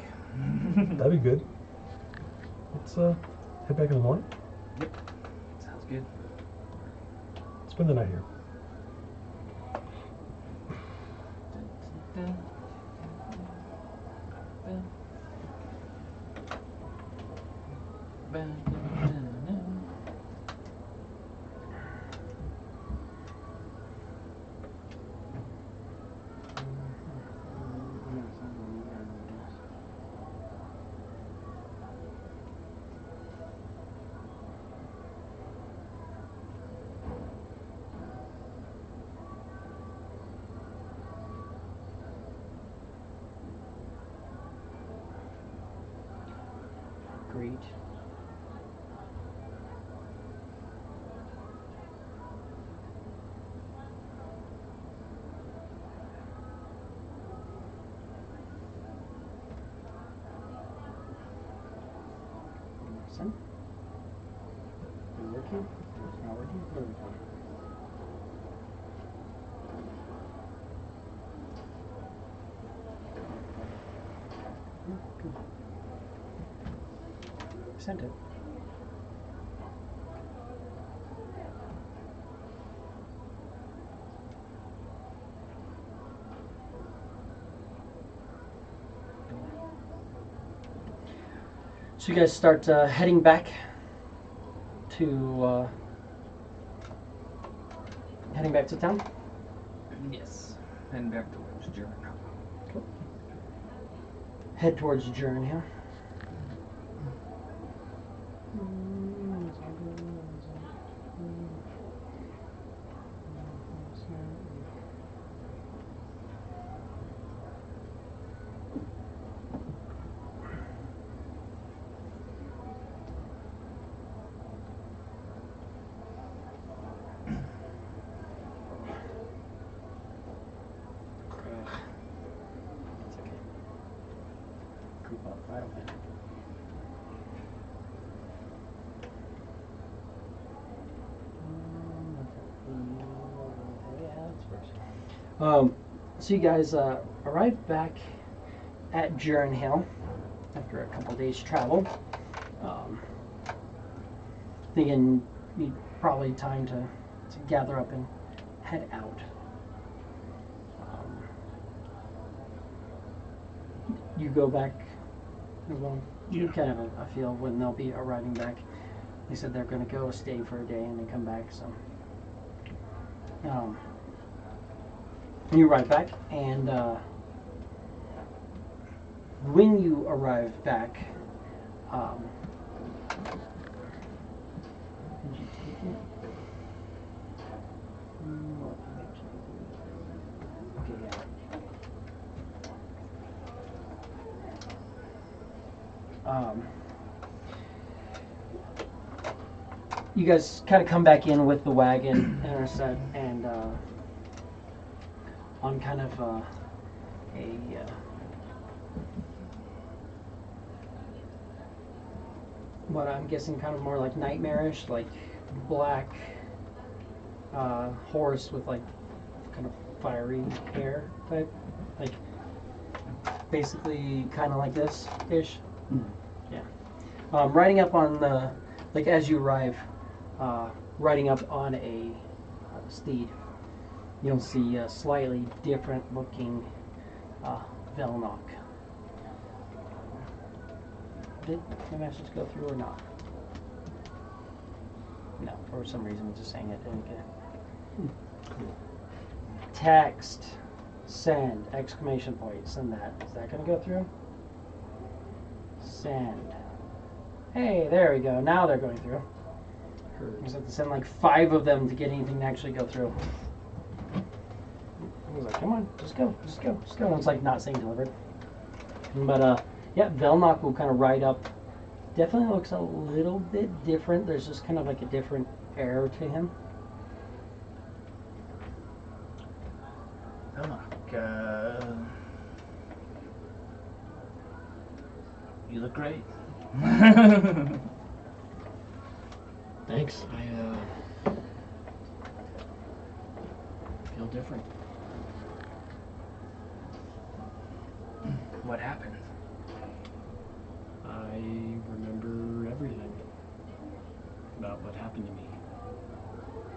That'd be good. Let's head back in the morning. Yep. Sounds good. Spend the night here. Great. Listen. Is it working? It's not working? What are we doing? Good. Sent it. So you guys start heading back to town. Yes. Heading back towards Jourenhail. Cool. Head towards Jourenhail. It's okay. Creep up right away. So you guys arrived back at Jourenhail after a couple days travel. Thinking you probably time to gather up and head out. You go back as well. You Yeah. kind of a feel when they'll be arriving back. They said they're going to go stay for a day and then come back. So you arrive back, and when you arrive back, did you take it? Okay, yeah. You guys kind of come back in with the wagon and are set, and on kind of what I'm guessing kind of more like nightmarish, like black horse with like kind of fiery hair type, like basically kind of like this ish. Yeah. Riding up on the, like as you arrive, riding up on a steed, you'll see a slightly different looking Velnok. Did the message go through or not? No, for some reason it's just saying it didn't get it. Text. Send. Exclamation point. Send that. Is that going to go through? Send. Hey, there we go. Now they're going through. I just have to send like 5 of them to get anything to actually go through. I was like, come on, just go, just go, just go. And it's like not saying delivered. But yeah, Velnock will kind of ride up. Definitely looks a little bit different. There's just kind of like a different air to him. You look great. Thanks. I feel different. What happened? I remember everything about what happened to me.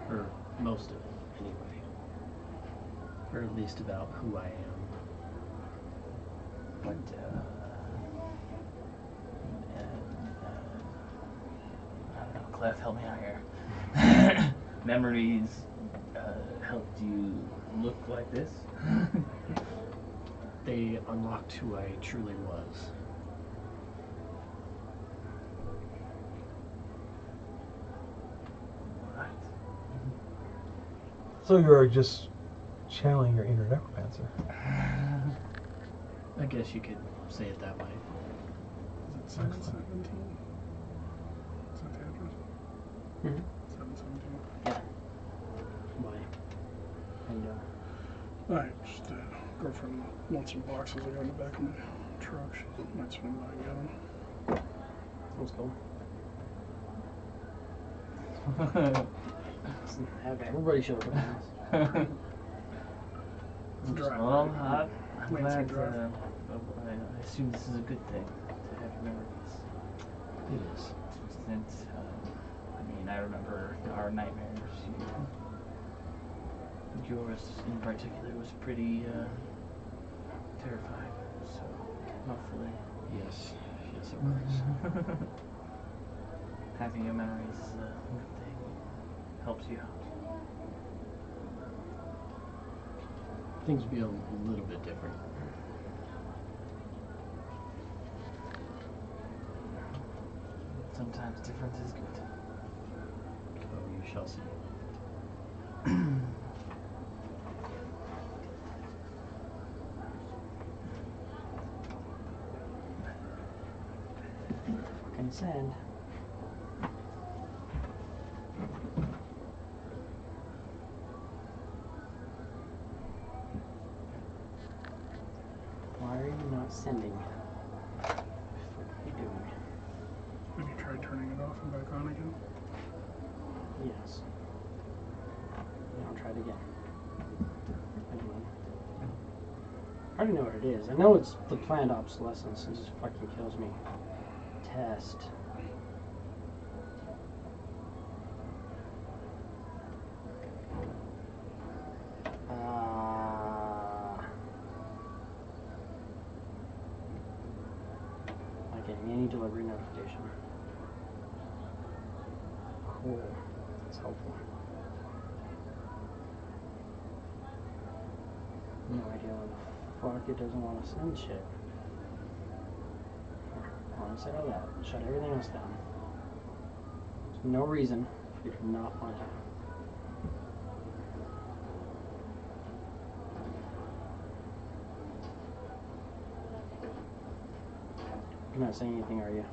Or most of it, anyway. Or at least about who I am. What, I don't know, Clef, help me out here. Memories helped you look like this? They unlocked who I truly was. Right. So you're just channeling your inner necromancer. I guess you could say it that way. Is it 717? Is that the address? Mm-hmm. 717. Yeah. Why? And Alright, just girlfriend wants some boxes I got in the back of my truck. She might swing by and get them. sounds cool. Have everybody show up at this. Drive. Well, I'm Lansing glad. Drive. I assume this is a good thing to have memories. It is. Since, I mean, I remember our nightmares. Yours in particular was pretty terrifying. So hopefully, Yes. Yes, it was. having your memories is a good thing. Helps you out. Things would be a little bit different. Sometimes difference is good. Oh, you shall see. Fucking send. Why are you not sending? What are you doing? Have you tried turning it off and back on again? Yes. Now try it again. Again. I already know what it is. I know it's the planned obsolescence. It just fucking kills me. Test. Not getting any delivery notification. Cool. That's helpful. No idea why the fuck it doesn't want to send shit. Instead of that, shut everything else down. There's no reason for you to not want to. You're not saying anything, are you?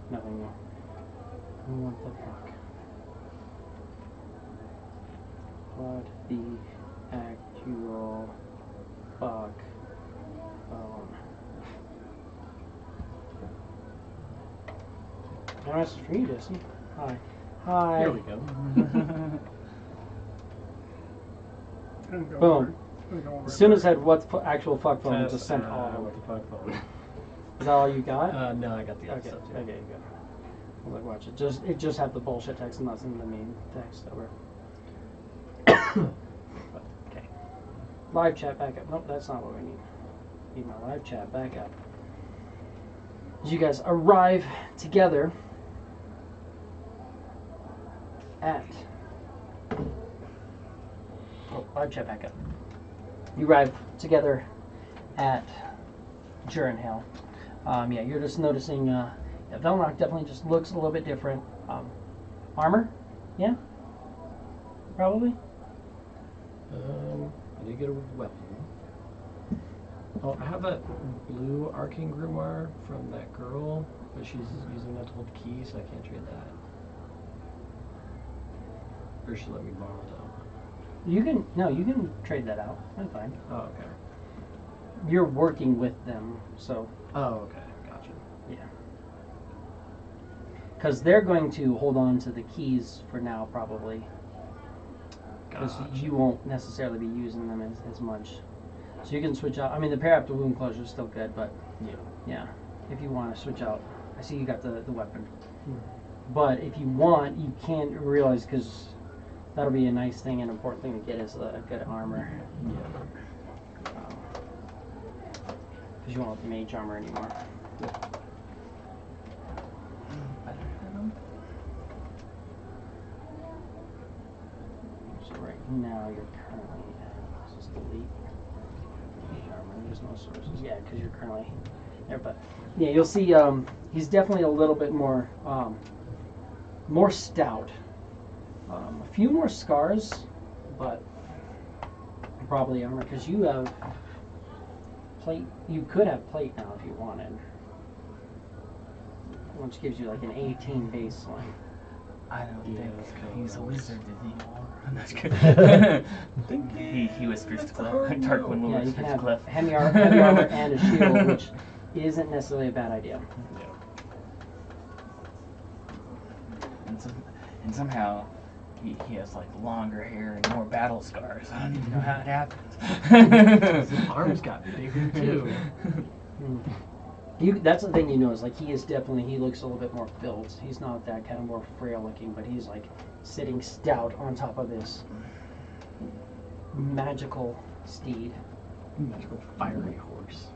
Nothing new. What the fuck? What the actual fuck? Phone. No message from you, Jesse. Hi. Hi. There we go. And go Boom. over it. And go over As it. soon as I said what the actual fuck phone, just sent all what the fuck phone. Is that all you got? No, I got the other Okay, stuff too. okay, good. I was like, watch it. It just had the bullshit text and nothing the main text over. But, okay. Live chat backup. Nope, that's not what we need. Need my live chat backup. As you guys arrive together at. Oh, I'll check back up. You arrive together at Jourenhail. Yeah, you're just noticing. Yeah, Velnok definitely just looks a little bit different. Armor, yeah, probably. I did get a weapon. Oh, I have that blue arcane grimoire from that girl, but she's using that to hold the key, so I can't trade that. Or she let me borrow it though. You can trade that out. I'm fine. Oh, okay. You're working with them, so Oh, okay. Gotcha. yeah. Because they're going to hold on to the keys for now, probably. Because Gotcha. you won't necessarily be using them as much. So you can switch out. I mean, the pair up to wound closure is still good, but yeah, if you want to switch out, I see you got the weapon. But if you want, you can't realize, because that'll be a nice thing, an important thing to get is a good armor. Because you won't have mage armor anymore. So right now you're currently at, let's just delete mage armor. There's no sources. Yeah, because you're currently there. But yeah, you'll see he's definitely a little bit more more stout. A few more scars, but probably armor, because you have plate. You could have plate now if you wanted, which gives you like an 18 baseline. I don't Yeah, think that's kinda he's a what I was- wizard anymore. I'm not kidding. he whispers to Clef. Tarquin will Yeah, you whisper can to have Clef. heavy armor and a shield, which isn't necessarily a bad idea. And somehow he has like longer hair and more battle scars. I don't even know how it happens. His arms got bigger too. That's the thing you notice. Like he looks a little bit more built. He's not that kind of more frail looking, but he's like sitting stout on top of this magical steed. Magical fiery horse.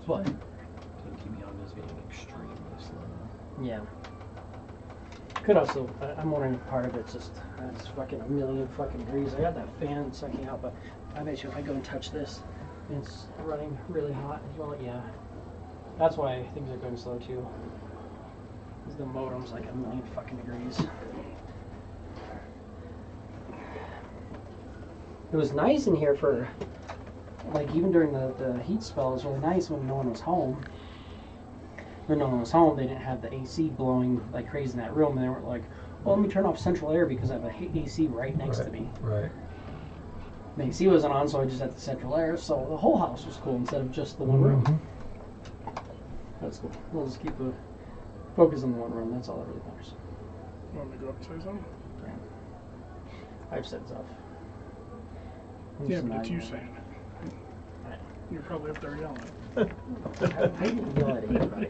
What? Beyond is getting extremely slow. Yeah. Could also, I'm wondering if part of it's just, it's fucking a million fucking degrees. I got that fan sucking out, but I bet you if I go and touch this, it's running really hot as well. Yeah. That's why things are going slow too. Because the modem's like a million fucking degrees. It was nice in here for, like, even during the heat spell, it was really nice when no one was home. When no one was home, they didn't have the AC blowing like crazy in that room, and they weren't like, well, let me turn off central air because I have a AC right next to me. Right. The AC wasn't on, so I just had the central air, so the whole house was cool instead of just the one room. That's cool. We'll just keep a focus on the one room. That's all that really matters. You want me to go up and say something? I've said stuff. Yeah, but it's you saying it. You're probably up there yelling. I didn't yell at anybody.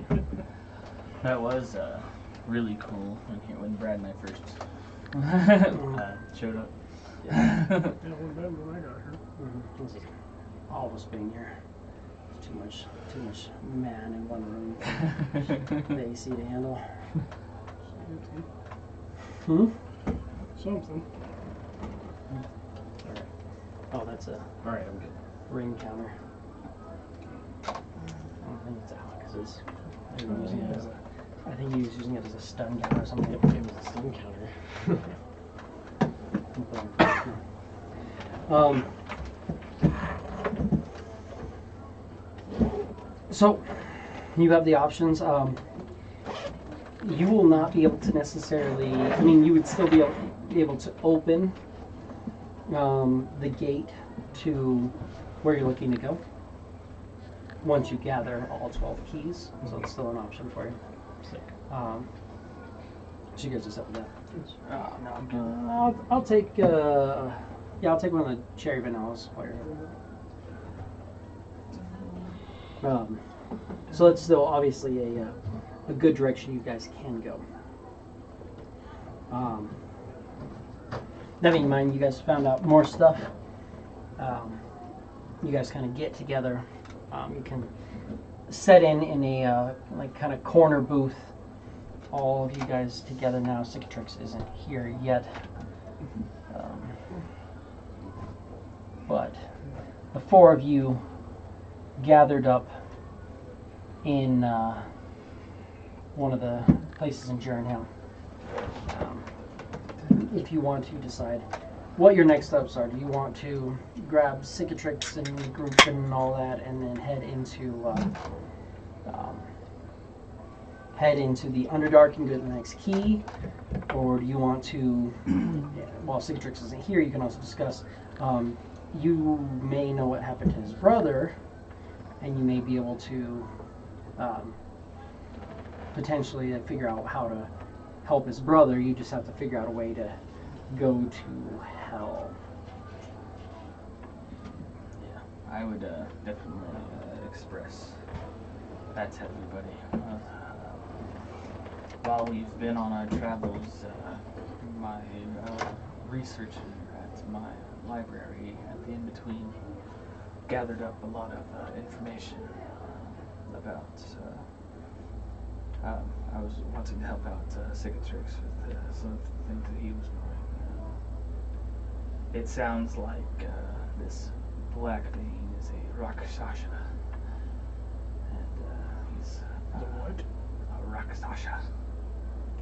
That was really cool when Brad and I first showed up. Yeah, it wasn't bad when I got here. This is all of us being here. It's too much man in one room for the AC to handle. Something. Alright. Oh, that's a Alright, I'm good. ring counter. I don't think it's Alex's. I think he was using it as a stun counter or something. It was a stun counter. So, you have the options. You will not be able to necessarily, I mean, you would still be able to open the gate to where you're looking to go once you gather all 12 keys. So it's still an option for you. Sick. So you guys just have that. No, I'm good. I'll take, I'll take one of the cherry vanillas while you're here. So that's still obviously a good direction you guys can go. That being in mind, you guys found out more stuff. You guys kind of get together. You can set in a like kind of corner booth. All of you guys together now. Cicatrix isn't here yet, but the four of you gathered up in one of the places in Jourenhail. If you want to decide what your next steps are, do you want to grab Cicatrix and regroup and all that, and then head into the Underdark and go to the next key, or do you want to? While Cicatrix isn't here, you can also discuss. You may know what happened to his brother, and you may be able to potentially figure out how to help his brother. You just have to figure out a way to go to hell. Yeah, I would definitely express that to everybody. While we've been on our travels, my researcher at my library at the in-between gathered up a lot of information about I was wanting to help out Cicatrix with some of the things that he was knowing. It sounds like this Blackbane is a Rakshasha, and he's The what? a Rakshasha.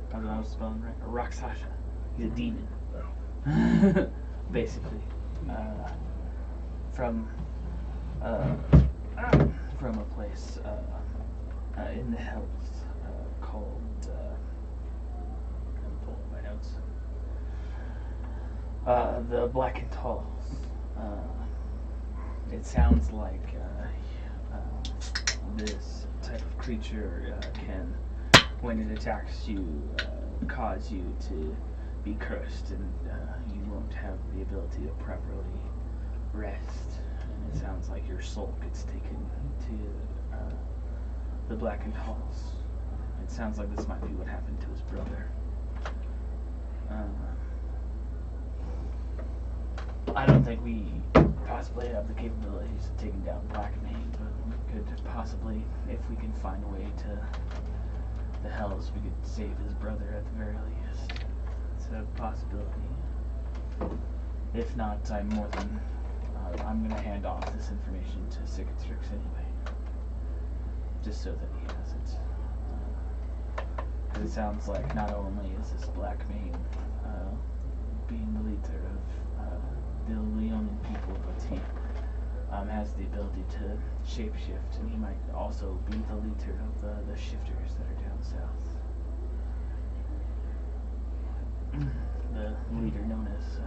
I don't know how to spell it right. A Rakshasha. He's a demon, basically, from a place in the hills called. I'm pulling up my notes. The Blackened Halls. It sounds like this type of creature can, when it attacks you, cause you to be cursed, and you won't have the ability to properly rest. And it sounds like your soul gets taken to the Blackened Halls. It sounds like this might be what happened to his brother. I don't think we possibly have the capabilities of taking down Blackbane, but we could possibly, if we can find a way to the Hells, we could save his brother at the very least. It's a possibility. If not, I'm more than I'm going to hand off this information to Cicatrix anyway, just so that he has it. Because it sounds like not only is this Blackbane being the leader of the Leonin people, but he has the ability to shapeshift, and he might also be the leader of the shifters that are down south. The leader known as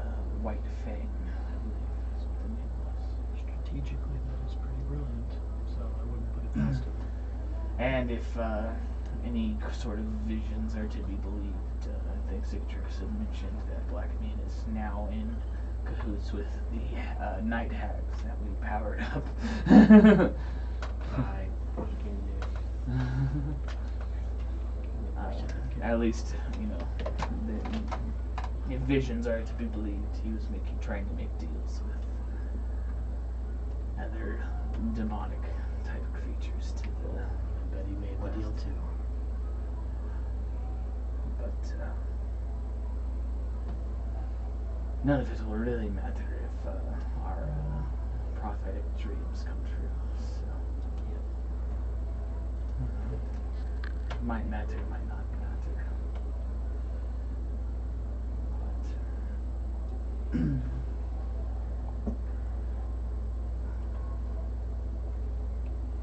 White Fang, I believe is what the name was. Strategically, that is pretty brilliant, so I wouldn't put it past him. And if any sort of visions are to be believed, I think Cicatrix had mentioned that Blackbane is now in cahoots with the night hags that we powered up. I fucking knew. At least, you know, if visions are to be believed, he was trying to make deals with other demonic type creatures to the. I bet he made the deal too. But none of it will really matter if our prophetic dreams come true. So, it might matter, might not matter.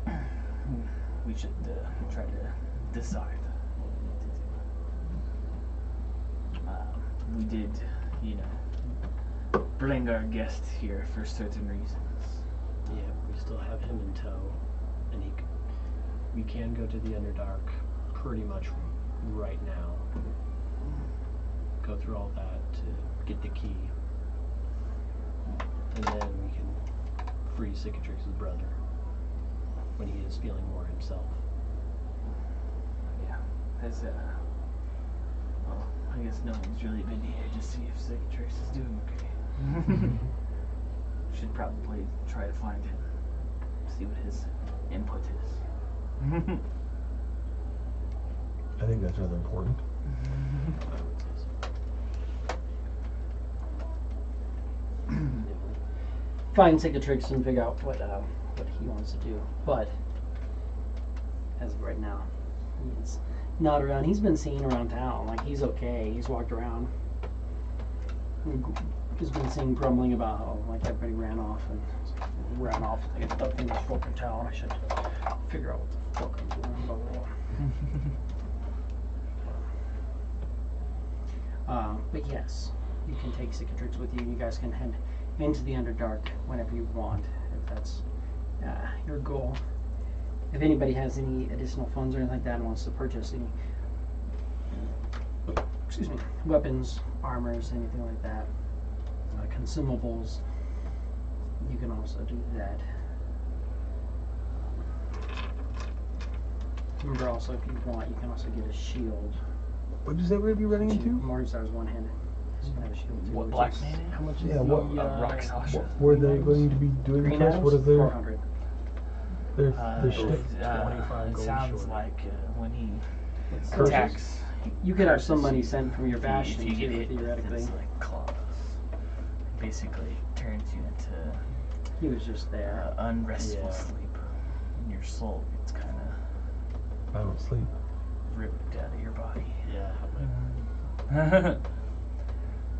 But we should try to decide what we need to do. We did, you know, bring our guest here for certain reasons. Yeah, we still have him in tow, and we can go to the Underdark pretty much right now. Go through all that to get the key, and then we can free Cicatrix's brother when he is feeling more himself. Yeah, as well, I guess no one's really been here to see if Cicatrix is doing okay. Should probably try to find him, see what his input is. I think that's rather important. Find cicatrix and figure out what he wants to do. But as of right now, he's not around. He's been seen around town. Like, he's okay. He's walked around. He's been seen grumbling about how, like, everybody ran off and ran off. They got stuck in this fucking town. I should figure out what the fuck I'm doing. Blah, blah, blah. But yes, you can take cicatrix with you. You guys can head into the Underdark whenever you want, if that's your goal. If anybody has any additional funds or anything like that and wants to purchase any weapons, armors, anything like that, consumables, you can also do that. Remember also, if you want, you can also get a shield. What did you say we're going to be running into? Morningstar's one-handed. So you can have a shield too. What, black man? How much is Yeah, the what- Rock Sasha. What were they going to be doing Green first? What is their 400. shtick? 25 it gold sounds short. like when he Curses? attacks. You could have curses, some money sent from your if bastion you get too, hit with theoretically. its, like, claws. Basically turns you into He was just there. unrestful Yeah. sleep. And your soul gets kind of I don't sleep. ripped out of your body. Yeah.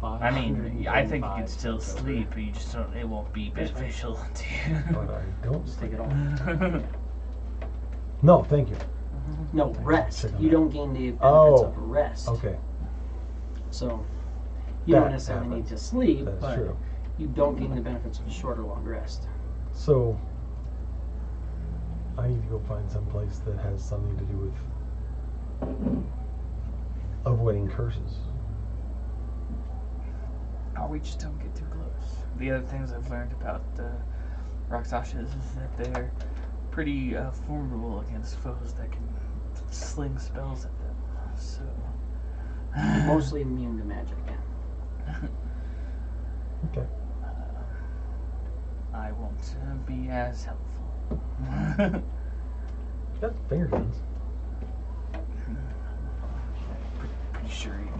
I mean, I think you can 535 still cents over. sleep, but you just don't. It won't be That's fine. beneficial to But I don't Just take sleep. it all. No, thank you. No, rest. Check on You that. don't gain the benefits Oh. of rest. Okay, So you don't That necessarily need happens. to sleep, that's but true. you don't gain the benefits of a short or long rest. So, I need to go find some place that has something to do with avoiding curses. Or we just don't get too close. The other things I've learned about the Rakshasas is that they're pretty formidable against foes that can sling spells at them. So Mostly immune to magic. Okay. I won't be as helpful. Got finger guns. Pretty sure you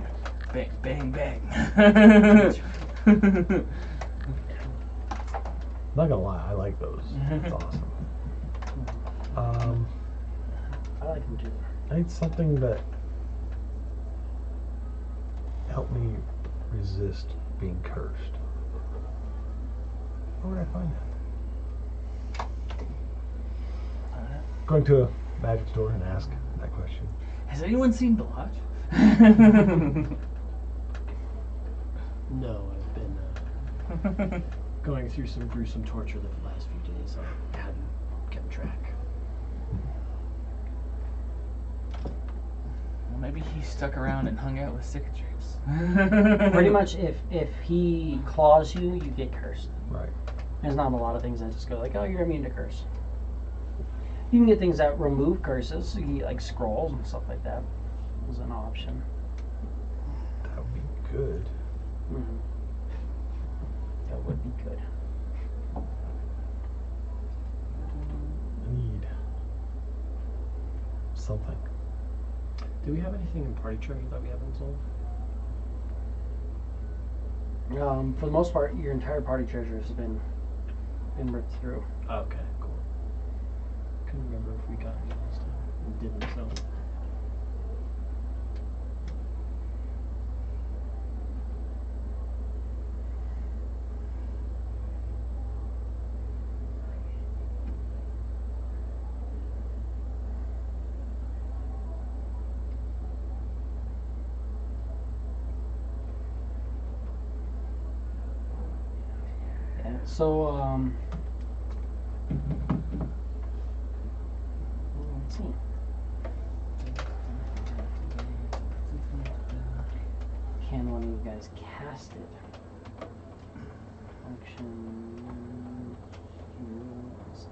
bang bang bang. Not gonna lie, I like those. It's awesome. I like them too. I need something that helped me resist being cursed. Where would I find that? Going to a magic store and ask that question. Has anyone seen Blotch? No, I've been going through some gruesome torture the last few days. I hadn't kept track. Well, maybe he stuck around and hung out with cicatrix. Pretty much, if he claws you, you get cursed. Right. There's not a lot of things that just go like, oh, you're immune to curse. You can get things that remove curses. So you can get like scrolls and stuff like that. Is an option. That would be good. Mm-hmm. That would be good. I need something. Do we have anything in party treasure that we haven't sold? For the most part, your entire party treasure has been ripped through. Oh, okay, cool. Couldn't remember if we got any last time and didn't sell it. Yeah. So let's see. Can one of you guys cast it? Function. Rules.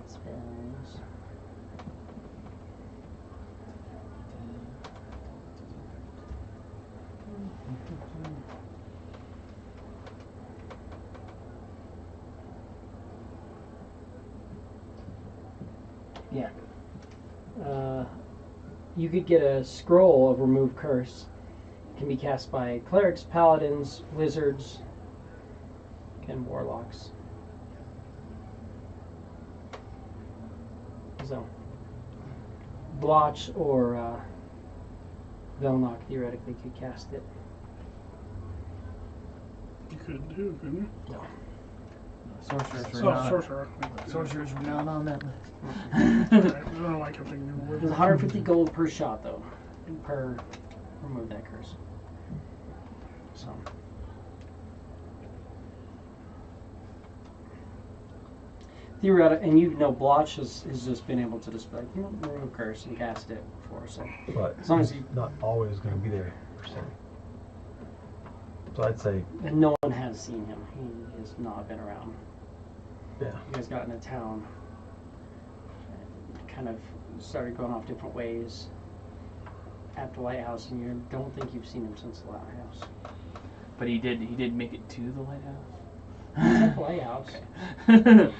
Spells. Yeah. you could get a scroll of remove curse. It can be cast by clerics, paladins, wizards, and warlocks. So, Blotch or Velnock theoretically could cast it. You could do, couldn't you? No. Sorcerers were Oh, not. sorcerer. Sorcerers were not on that list. Alright, I don't know why I kept thinking you It's would. 150 gold per shot, though, per remove that curse. So. Theoretically, and you know, Blotch has just been able to just be like, remove curse and cast it before, so. But As long as he's you- not always going to be there, per se. So I'd say, And no one has seen him. He has not been around. yeah. You guys got into town, and kind of started going off different ways at the lighthouse, and you don't think you've seen him since the lighthouse. But he did make it to the lighthouse. He's at the lighthouse. Okay.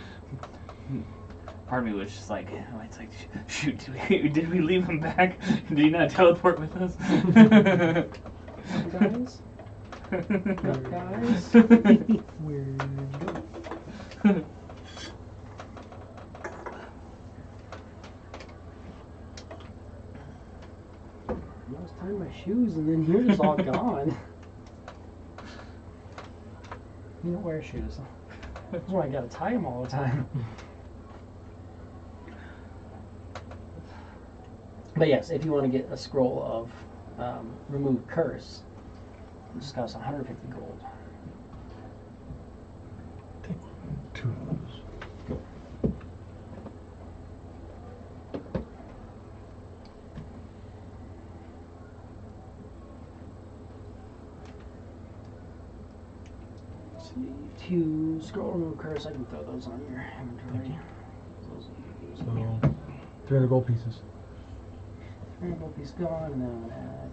Part of me was just like, oh, it's like, shoot, did we leave him back? Did he not teleport with us? Guys? Guys? Weird. I was tying my shoes, and then you're just all gone. You don't wear shoes. That's why I gotta tie them all the time. But yes, if you want to get a scroll of remove curse, it just costs 150 gold. Take 2 of those. To scroll remove curse, I can throw those on your inventory. Those So, 300 gold pieces. Variable piece gone, and then I'm gonna add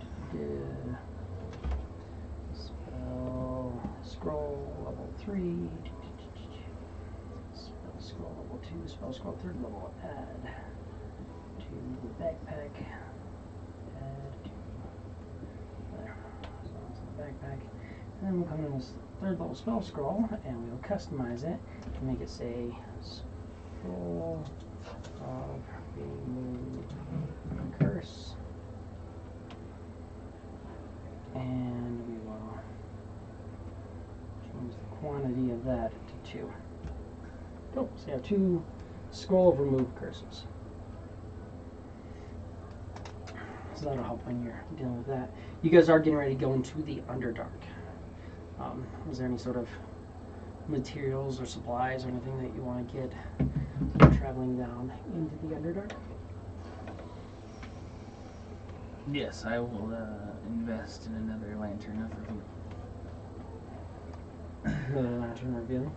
spell scroll level 3. Spell scroll level 2. Spell scroll 3rd level. Add to the backpack. Add to there. So it's in the backpack. And then we'll come in this 3rd level spell scroll, and we'll customize it to make it say scroll of remove curse, and we will change the quantity of that to 2. Cool. So you have 2 scroll of remove curses. So that'll help when you're dealing with that. You guys are getting ready to go into the Underdark. Is there any sort of materials or supplies or anything that you want to get traveling down into the Underdark? Yes, I will invest in another lantern of reveal. Another lantern revealing.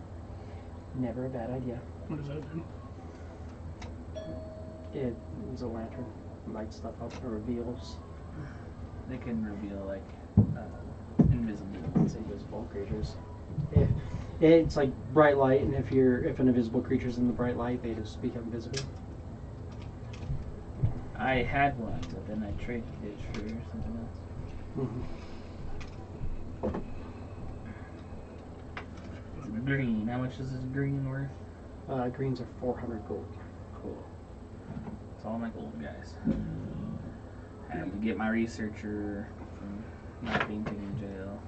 Never a bad idea. What does that do? It is a lantern. Lights stuff up. It reveals. They can reveal like invisible. It's invisible creatures. If it's like bright light, and if an invisible creature's in the bright light, they just become visible. I had one, but then I traded it for something else. Mm-hmm. It's green. How much is this green worth? Greens are 400 gold. Cool. It's all my gold, guys. I had to get my researcher from not being taken to jail.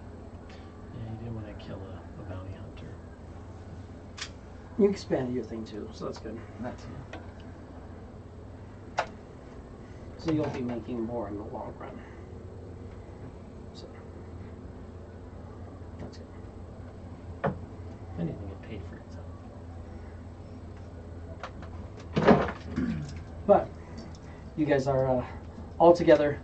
Yeah, you didn't want to kill a bounty hunter. You expanded your thing too, so that's good. That too. So you'll be making more in the long run. So that's good. If anything, it paid for itself. But you guys are all together.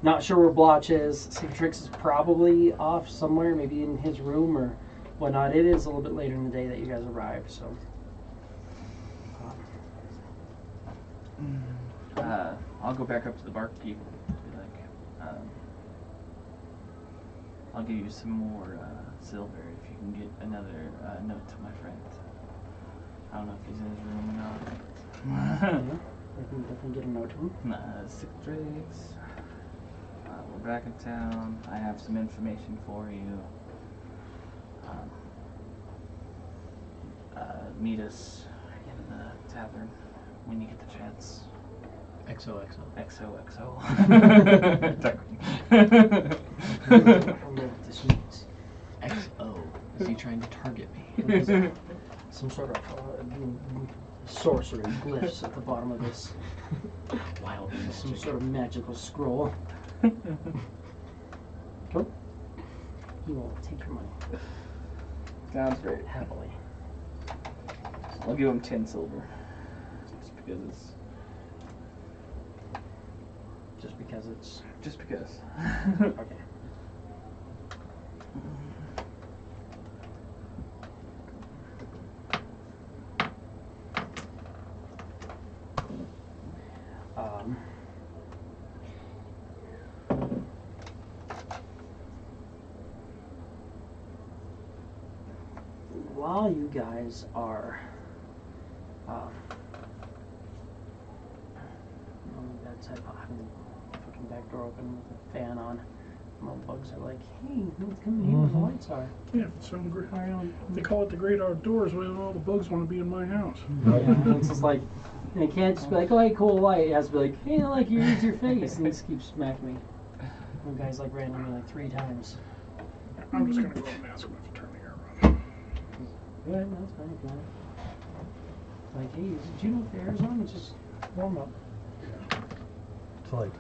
Not sure where Blotch is. Cicatrix is probably off somewhere, maybe in his room or whatnot. It is a little bit later in the day that you guys arrived, so. I'll go back up to the barkeep and be like, I'll give you some more silver if you can get another note to my friend. I don't know if he's in his room or not. I can definitely get a note to him. Citrix. We're back in town. I have some information for you. Meet us in the tavern when you get the chance. XOXO. XOXO. This means XO. Is he trying to target me? some sort of sorcery glyphs at the bottom of this. Wild Some magic. sort of magical scroll. Cool. He will take your money Sounds great. happily. I'll give him 10 silver. Just because it's. Just because it's Just because. okay. While you guys are on that side, having the fucking back door open with the fan on, and all the bugs are like, "Hey, let's come in here where the lights are." Yeah, it sounds great. Why don't- They call it the great outdoors. Why don't all the bugs want to be in my house? And it's just like, they can't just be like, "Oh, hey, cool light." It has to be like, "Hey, like, here's your face," and just keeps smacking me. One guy's like randomly like 3 times. I'm just gonna go up and ask them if to turn the air on. Yeah, that's fine. If you want. Like, hey, do you know if the air's on? It's just warm up. It's like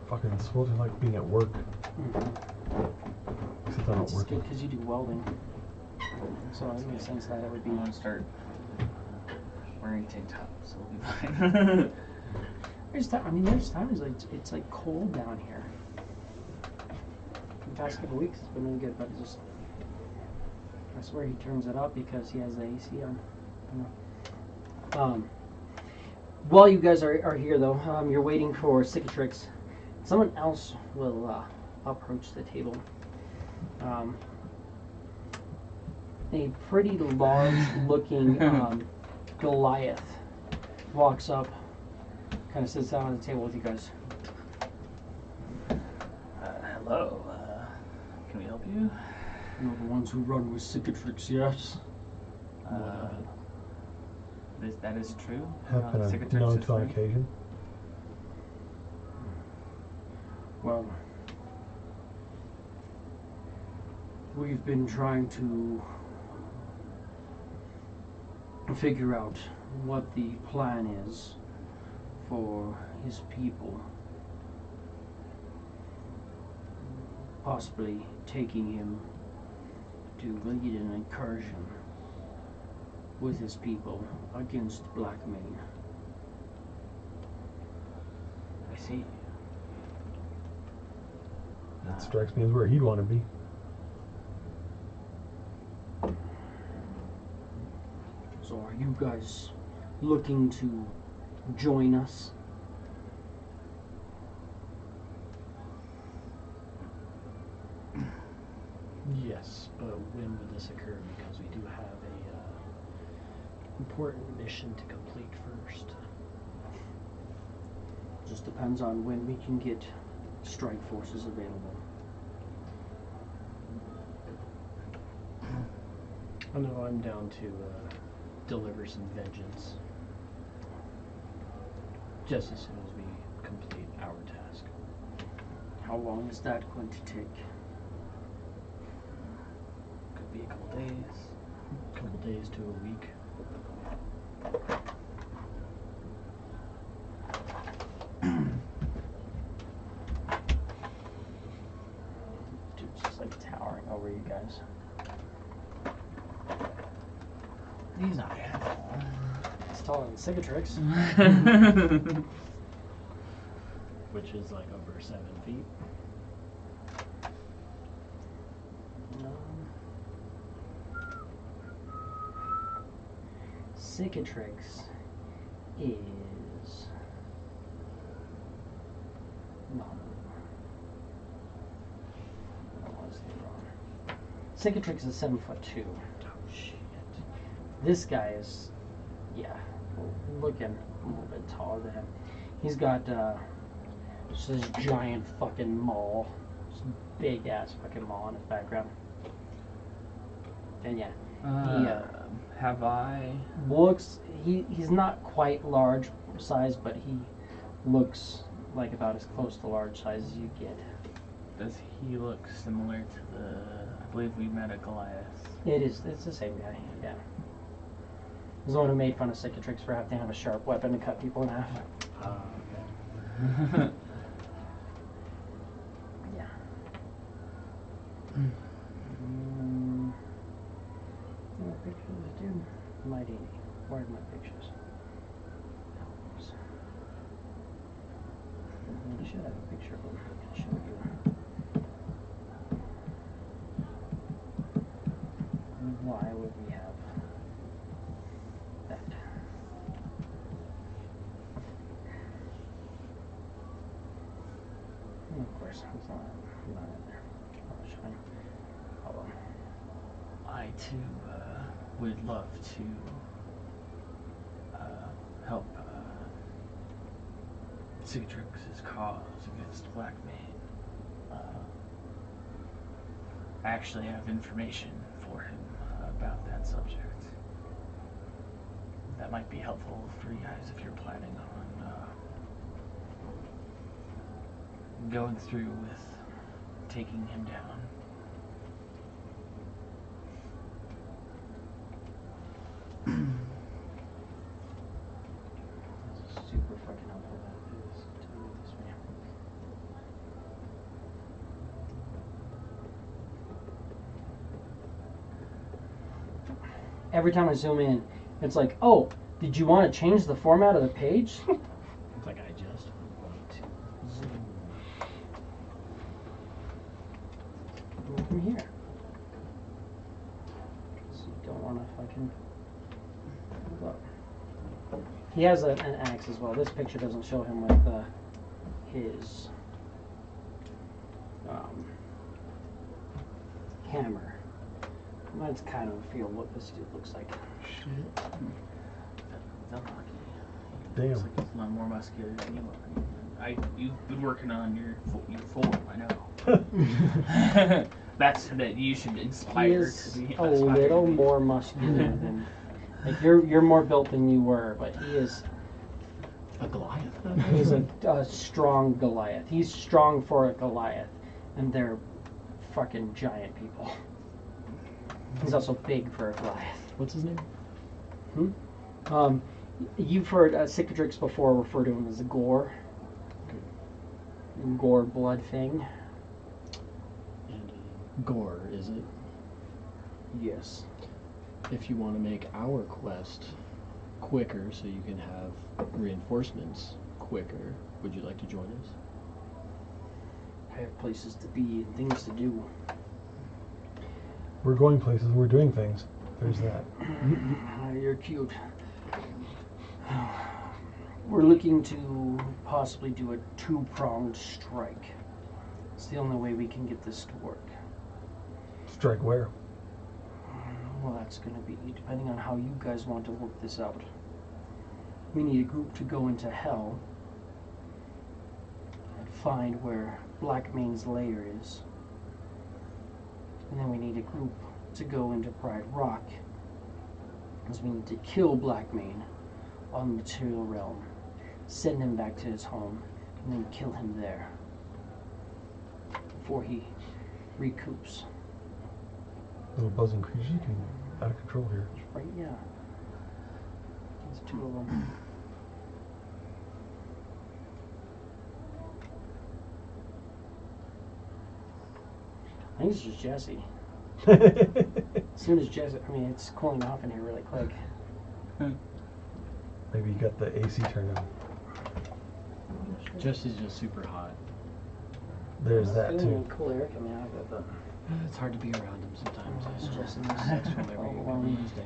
fucking supposed to like being at work. Except I don't It's work. good because you do welding. So it makes sense that it would be. I'm gonna start wearing tank tops, so we'll be fine. There's times like it's like cold down here. The past couple weeks it's been really good, but it's just I swear he turns it up because he has the AC on. I don't know. While you guys are here though, you're waiting for Cicatrix. Someone else will approach the table. A pretty large-looking Goliath walks up, kind of sits down at the table with you guys. Hello. Can we help you? You're the ones who run with Cicatrix, yes? That is true. Happen to Cicatrix know is it's on free. occasion. Well, we've been trying to figure out what the plan is for his people. Possibly taking him to lead an incursion with his people against Blackmane. I see. That strikes me as where he'd want to be. So are you guys looking to join us? Yes, but when would this occur? Because we do have a important mission to complete first. Just depends on when we can get strike forces available. I know I'm down to deliver some vengeance. Just as soon as we complete our task. How long is that going to take? Could be a couple days. A couple days to a week. Dude's just like towering over you guys. He's not that tall. It's taller than Cicatrix. Which is like over 7 feet. Cicatrix is no. I was wrong. Cicatrix is 7'2". Oh shit. This guy is, yeah, looking a little bit taller than him. He's got just this giant fucking maul, this big ass fucking maul in his background. And yeah, Have I? he's not quite large size, but he looks like about as close to large size as you get. Does he look similar to the? I believe we met a Goliath. It's the same guy, yeah. He's the one who made fun of Cicatrix for having to have a sharp weapon to cut people in half. Okay. Yeah. No pictures, dude. Mighty. Where are my pictures? I should have a picture of him. I can show you. Why would we have that? And of course, it's not in there. I'll show you. Hold on. I too would love to help Cicatrix's cause against Blackmane. I actually have information for him about that subject. That might be helpful for you guys if you're planning on going through with taking him down. That's super fucking helpful that is to do it this way. Every time I zoom in, it's like, oh, did you want to change the format of the page? It's like I just want to zoom. Go from here. So you don't want to fucking hold up. He has an axe as well. This picture doesn't show him with his hammer. That's kind of a feel what this dude looks like. Shit. That's unlucky. Damn. Looks like he's a lot more muscular than you are. You've been working on your form, I know. That you should He inspire is to be a little more muscular than, like you're more built than you were, but he is. A Goliath? He's a strong Goliath. He's strong for a Goliath, and they're fucking giant people. He's also big for a Goliath. What's his name? You've heard Cicatrix before refer to him as a gore. Gore blood thing. And gore, is it? Yes. If you want to make our quest quicker so you can have reinforcements quicker, would you like to join us? I have places to be and things to do. We're going places, we're doing things. There's that. You're cute. We're looking to possibly do a two-pronged strike. It's the only way we can get this to work. Strike where? Well, that's going to be depending on how you guys want to work this out. We need a group to go into Hell and find where Blackmane's lair is. And then we need a group to go into Pride Rock, because we need to kill Blackmane on the material realm, send him back to his home, and then kill him there before he recoups. Little buzzing creatures can out of control here. Right? Yeah. There's two of them. I think it's just Jesse. As soon as Jesse, I mean, it's cooling off in here really quick. Maybe you got the AC turned on. Jesse's just super hot. There's that Feeling too. cool air coming out of it, but It's hard to be around him sometimes. it's just in this Sex from every Wednesday.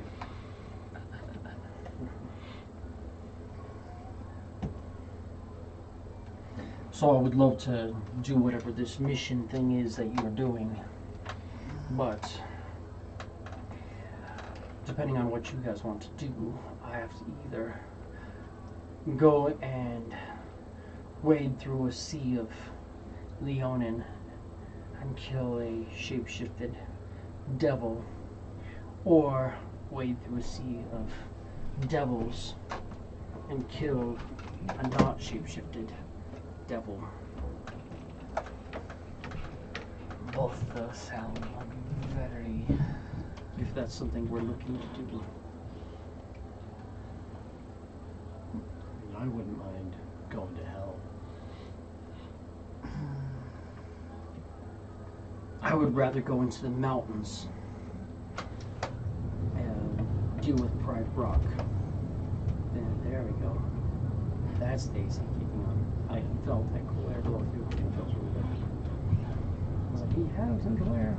So I would love to do whatever this mission thing is that you're doing, but depending on what you guys want to do, I have to either go and wade through a sea of Leonin and kill a shapeshifted devil, or wade through a sea of devils and kill a not shapeshifted devil. Both of those sound very. If that's something we're looking to do. I wouldn't mind going to hell. I would rather go into the mountains and deal with Pride Rock. There we go. That's Daisy keeping on. I felt that glare blow through. It feels really good. I was like, he has a glare.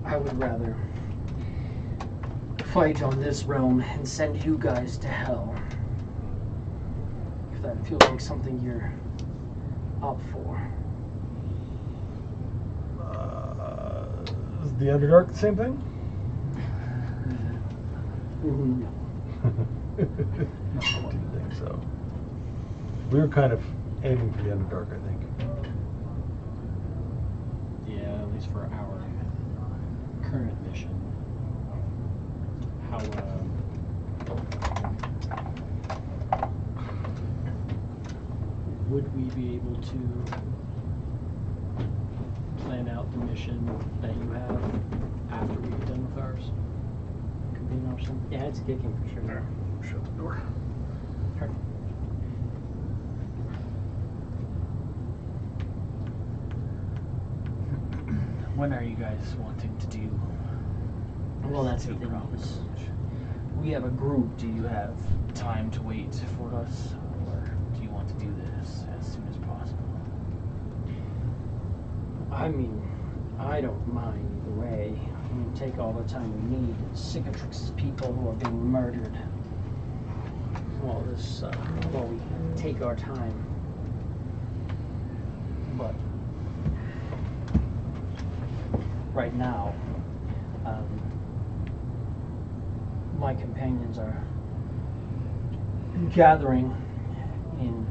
I would rather fight on this realm and send you guys to hell. If that feels like something you're up for. Is the Underdark the same thing? No. Didn't think so. We were kind of aiming for the Underdark, I think. Yeah, at least for our current mission. How would we be able to plan out the mission that you have after we get done with ours? Could be an option. Yeah, it's kicking for sure. There. Shut the door. When are you guys wanting to do? Well, that's the the thing. proper Is mission? we have a group. Do you have time to wait for us, or do you want to do this as soon as possible? I mean, I don't mind either way. I mean, take all the time we need. Cicatrix's people who are being murdered. While we take our time. But right now, my companions are gathering in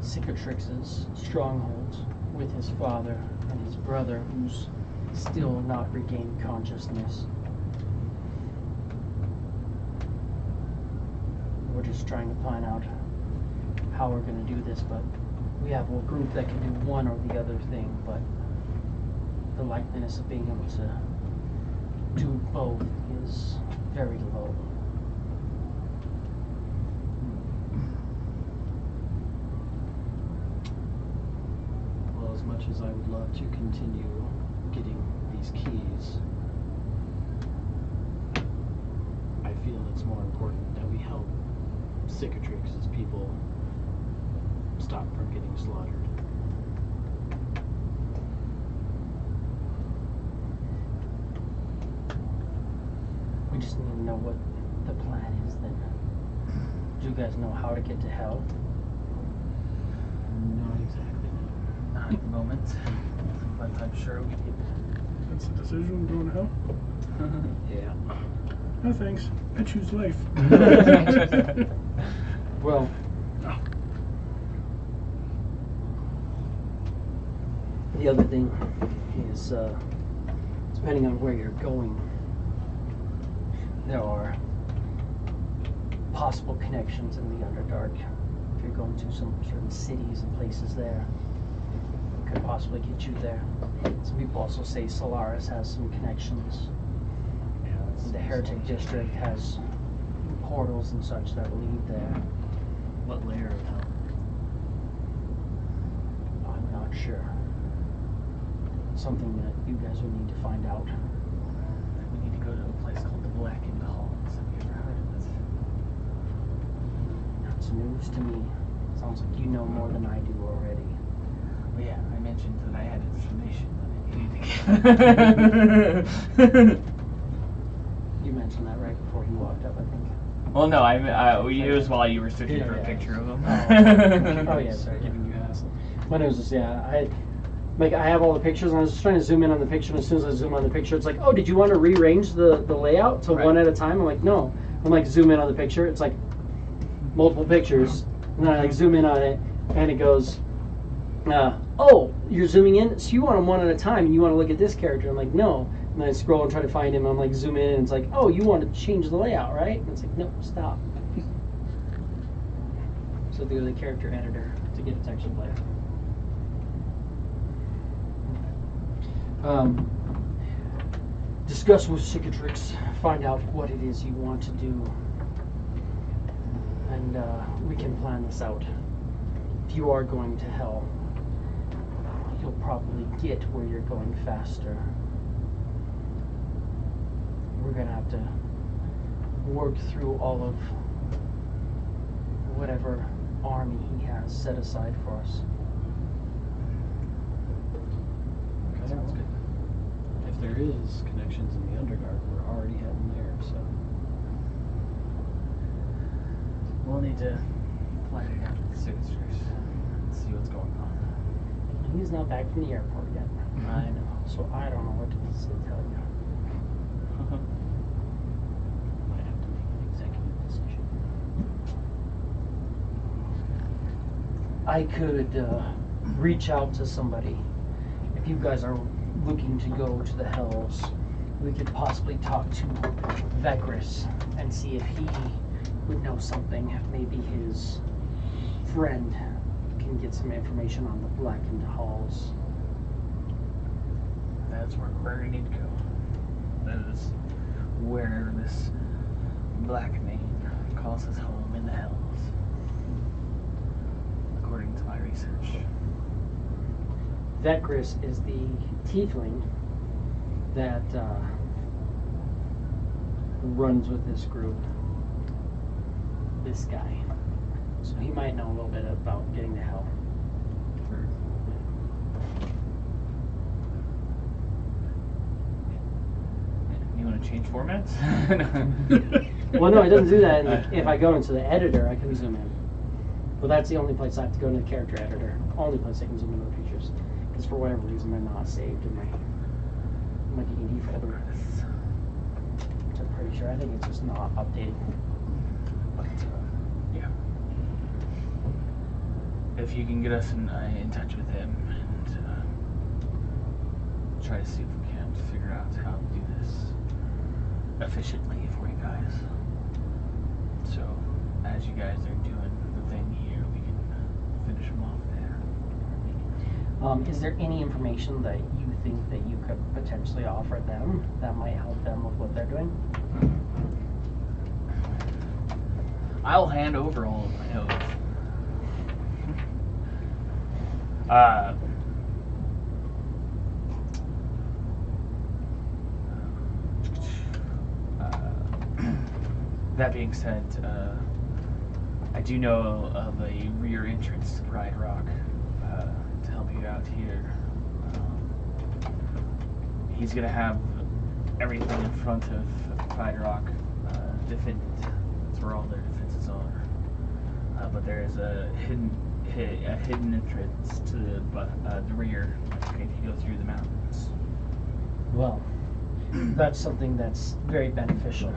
Cicatrix's stronghold with his father and his brother, who's still not regained consciousness. We're just trying to plan out how we're going to do this, but we have a group that can do one or the other thing, but the likeliness of being able to do both is very low. Well, as much as I would love to continue getting these keys, I feel it's more important that we help Cicatrix's people stop from getting slaughtered. We just need to know what the plan is then. Do you guys know how to get to hell? Not exactly. Not at the moment, but I'm sure we could. That's the decision. Going to hell? Yeah. No thanks. I choose life. Well, Oh. the other thing is, depending on where you're going, there are possible connections in the Underdark. If you're going to some certain cities and places there, it could possibly get you there. Some people also say Solaris has some connections. Yeah, that's The Heretic District has portals and such that lead there. what layer of hell? I'm not sure. Something that you guys would need to find out. We need to go to a place called the Blackened Halls. Have you ever heard of it? That's news to me. Sounds like you know more than I do already. Well, yeah, I mentioned that I had information that I needed to get. You mentioned that right before you walked up, I think. Well, no, it was while you were searching Yeah, for yeah. a picture of him. Oh yeah, sorry. Giving you hassle. My nose is I have all the pictures and I was just trying to zoom in on the picture, and as soon as I zoom on the picture it's like, oh, did you want to rearrange the layout to Right. one at a time? I'm like, no. I'm like, zoom in on the picture, it's like multiple pictures, and then I like zoom in on it, and it goes, oh, you're zooming in, so you want them one at a time, and you want to look at this character. I'm like, no. And then I scroll and try to find him. I'm like, zoom in, and it's like, oh, you want to change the layout, right? And it's like, no, stop. So they go to the character editor to get it to actually play. Discuss with Cicatrix, find out what it is you want to do, and we can plan this out. If you are going to hell, you'll probably get where you're going faster. We're gonna have to work through all of whatever army he has set aside for us. Sounds good. If there is connections in the Underdark, we're already heading there, so. We'll need to fly it down to the Cicatrix and see what's going on. He's not back from the airport yet. I know, so I don't know what to tell you. Might have to make an executive decision. I could reach out to somebody. If you guys are looking to go to the Hells, we could possibly talk to Vegris and see if he would know something. Maybe his friend can get some information on the Blackened Halls. That's where we need to go. That is where this Black Mane calls his home in the Hells, according to my research. Vegris is the tiefling that runs with this group. This guy. So he might know a little bit about getting to hell. You want to change formats? Well, no, it doesn't do that. If I go into the editor, I can zoom in. But that's the only place I have to go into the character editor. Only place I can zoom into the pictures. Because for whatever reason, they're not saved in my D&D folder. Which I'm pretty sure. I think it's just not updated. But, yeah. If you can get us in touch with him and try to see if we can figure out how to do this efficiently for you guys. So, as you guys are doing the thing here, we can finish them off there. Is there any information that you think that you could potentially offer them that might help them with what they're doing? I'll hand over all of my notes. That being said, I do know of a rear entrance to Pride Rock to help you out here. He's going to have everything in front of Pride Rock defended. That's where all their defenses are. But there is a hidden entrance to the rear if you go through the mountains. Well, that's something that's very beneficial.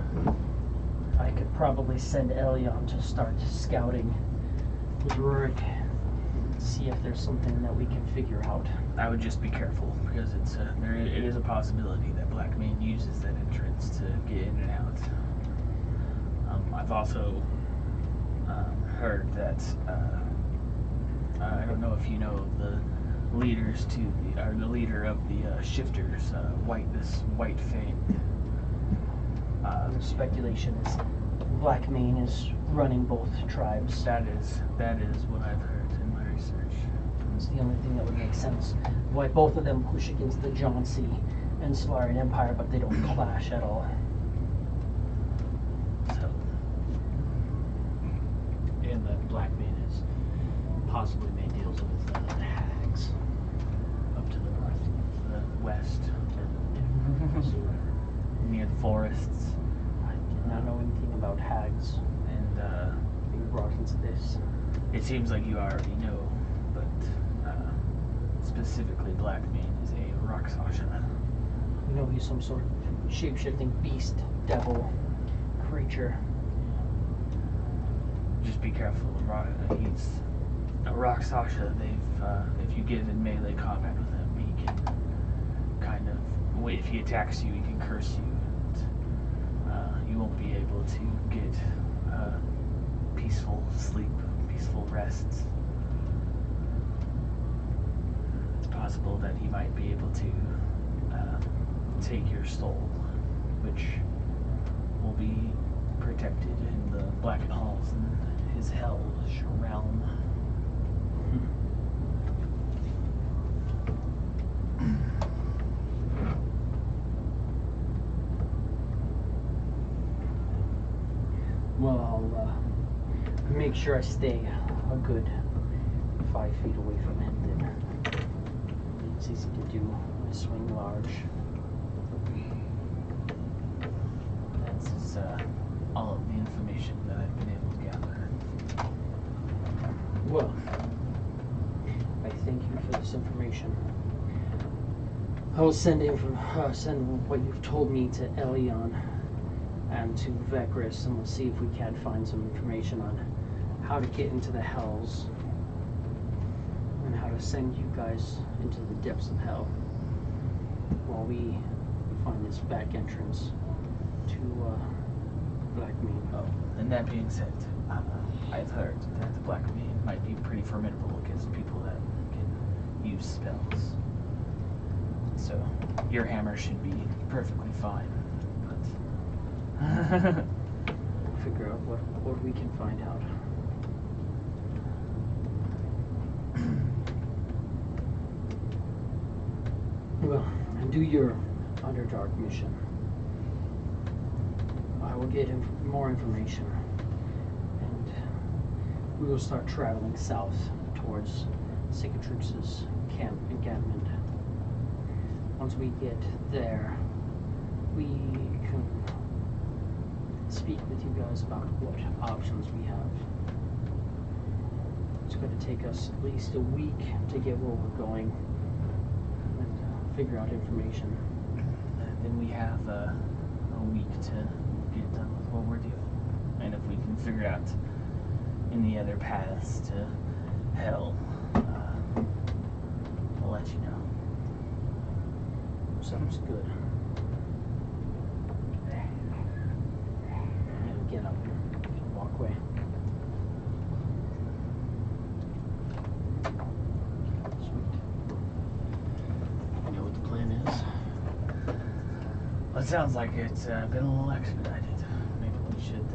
I could probably send Elion to start scouting with Rurik, see if there's something that we can figure out. I would just be careful because it is a possibility that Black Mane uses that entrance to get in and out. I've also heard that I don't know if you know the leaders the leader of the shifters, White Fang. The speculation is Black Mane is running both tribes. That is what I've heard in my research. It's the only thing that would make sense. Why both of them push against the Jauncey and Solarian Empire, but they don't clash at all. So, And that Black Mane has possibly made deals with the hags up to the north. the west, near the forests, I did not know anything about hags and being brought into this. it seems like you already know, but specifically Black Mane is a Rakshasa. You know he's some sort of shape-shifting beast, devil, creature. just be careful. He's a rock Sasha. If you get in melee combat with him, he can kind of, if he attacks you, he can curse you, and you won't be able to get peaceful sleep, peaceful rests. It's possible that he might be able to take your soul, which will be protected in the Blackened Halls and his hellish realm. Well, I'll make sure I stay a good 5 feet away from him then. It's easy to do. I swing large. That's all of the information that I've been able to gather. Well, I thank you for this information. I will send what you've told me to Elion and to Vecris, and we'll see if we can find some information on how to get into the hells and how to send you guys into the depths of hell while we find this back entrance to Blackmane. Oh, and that being said, I've heard that the Blackmane might be pretty formidable against people that can use spells. So your hammer should be perfectly fine. We'll figure out what we can find out. Well, and do your Underdark mission. I will get more information, and we will start traveling south towards Cicatrix's camp encampment. Once we get there, we can speak with you guys about what options we have. It's going to take us at least a week to get where we're going and figure out information. Then we have a week to get done with what we're doing. And if we can figure out any other paths to hell, I'll let you know. Sounds good. Get up and walk away. Sweet. You know what the plan is? Well, it sounds like it's been a little expedited. Maybe we should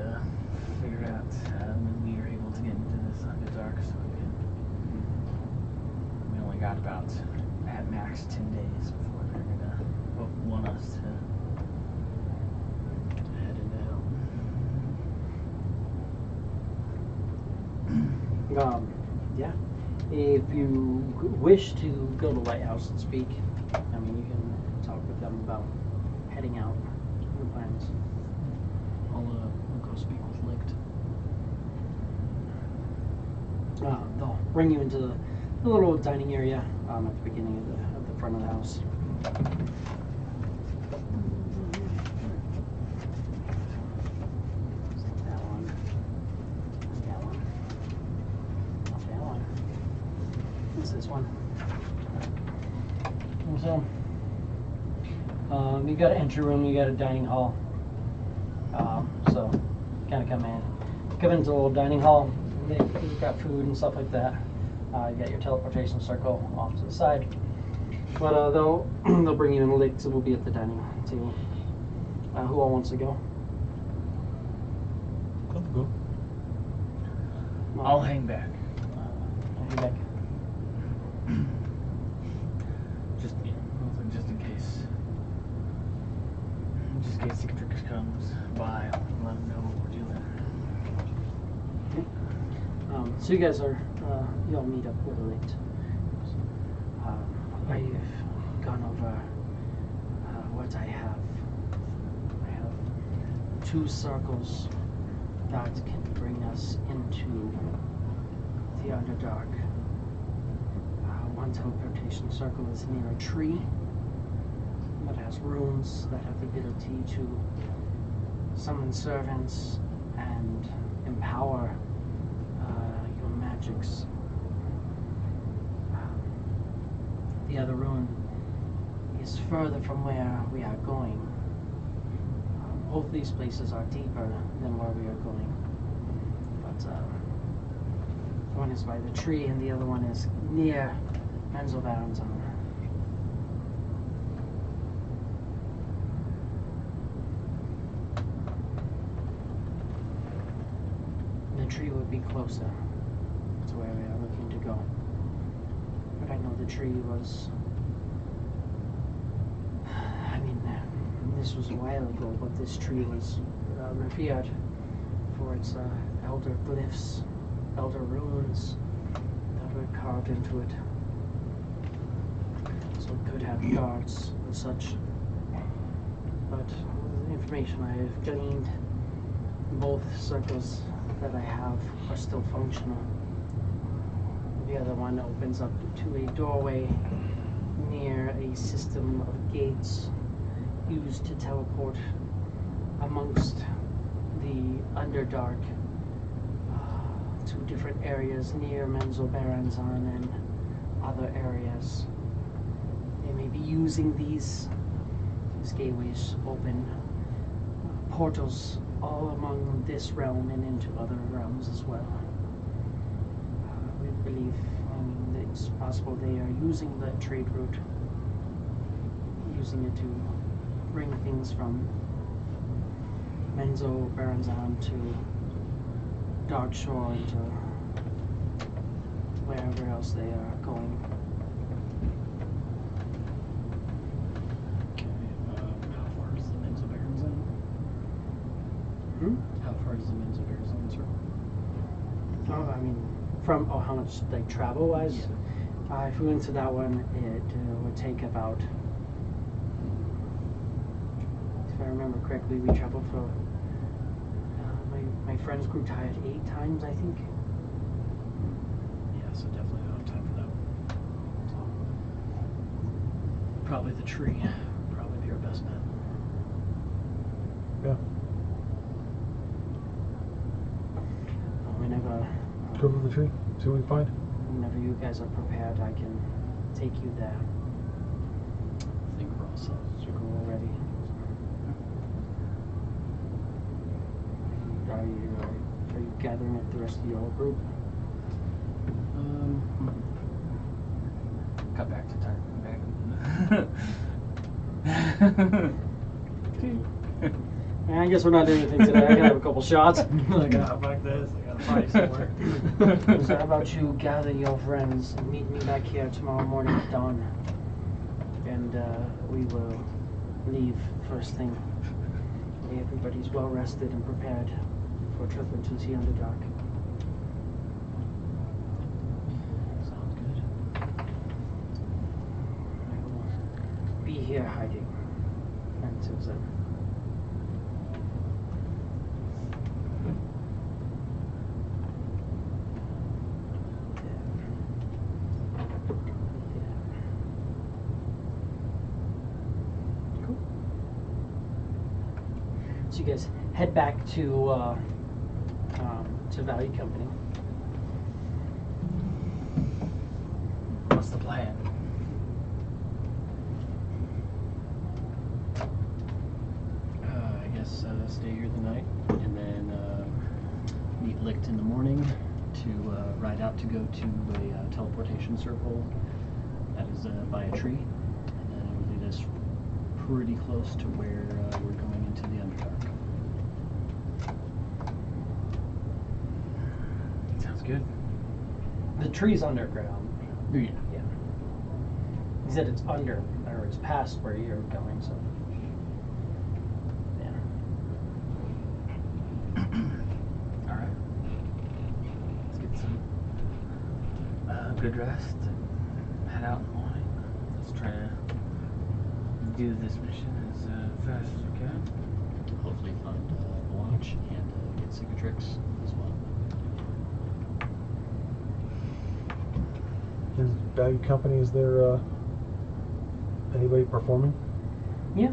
figure out when we are able to get into this Underdark so we only got about at max 10 days before they're gonna want us to head into hell. Yeah. If you wish to go to Lighthouse and speak, I mean, you can talk with them about heading out. The plans. I'll go speak with Licht. They'll bring you into the little dining area at the beginning of the front of the house. That one. That one. That one. What's this one? So, you got an entry room, you got a dining hall. So, kind of come into the little dining hall. You've got food and stuff like that. You got your teleportation circle off to the side. But they'll bring you in late, so we'll be at the dining table. Who all wants to go? Go. I'll hang back. Hang back. Just in case. Just in case Cicatrix comes by, I'll let him know what we're doing. So you guys are, you'll meet up with late. I've gone over what I have. I have 2 circles that can bring us into the Underdark. One teleportation circle is near a tree that has runes that have the ability to summon servants and empower magics. The other ruin is further from where we are going. Both these places are deeper than where we are going. But one is by the tree and the other one is near Menzelbaum's. The tree would be closer to where we are looking to go. But I know the tree was... I mean, this was a while ago, but this tree was revered for its elder glyphs, elder runes that were carved into it. So it could have guards and such. But the information I have gleaned, both circles that I have are still functional. The other one opens up to a doorway near a system of gates used to teleport amongst the underdark to different areas near Menzelbaranzan and other areas. They may be using these gateways open portals all among this realm and into other realms as well. We believe, it's possible they are using the trade route, using it to bring things from Menzelbaranzan to Darkshore and to wherever else they are going. How far is the Menzelbaranzan? How far is the Menzelbaranzan, sir? Oh, I mean, how much, like, travel-wise? Yeah. If we went to that one, it would take about, if I remember correctly, we traveled for, my friends grew tired 8 times, I think. Yeah, so definitely don't have time for that one. So, probably the tree. Probably be our best bet. Yeah. Whenever, Go to the tree. See what we find. whenever you guys are prepared, I can take you there. I think we're all set. So go already. Are you gathering up the rest of your group? Cut back to time. I guess we're not doing anything today. I gotta have a couple shots. Like, fuck this. I gotta fight somewhere. So how about you gather your friends and meet me back here tomorrow morning at dawn? And we will leave first thing. Everybody's well rested and prepared for a trip into the Underdark. Sounds good. I will be here hiding until then. Cool. So you guys head back to Valley Company. What's the plan? I guess stay here the night and then meet Licht in the morning to ride out to go to a teleportation circle that is by a tree, and then it'll lead us pretty close to where we're going into the Underdark. Sounds good. The tree's underground. Yeah. Yeah. He said it's under, or it's past where you're going, so. Yeah. Alright. Let's get some good rest and head out in the morning. Let's try to do this mission as fast as we can. Hopefully find a launch and get cicatrix as well. Is Value Company, is there anybody performing? Yeah.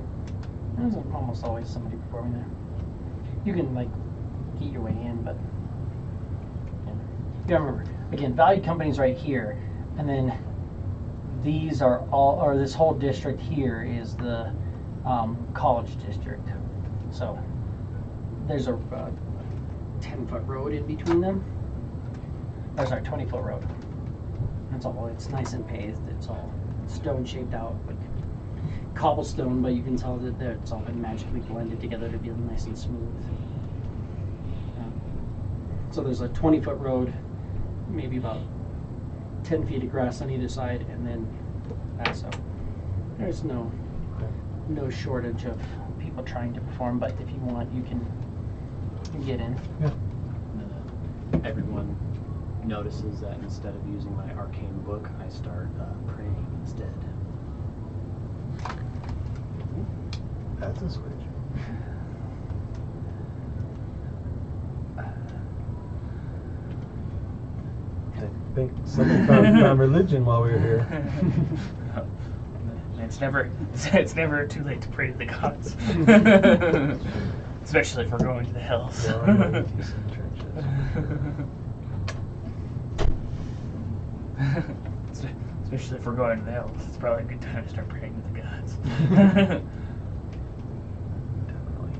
There's almost always somebody performing there. You can, like, get your way in, but. Yeah. gotta remember, again, valued companies right here, and then these are all, or this whole district here is the college district. So there's a 10-foot road in between them. Or sorry, 20-foot road. That's all. It's nice and paved. It's all stone shaped out, like cobblestone, but you can tell that it's all been magically blended together to be nice and smooth. So there's a 20-foot road, maybe about 10 feet of grass on either side, and then that. So there's no shortage of people trying to perform, but if you want, you can get in. Yeah. Everyone notices that instead of using my arcane book, I start praying instead. That's a switch. I think someone found religion while we were here. It's never too late to pray to the gods. Especially if we're going to the hills. There are no atheists in churches. Especially if we're going to the hills. It's probably a good time to start praying to the gods. Definitely.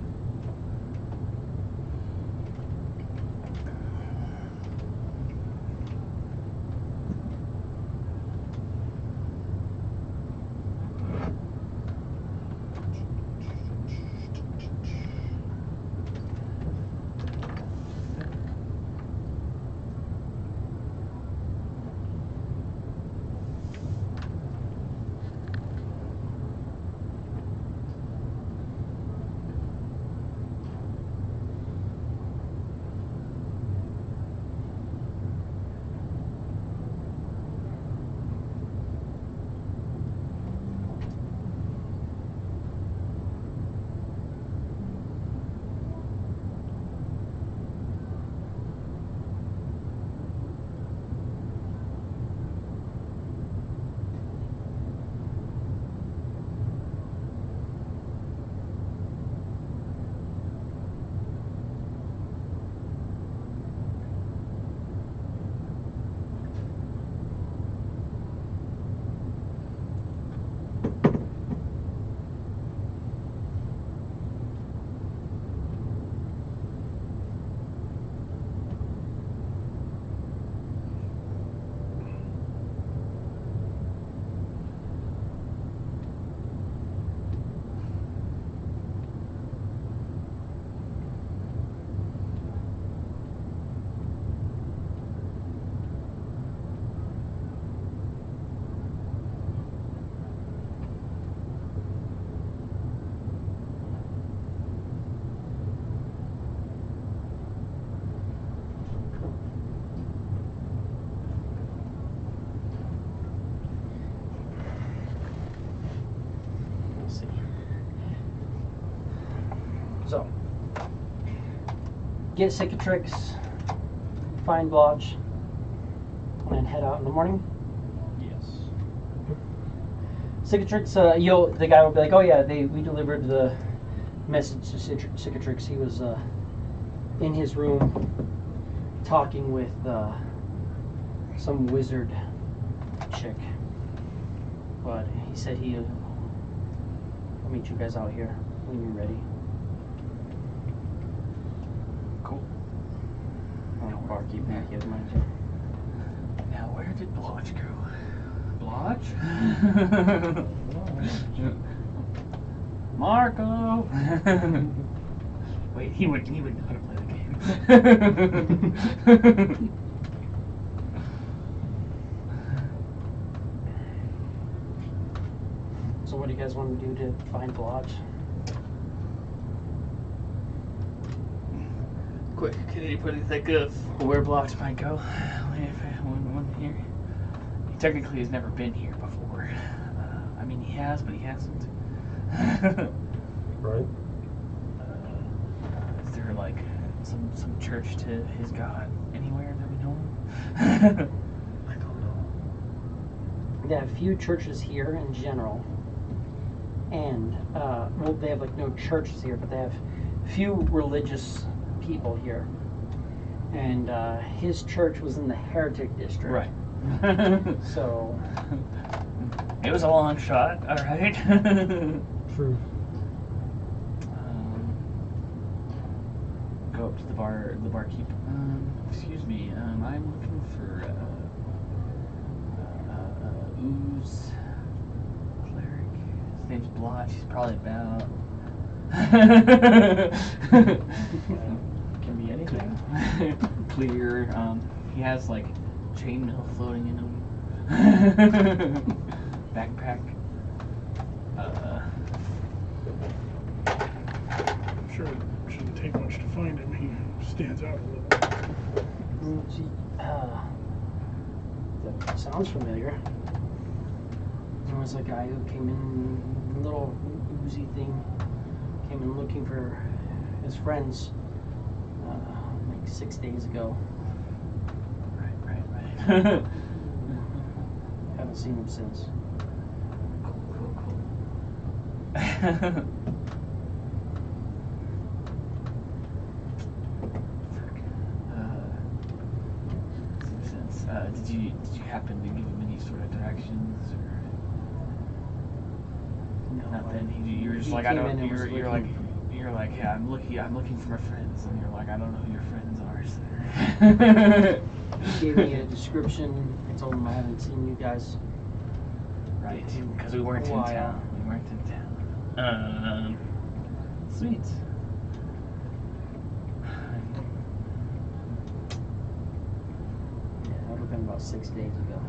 So, get cicatrix, find blotch, and then head out in the morning. Yes. Cicatrix, the guy will be like, oh yeah, we delivered the message to Cicatrix. He was in his room talking with some wizard chick. But he said he'll meet you guys out here when you're ready. Cool. Oh, barkeep, yeah, he has mine too. Now, where did Blotch go? Blotch? Marco! Wait, he would know how to play the game. So what do you guys want to do to find Blotch? Quick, can anybody think of where Blotch might go? One here. He technically has never been here before. I mean, he has, but he hasn't. Right? Is there like some church to his god anywhere that we know of? I don't know. They have a few churches here in general, and well, they have like no churches here, but they have few religious people here, and his church was in the heretic district. Right. So It was a long shot, all right. True. Go up to the barkeep. Excuse me, I'm looking for ooze cleric. His name's Blotch. He's probably about. Can be anything. Clear. He has like chainmail floating in him. Backpack. I'm sure it shouldn't take much to find him. He stands out a little. That sounds familiar. There was a guy who came in, a little oozy thing, came in looking for his friends like 6 days ago. Right. Haven't seen him since. Cool. Did you happen to give him any sort of directions or No, nothing? You were just he like, I came don't. in and was You're like, yeah, I'm looking for my friends, and you're like, I don't know who your friends are. So. He gave me a description. I told him I haven't seen you guys. Right, because we weren't in Why, town. Sweet. Yeah, that would have been about 6 days ago.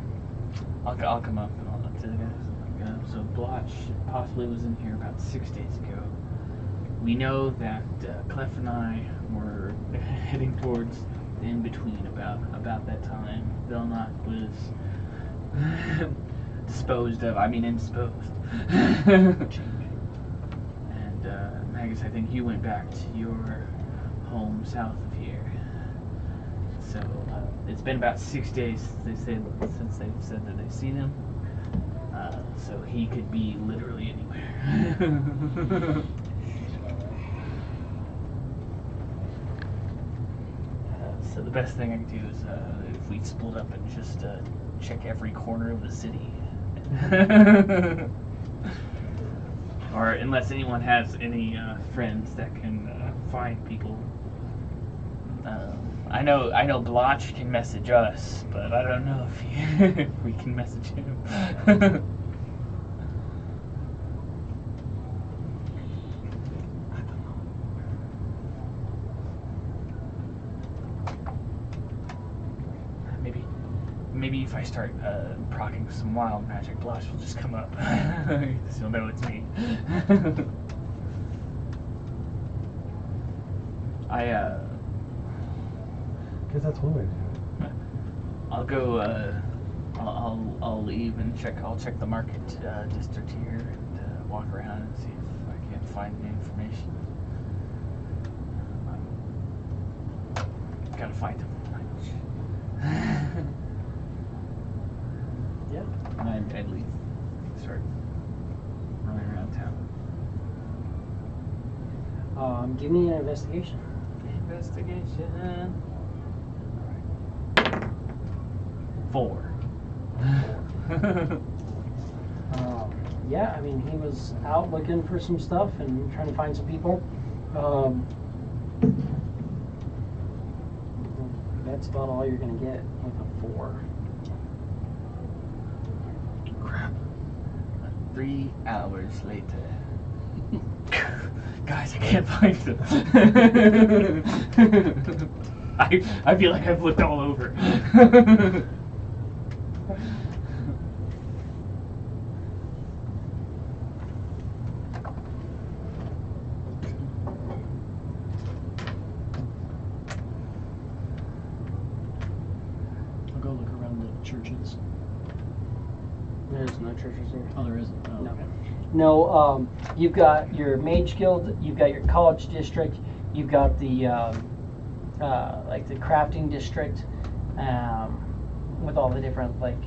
I'll come up and I'll talk to the guys. So Blotch possibly was in here about 6 days ago. We know that Clef and I were heading towards the in-between about that time. Velnot was disposed of. I mean, indisposed. And Magus, I think you went back to your home south of here. So it's been about 6 days since they've said that they've seen him. So he could be literally anywhere. So the best thing I can do is if we split up and just check every corner of the city. Or unless anyone has any friends that can find people. I know Blotch can message us, but I don't know if if we can message him. Maybe if I start procking some wild magic, Blotch will just come up. You'll know it's me. Guess that's one way to do it. I'll go. I'll leave and check. I'll check the market district here and walk around and see if I can't find any information. Gotta find him. Yeah. And I'd leave. Start running around town. Give me an investigation. Investigation. 4. Yeah, I mean, he was out looking for some stuff and trying to find some people. That's about all you're going to get with a 4. Crap. 3 hours later. Guys, I can't find them. I feel like I've looked all over. I'll go look around the churches. There's no churches here. Oh, there isn't. Oh, No. okay. No, you've got your mage guild, you've got your college district, you've got the like the crafting district with all the different like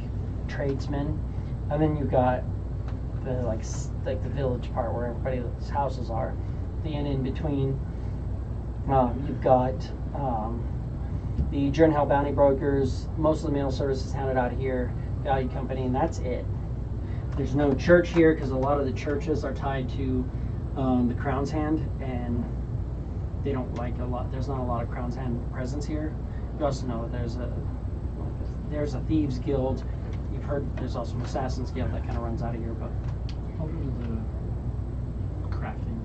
tradesmen, and then you've got the like the village part where everybody's houses are. The inn in between. You've got the Jourenhail bounty brokers. Most of the mail service is handed out here, value company, and that's it. There's no church here because a lot of the churches are tied to the Crown's Hand, and they don't like a lot. There's not a lot of Crown's Hand presence here. You also know there's a thieves guild. You've heard there's also an assassins guild that kind of runs out of here, but I'll go to the crafting.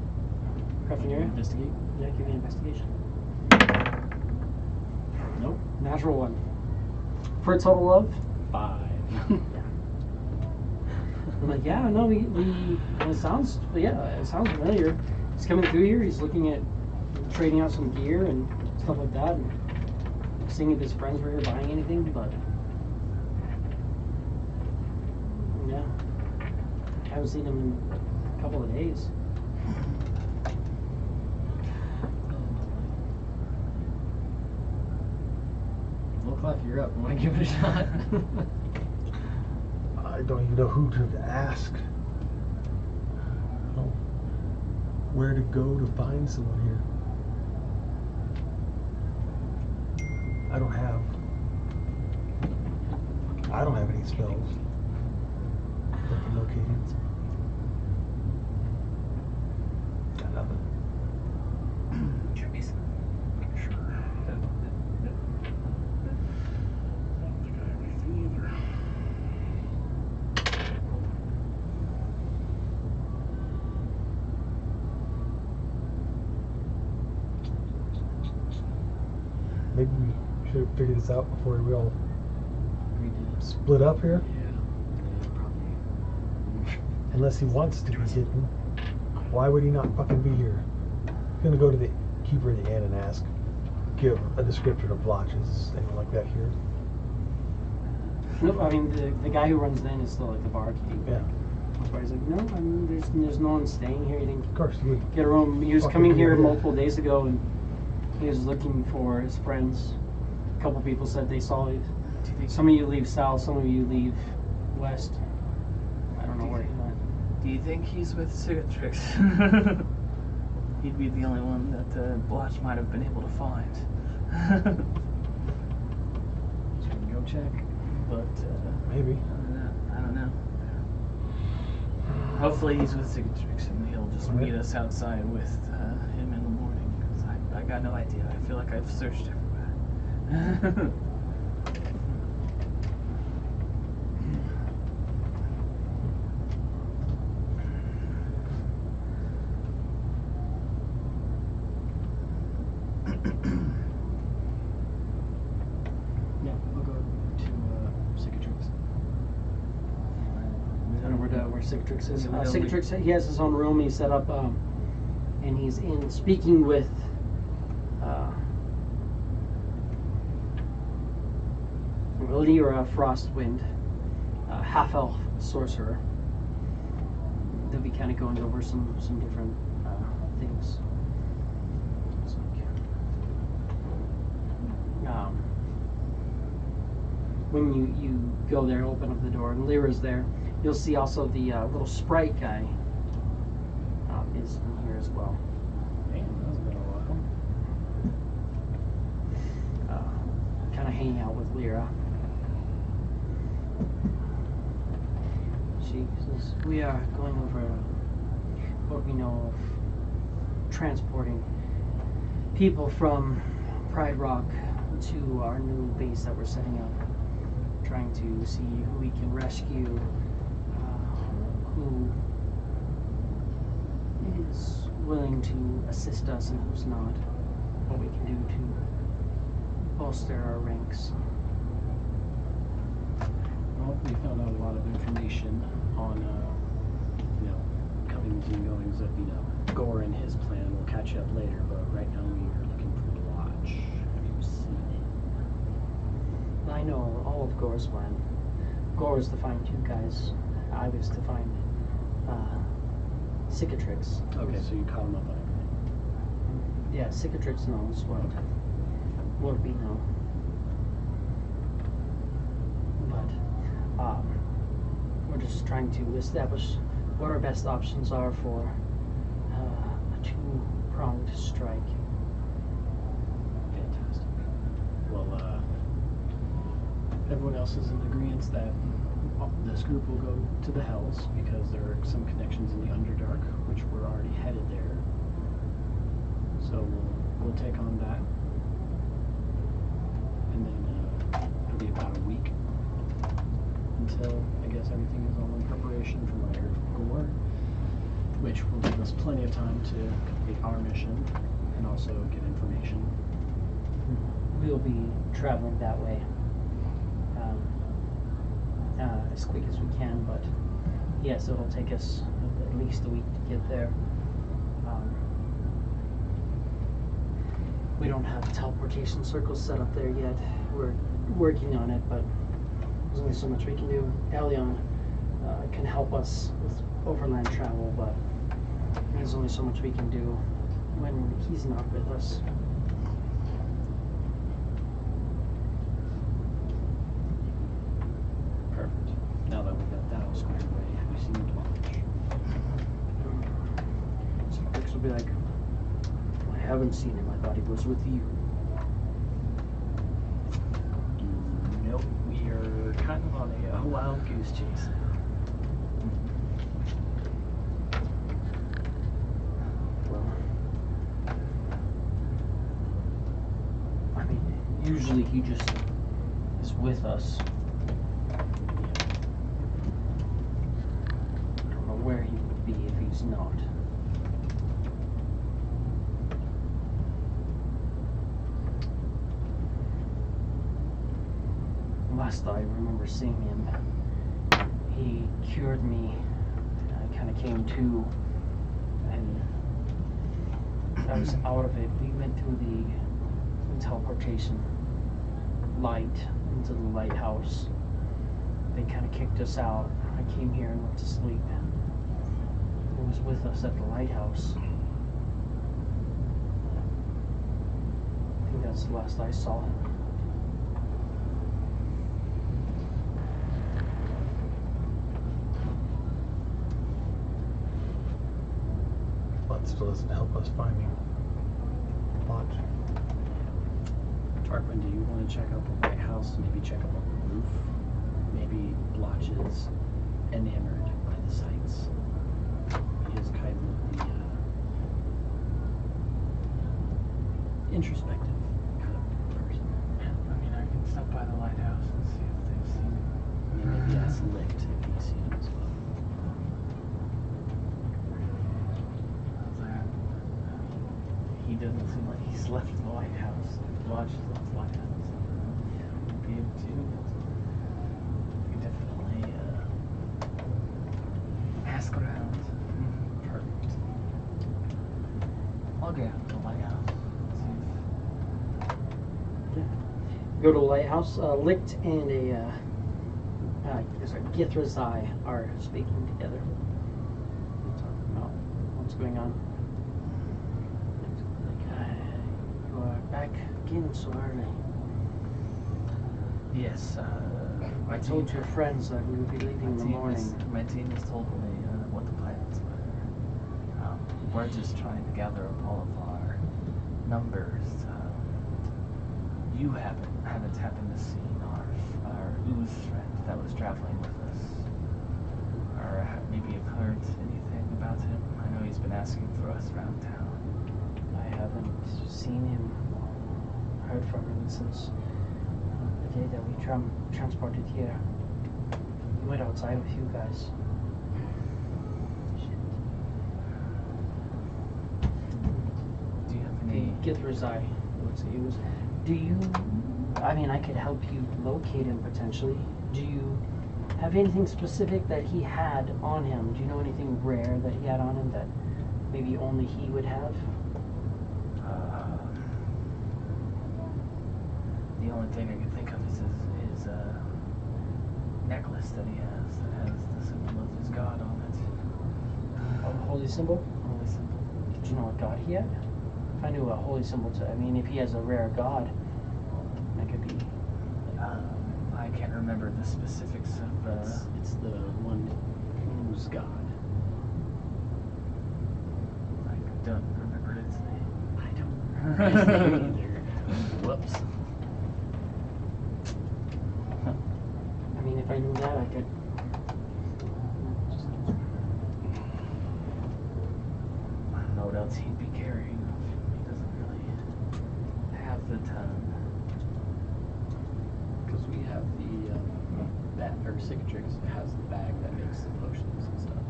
crafting area. Investigate. Yeah, give me an investigation. Nope. Natural one. For a total of 5. I'm like, yeah, no, it sounds familiar. He's coming through here. He's looking at trading out some gear and stuff like that, and seeing if his friends were here buying anything. But yeah, I haven't seen him in a couple of days. Well, Clef, you're up. Want to give it a shot? I don't even know who to ask. I don't know where to go to find someone here. I don't have any spells that can locate him. Got nothing. Chimneys. Sure. I don't think I have anything either. Maybe we should have figured this out before we all We did. split up here. Yeah, probably. Unless he wants to be hidden. Why would he not fucking be here? He's gonna go to the keeper of the inn and ask, give a description of lodges, anything like that here. Nope, I mean the guy who runs the inn is still like the barkeep. Yeah. That's why he's like, no, I mean there's no one staying here. He didn't Of course he would. get a room. He was Fucking coming be here here. multiple days ago, and he was looking for his friends. A couple people said they saw it. Some of you leave south, some of you leave west. I don't know where he went. Do you think he's with Cicatrix? He'd be the only one that the Blotch might have been able to find. Should we go check? But Maybe. I don't know. Hopefully he's with Cicatrix and he'll just Alright. meet us outside with him in the morning. Because I got no idea. I feel like I've searched everywhere. Yeah, we'll go to Cicatrix. I don't know where Cicatrix is. Yeah, Cicatrix, he has his own room. He's set up, and he's in speaking with Lyra Frostwind, half-elf sorcerer. They'll be kind of going over some different things. It's like, when you go there, open up the door, and Lyra's there. You'll see also the little sprite guy is in here as well. Damn, that's been a while. Kind of hanging out with Lyra. She says, we are going over what we know of transporting people from Pride Rock to our new base that we're setting up. Trying to see who we can rescue, who is willing to assist us and who's not. What we can do to bolster our ranks. Well, we found out a lot of information on, comings and goings of, Gore and his plan. We'll catch you up later, but right now we are looking for the lodge. Have you seen it? I know all of Gore's plan. Gore was to find you guys. I was to find Cicatrix. Okay, so you caught him up on everything. Yeah, Cicatrix knows what we know. But we're just trying to establish what our best options are for a two-pronged strike. Fantastic. Well, else is in agreement that this group will go to the Hells because there are some connections in the Underdark, which we're already headed there. So we'll take on that, and then it'll be about a week until I guess everything is all in preparation for my gore, which will give us plenty of time to complete our mission and also get information. We'll be traveling that way as quick as we can, but yes, it'll take us at least a week to get there. We don't have teleportation circles set up there yet. We're working on it, but there's only so much we can do. Elion can help us with overland travel, but there's only so much we can do when he's not with us. Perfect. Now that we've got that all squared away, have you seen the Dwellage? Some folks will be like, I haven't seen him, I thought he was with you. Nope, we are kind of on a wild goose chase. Well, I mean, usually he just is with us. I don't know where he would be if he's not. Last I remember seeing him, he cured me. I kind of came to, and I was out of it. We went through the teleportation light into the lighthouse. They kind of kicked us out. I came here and went to sleep. He was with us at the lighthouse. I think that's the last I saw him. But still doesn't help us finding Lodge. Tarquin, do you want to check out the lighthouse? Maybe check out the roof? Maybe Blotch is enamored by the sights. He is kind of the introspective kind of person. I mean, I can stop by the lighthouse and see if they've seen it. And maybe ask Licht if he's seen him as well. How's that? He doesn't seem like he's left the lighthouse. Watches the lighthouse. Be able to. We definitely ask around. Perfect. I'll get out to the lighthouse. See Go to the lighthouse. Licht and Githrazai are speaking together. Talking about what's going on. You are back again so early. Yes, I told your friends that we would be leaving in the morning. My team has told me what the plans were. We're just trying to gather up all of our numbers. You haven't happened to see our ooze friend that was traveling with us, or maybe have heard anything about him. I know he's been asking for us around town. I haven't seen him, heard from him since the day that we transported here. He went outside with you guys. Do you have any? Githrazai, it was. Do you? I mean, I could help you locate him potentially. Do you have anything specific that he had on him? Do you know anything rare that he had on him that maybe only he would have? The only thing I can think of is his necklace that he has that has the symbol of his god on it. A holy symbol? Holy symbol. Did you know what god he had? If I knew a holy symbol to, I mean, if he has a rare god, that could be. I can't remember the specifics of. It's the one who's God. I don't remember its name. I don't remember his name either. Whoops. if I knew that, I could. I don't know what else he'd be carrying. He doesn't really have the ton. Because we have the that or Cicatrix has the bag that makes the potions and stuff.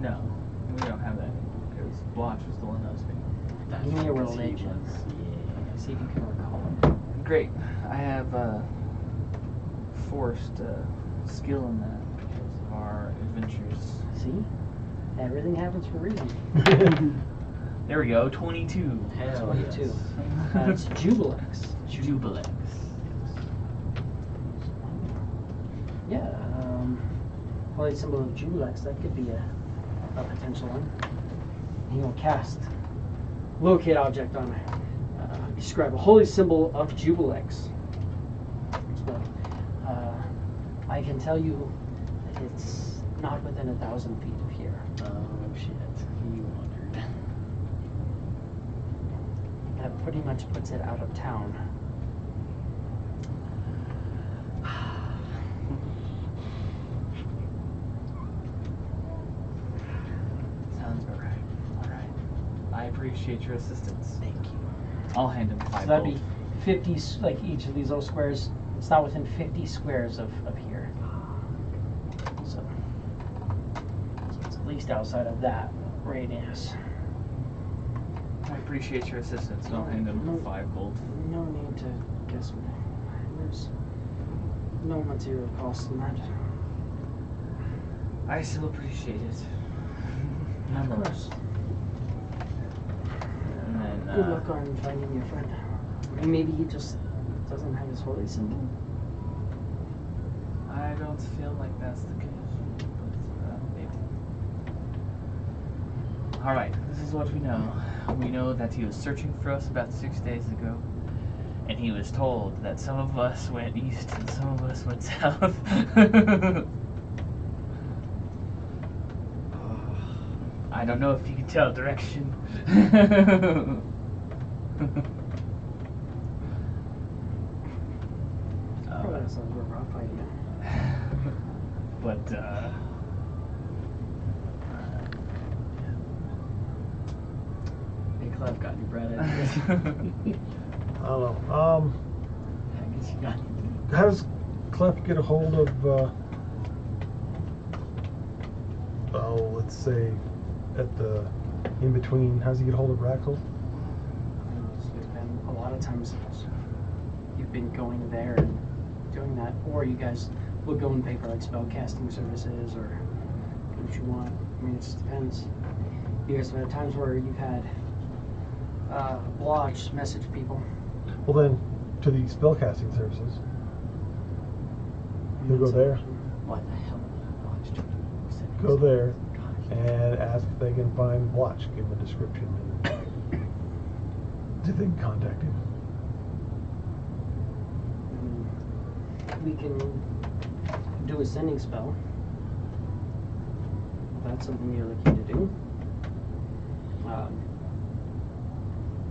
No, we don't have that because Blotch was the one that was speaking. That's Give me a because he religion. was- Yeah. See if you can recall. Great. I have forced skill in that because of our adventures. See? Everything happens for a reason. There we go. 22. Hell 22. yes. It's Jubilex. Jubilex. Yeah, holy symbol of Jubilex, that could be a potential one. He will cast locate object on describe a holy symbol of Jubilex. So, I can tell you that it's not within 1,000 feet of here. Oh shit. He wondered. That pretty much puts it out of town. Sounds about right. All right. I appreciate your assistance. Thank you. I'll hand him 5 So that'd gold. be 50, like each of these little squares. It's not within 50 squares of here. So it's at least outside of that radius. I appreciate your assistance, and I'll hand him No. 5 gold. No need to guess. There's no material cost in that. I still appreciate it. Of Nonetheless. course. And then, Good luck on finding your friend. I mean, maybe he just doesn't have his holy symbol. I don't feel like that's the case, but maybe. All right, this is what we know. We know that he was searching for us about 6 days ago, and he was told that some of us went east and some of us went south. I don't know if you can tell direction. Probably that sounds more rough idea. But Hey, Clef, got any bread? I I don't know. guess you got. How does Clef get a hold of, let's say, at the in between? How does he get a hold of Raxel? There's been a lot of times you've been going there and doing that, or you guys will go and pay for like spell casting services or what you want. I mean, it just depends. You guys have had times where you've had Blotch message people. Well, then, to the spellcasting services. He'll go there, What the hell? Watch to go there, and ask if they can find Blotch. Give him a description, and see if they can contact him. We can do a sending spell. If that's something you're looking to do.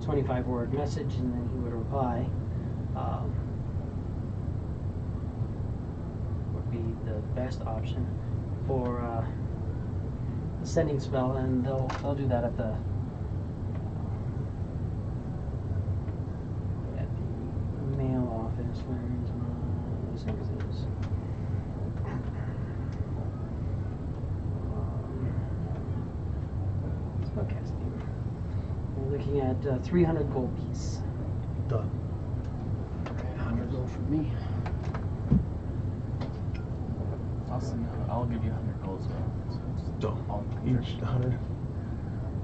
25-word message, and then he would reply. Would be the best option for the sending spell, and they'll do that at the mail office. Where is my services? Spellcasting. We're looking at 300 gold piece. Done. 100 gold from me. I'll give you 100 gold as well. So just Done. all Each 100.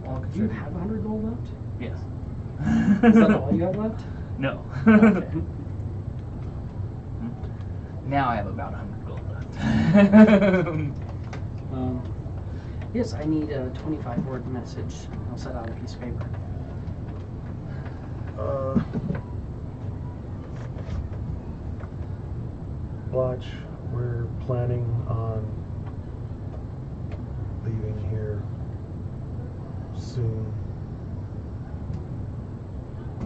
all Do you contribute. have 100 gold left? Yes. Is that all you have left? No. Okay. Now I have about 100 gold left. Yes, I need a 25-word message. I'll set out a piece of paper. Blotch, we're planning on leaving here soon.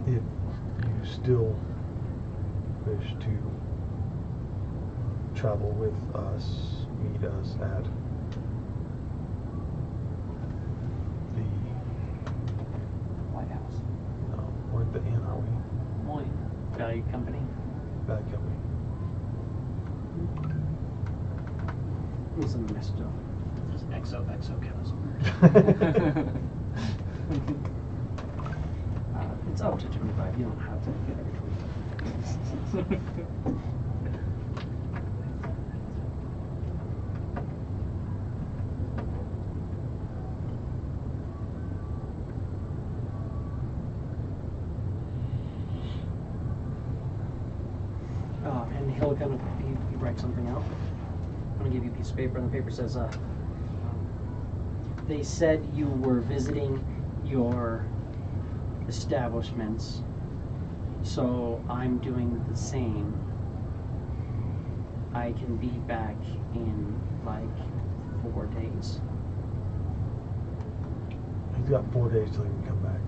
If you still wish to travel with us, meet us at the White House. no, we're at the inn, are we? Well, Value company. Bad company. Listen, Mr. Just XOXO chasm. It's up to 25. You don't have to get every 25. And he'll kind of he writes something out. I'm gonna give you a piece of paper, and the paper says, they said you were visiting your establishments, so I'm doing the same. I can be back in like 4 days. He's got 4 days till he can come back.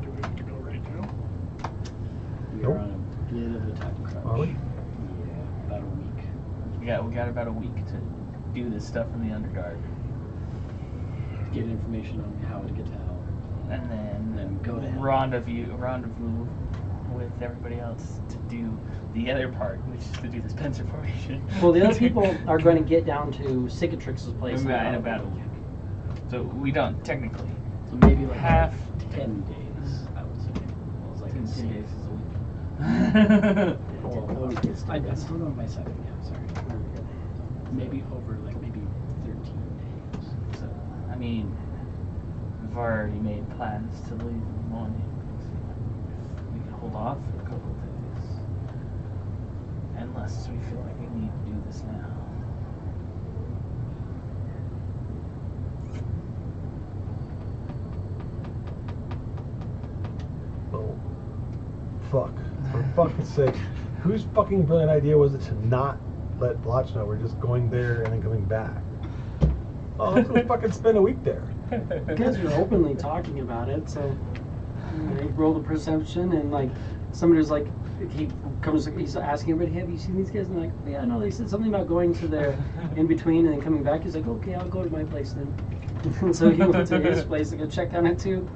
Do we have to go right now? We Nope. are on a bit of a time crunch. Are we? Yeah, about a week. we got about a week to do this stuff in the Underdark, Get information on how to get to hell. and then Go to hell. rendezvous with everybody else to do the other part, which is to do the Spencer formation. Well, the other people are going to get down to Cicatrix's place in about a week. So we don't technically. So maybe like Half 10 days, I would say. Well, it's like 10 10 days days. is a week. Well, I still don't by 7, yeah, sorry. Maybe over, like, maybe 13 days. So, I mean, we've already made plans to leave in the morning. We can hold off for a couple of days. Unless we feel like we need to do this now. Oh, fuck. For fucking sake. Whose fucking brilliant idea was it to not let Blotch know we're just going there and then coming back? Oh, let's go fucking spend a week there. You guys are openly talking about it, so they roll the perception, and like somebody was like, he's asking everybody, have you seen these guys? And they're like, oh, yeah, no, they said something about going to their in between and then coming back. He's like, okay, I'll go to my place then. And so he went to his place to go check on it too.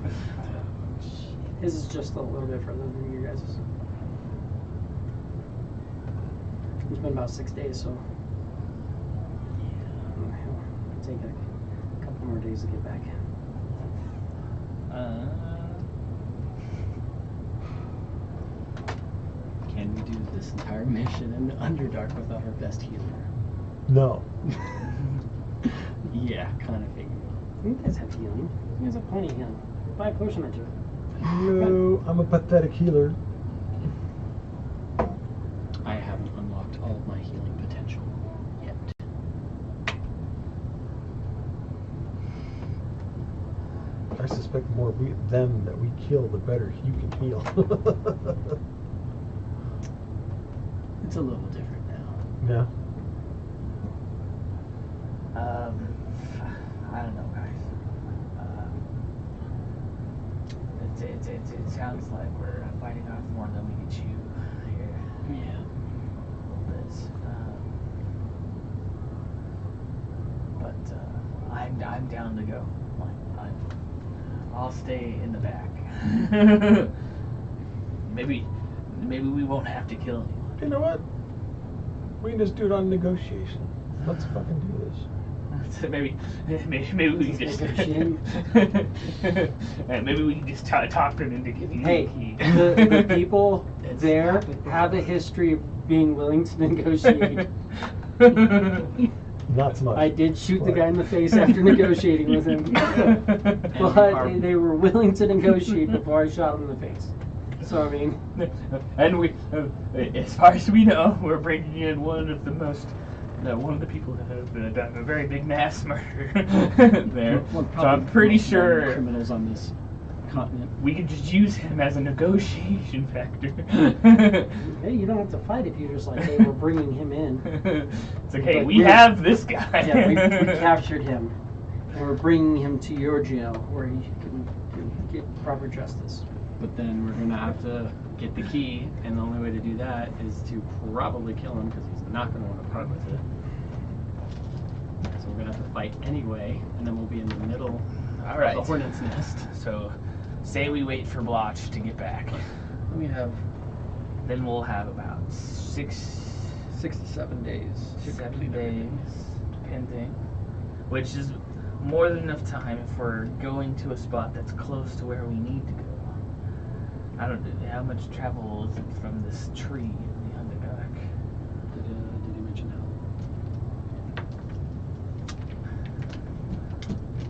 His is just a little bit further than your guys'. It's been about 6 days, so it'll take a couple more days to get back. Can we do this entire mission in the Underdark without our best healer? No. Yeah, kind of figured. You guys have healing. You guys have plenty of healing. Buy a potion or two. No, I'm a pathetic healer. I haven't unlocked all of my healing potential yet. I suspect the more them that we kill, the better you can heal. It's a little different now. Yeah. I don't know, guys. It sounds like we're fighting off more than we can chew here. Yeah. A little bit. But I'm down to go. I'll stay in the back. maybe we won't have to kill anyone. You know what? We can just do it on negotiation. Let's fucking do this. maybe we can just maybe we can just talk them into giving Hey, you the key. the people there have a history of being willing to negotiate. Not so much. I did shoot the guy in the face after negotiating with him. But they were willing to negotiate before I shot him in the face. So, I mean... And we, as far as we know, we're bringing in one of the people that have done a very big mass murder there. Well, so I'm pretty sure criminals on this continent. we could just use him as a negotiation factor. Hey, you don't have to fight if you're just like, hey, we're bringing him in. It's like, hey, Like, we have this guy. Yeah, we captured him. And we're bringing him to your jail where he can get proper justice. But then we're gonna have to get the key, and the only way to do that is to probably kill him because he's not gonna want to part with it. So we're gonna have to fight anyway, and then we'll be in the middle All right. of the hornet's nest. So, say we wait for Blotch to get back. Then we have Then we'll have about 6 6 to 7 days. to 7 complete days, everything. depending. Which is more than enough time if we're going to a spot that's close to where we need to go. I don't know how much travel is it from this tree in the Underdark. Did you mention how?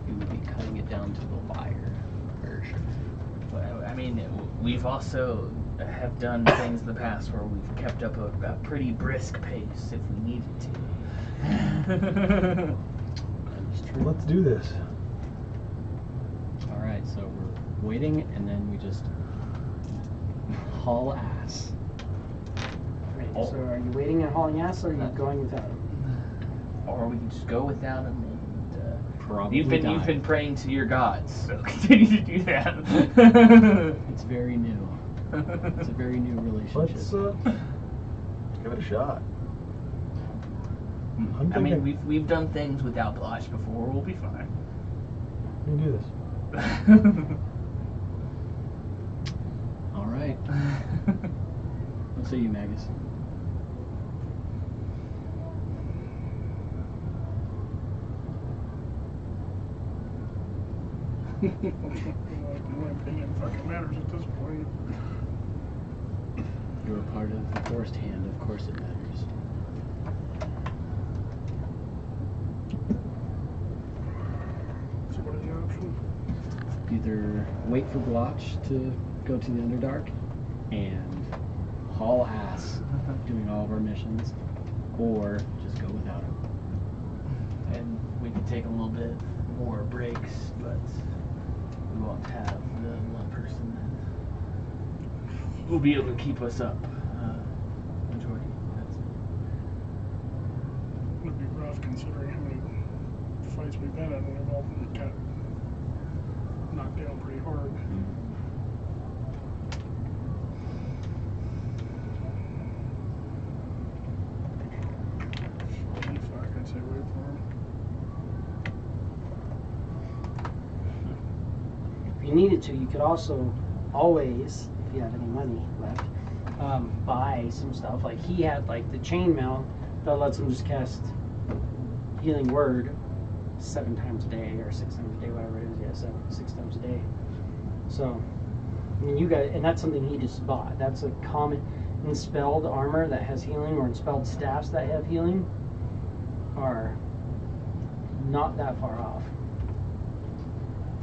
We would be cutting it down to the wire version. Well, I mean, we've also have done things in the past where we've kept up a pretty brisk pace if we needed to. That's true. Let's do this. All right, so we're waiting, and then we just haul ass. Right, Oh. So are you waiting and hauling ass, or are you going without him? Or we can just go without him and Probably you've die. been praying to your gods, so continue to do that. It's very new. It's a very new relationship. Let's give it a shot. I'm I mean, thinking- we've done things without Blotch before. We'll be fine. We can do this. All right. What say you, Magus? My opinion fucking matters at this point. You're a part of the forced hand, of course it matters. So what are the options? Either wait for Blotch to go to the Underdark and haul ass doing all of our missions, or just go without him. And we can take a little bit more breaks, but we won't have the one person that will be able to keep us up. Majority. Would be rough considering how many fights we've been in, and we've all got knocked down pretty hard. Fuck, I'd say wait for him. If you needed to, you could also always, if you have any money left, buy some stuff. Like he had like the chainmail that lets him just cast Healing Word 7 times a day or 6 times a day, whatever it is. Yeah, 6 times a day. So, I mean, you guys, and that's something he just bought. That's a common Enspelled armor that has healing, or Enspelled staffs that have healing, are not that far off.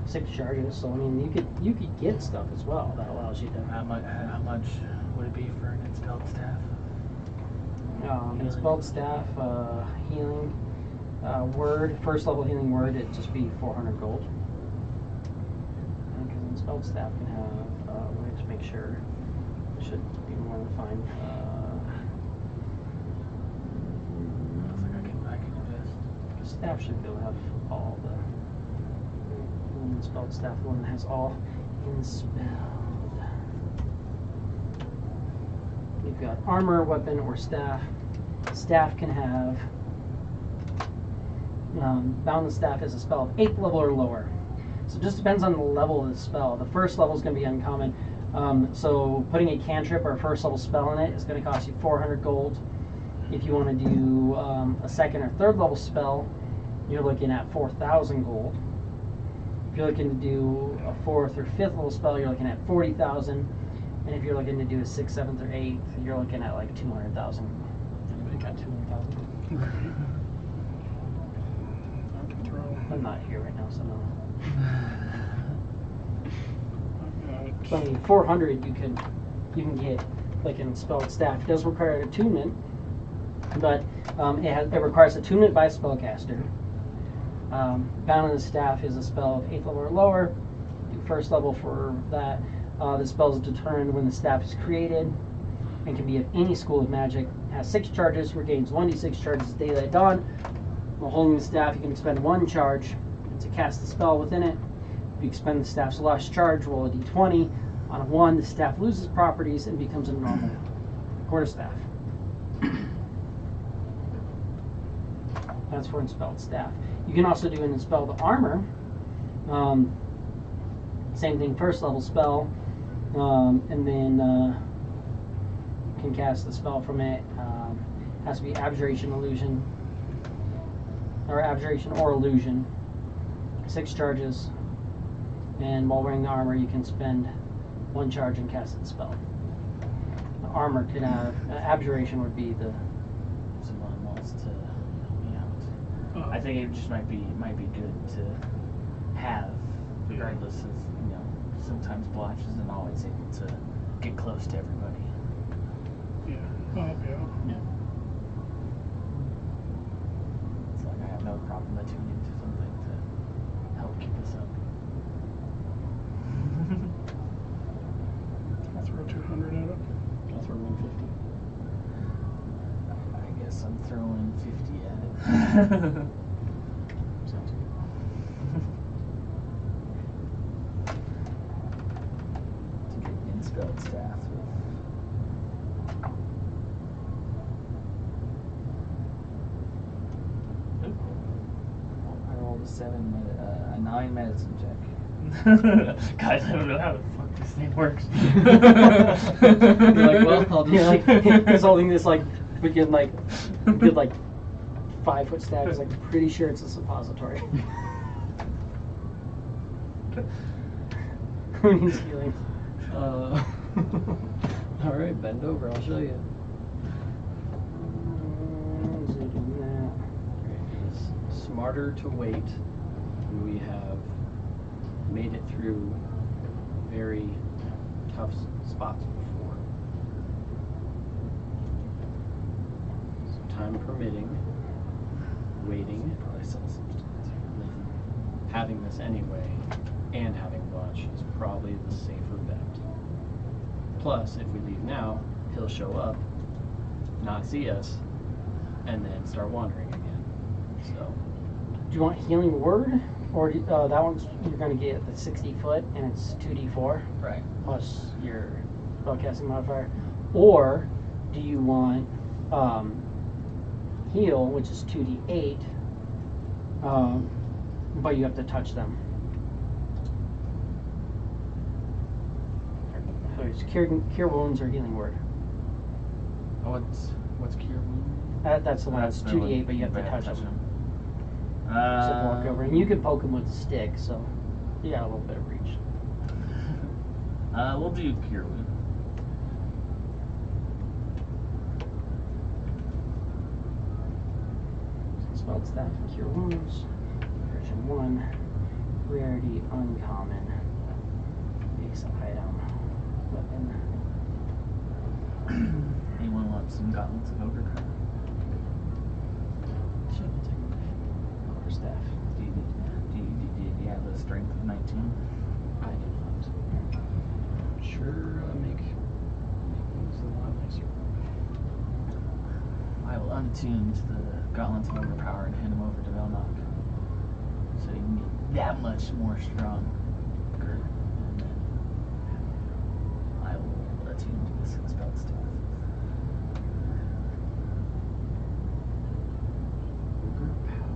6 charges, so I mean you could get stuff as well that allows you to. How much would it be for an Enspelled staff? Enspelled staff, healing, word, first level healing word, it'd just be 400 gold. Because Enspelled staff can have, let me just make sure, it should be more than fine. Looks like I can invest. Staff should be able to have all the Enspelled staff, the one that has all Enspelled. You've got armor, weapon, or staff. Staff can have Boundless Staff is a spell of 8th level or lower. So it just depends on the level of the spell. The first level is going to be uncommon. So putting a cantrip or a first level spell in it is going to cost you 400 gold. If you want to do a 2nd or 3rd level spell, you're looking at 4,000 gold. If you're looking to do a 4th or 5th level spell, you're looking at 40,000. And if you're looking to do a 6th, 7th, or 8th, you're looking at like 200,000. Anybody got 200,000? I can throw. I'm not here right now, so no. I've got So I mean, 400 you can get like an Enspelled staff. It does require attunement, but it requires attunement by a spellcaster. Boundless Staff is a spell of 8th level or lower. Do 1st level for that. The spell is determined when the staff is created and can be of any school of magic. Has 6 charges, regains 1d6 charges daily at dawn. While holding the staff, you can spend 1 charge to cast the spell within it. If you expend the staff's last charge, roll a d20. On a 1, the staff loses properties and becomes a normal quarterstaff. That's for Enspelled Staff. You can also do an Enspelled Armor. Same thing, first level spell, and then you can cast the spell from it. Has to be Abjuration, Illusion, or Abjuration or Illusion. 6 charges, and while wearing the armor, you can spend 1 charge and cast the spell. The armor could have Abjuration would be the. Someone wants to help me out. I think it just might be good to have, regardless of, you know, sometimes Blotch isn't always able to get close to everybody. Yeah, I'll help you out. Yeah. It's like I have no problem attuning to something to help keep us up. I'll throw 200 at it. I'll throw 150. I guess I'm throwing 50 at it. Sounds good. To get an Enspelled Staff with. I rolled a 9 medicine check. Guys, I don't know how the fuck this thing works. You're like, well, I'll just like he's holding this like good 5-foot staff. He's like pretty sure it's a suppository. Who needs healing? All right, bend over. I'll show you. It is smarter to wait. We have made it through very tough spots before. So time permitting, waiting, Probably sell some stuff. having this anyway, and having Watch is probably the safer bet. Plus, if we leave now, he'll show up, not see us, and then start wandering again. So, Do you want Healing Word? Or that one's you're going to get the 60 foot and it's 2d4 Right. plus your spellcasting modifier. Or do you want Heal, which is 2d8, but you have to touch them? So it's cure Wounds or Healing Word. Oh, what's Cure Wound? That's the one. That's the 2d8, one but you have to you touch them. them. So walk over, and you can poke them with a stick, so you got a little bit of reach. We'll do Cure Wound. Spelled Staff and Cure Wounds. Version 1. Rarity uncommon. Base item. Weapon. Anyone want some Gauntlets of Ogre? Sure, I'll take it. Quarterstaff. Do you have a strength of 19? I do not. Sure, make things a lot nicer. I will unattune to the Gauntlets of Overpower and hand them over to Velnok. So you can get that much more stronger. And then I will attune to this Enspelled Staff. Ogre power.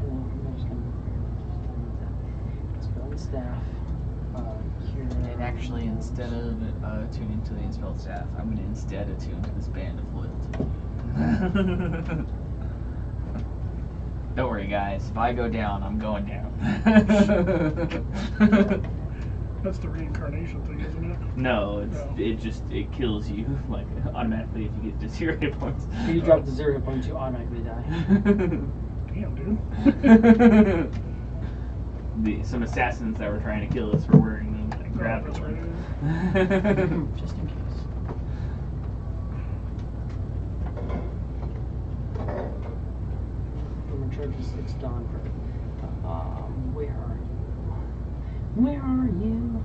And I'm just gonna Spelled Staff. Cure. And actually, instead of attuning to the Enspelled Staff, I'm going to instead attune to this band of loyalty. Don't worry, guys. If I go down, I'm going down. That's the reincarnation thing, isn't it? No, No. it kills you like automatically if you get to 0 hit points. If you drop to 0 hit points, you automatically die. Damn, dude. Some assassins that were trying to kill us were wearing them like grabbing that's them. Just in case. I'm gonna charge you 6 Dawn for. Where are you? Where are you?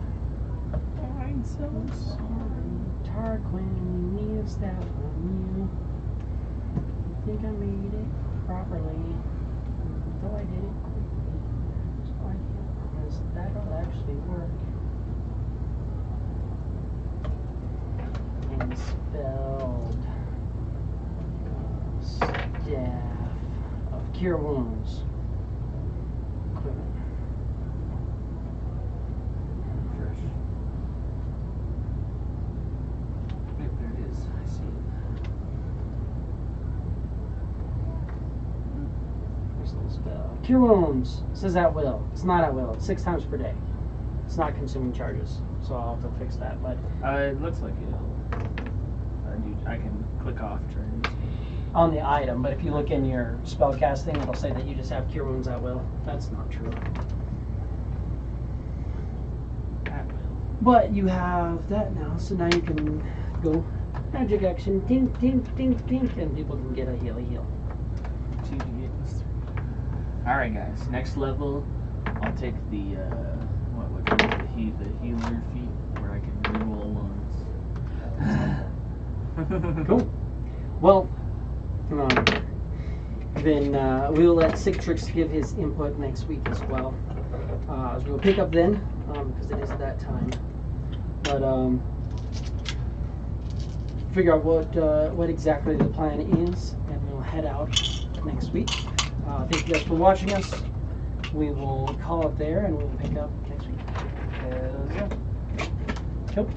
I'm so sorry, Tarquin. We need a staff on you. I think I made properly. Though I did it quickly. So I can't promise that'll actually work. And spelled staff of cure wounds. Equipment. Fresh. Yep, there it is. I see it. There's a little spell. Cure wounds. It says at will. It's not at will. It's 6 times per day. It's not consuming charges. So I'll have to fix that. But It looks like it'll. I can click off turns. on the item, but if you look in your spell casting, it'll say that you just have cure wounds at will. That's not true. At will. But you have that now, so now you can go magic action, tink, tink, tink, tink, and people can get a heal, heal. 2 to get this 3. Alright, guys. Next level, I'll take the the healer feat where I can reroll ones. Cool. Well, then we'll let Citrix give his input next week as well. So we'll pick up then, because it is that time. But figure out what exactly the plan is, and we'll head out next week. Thank you guys for watching us. We will call it there, and we'll pick up next week. Hells yeah. Cool.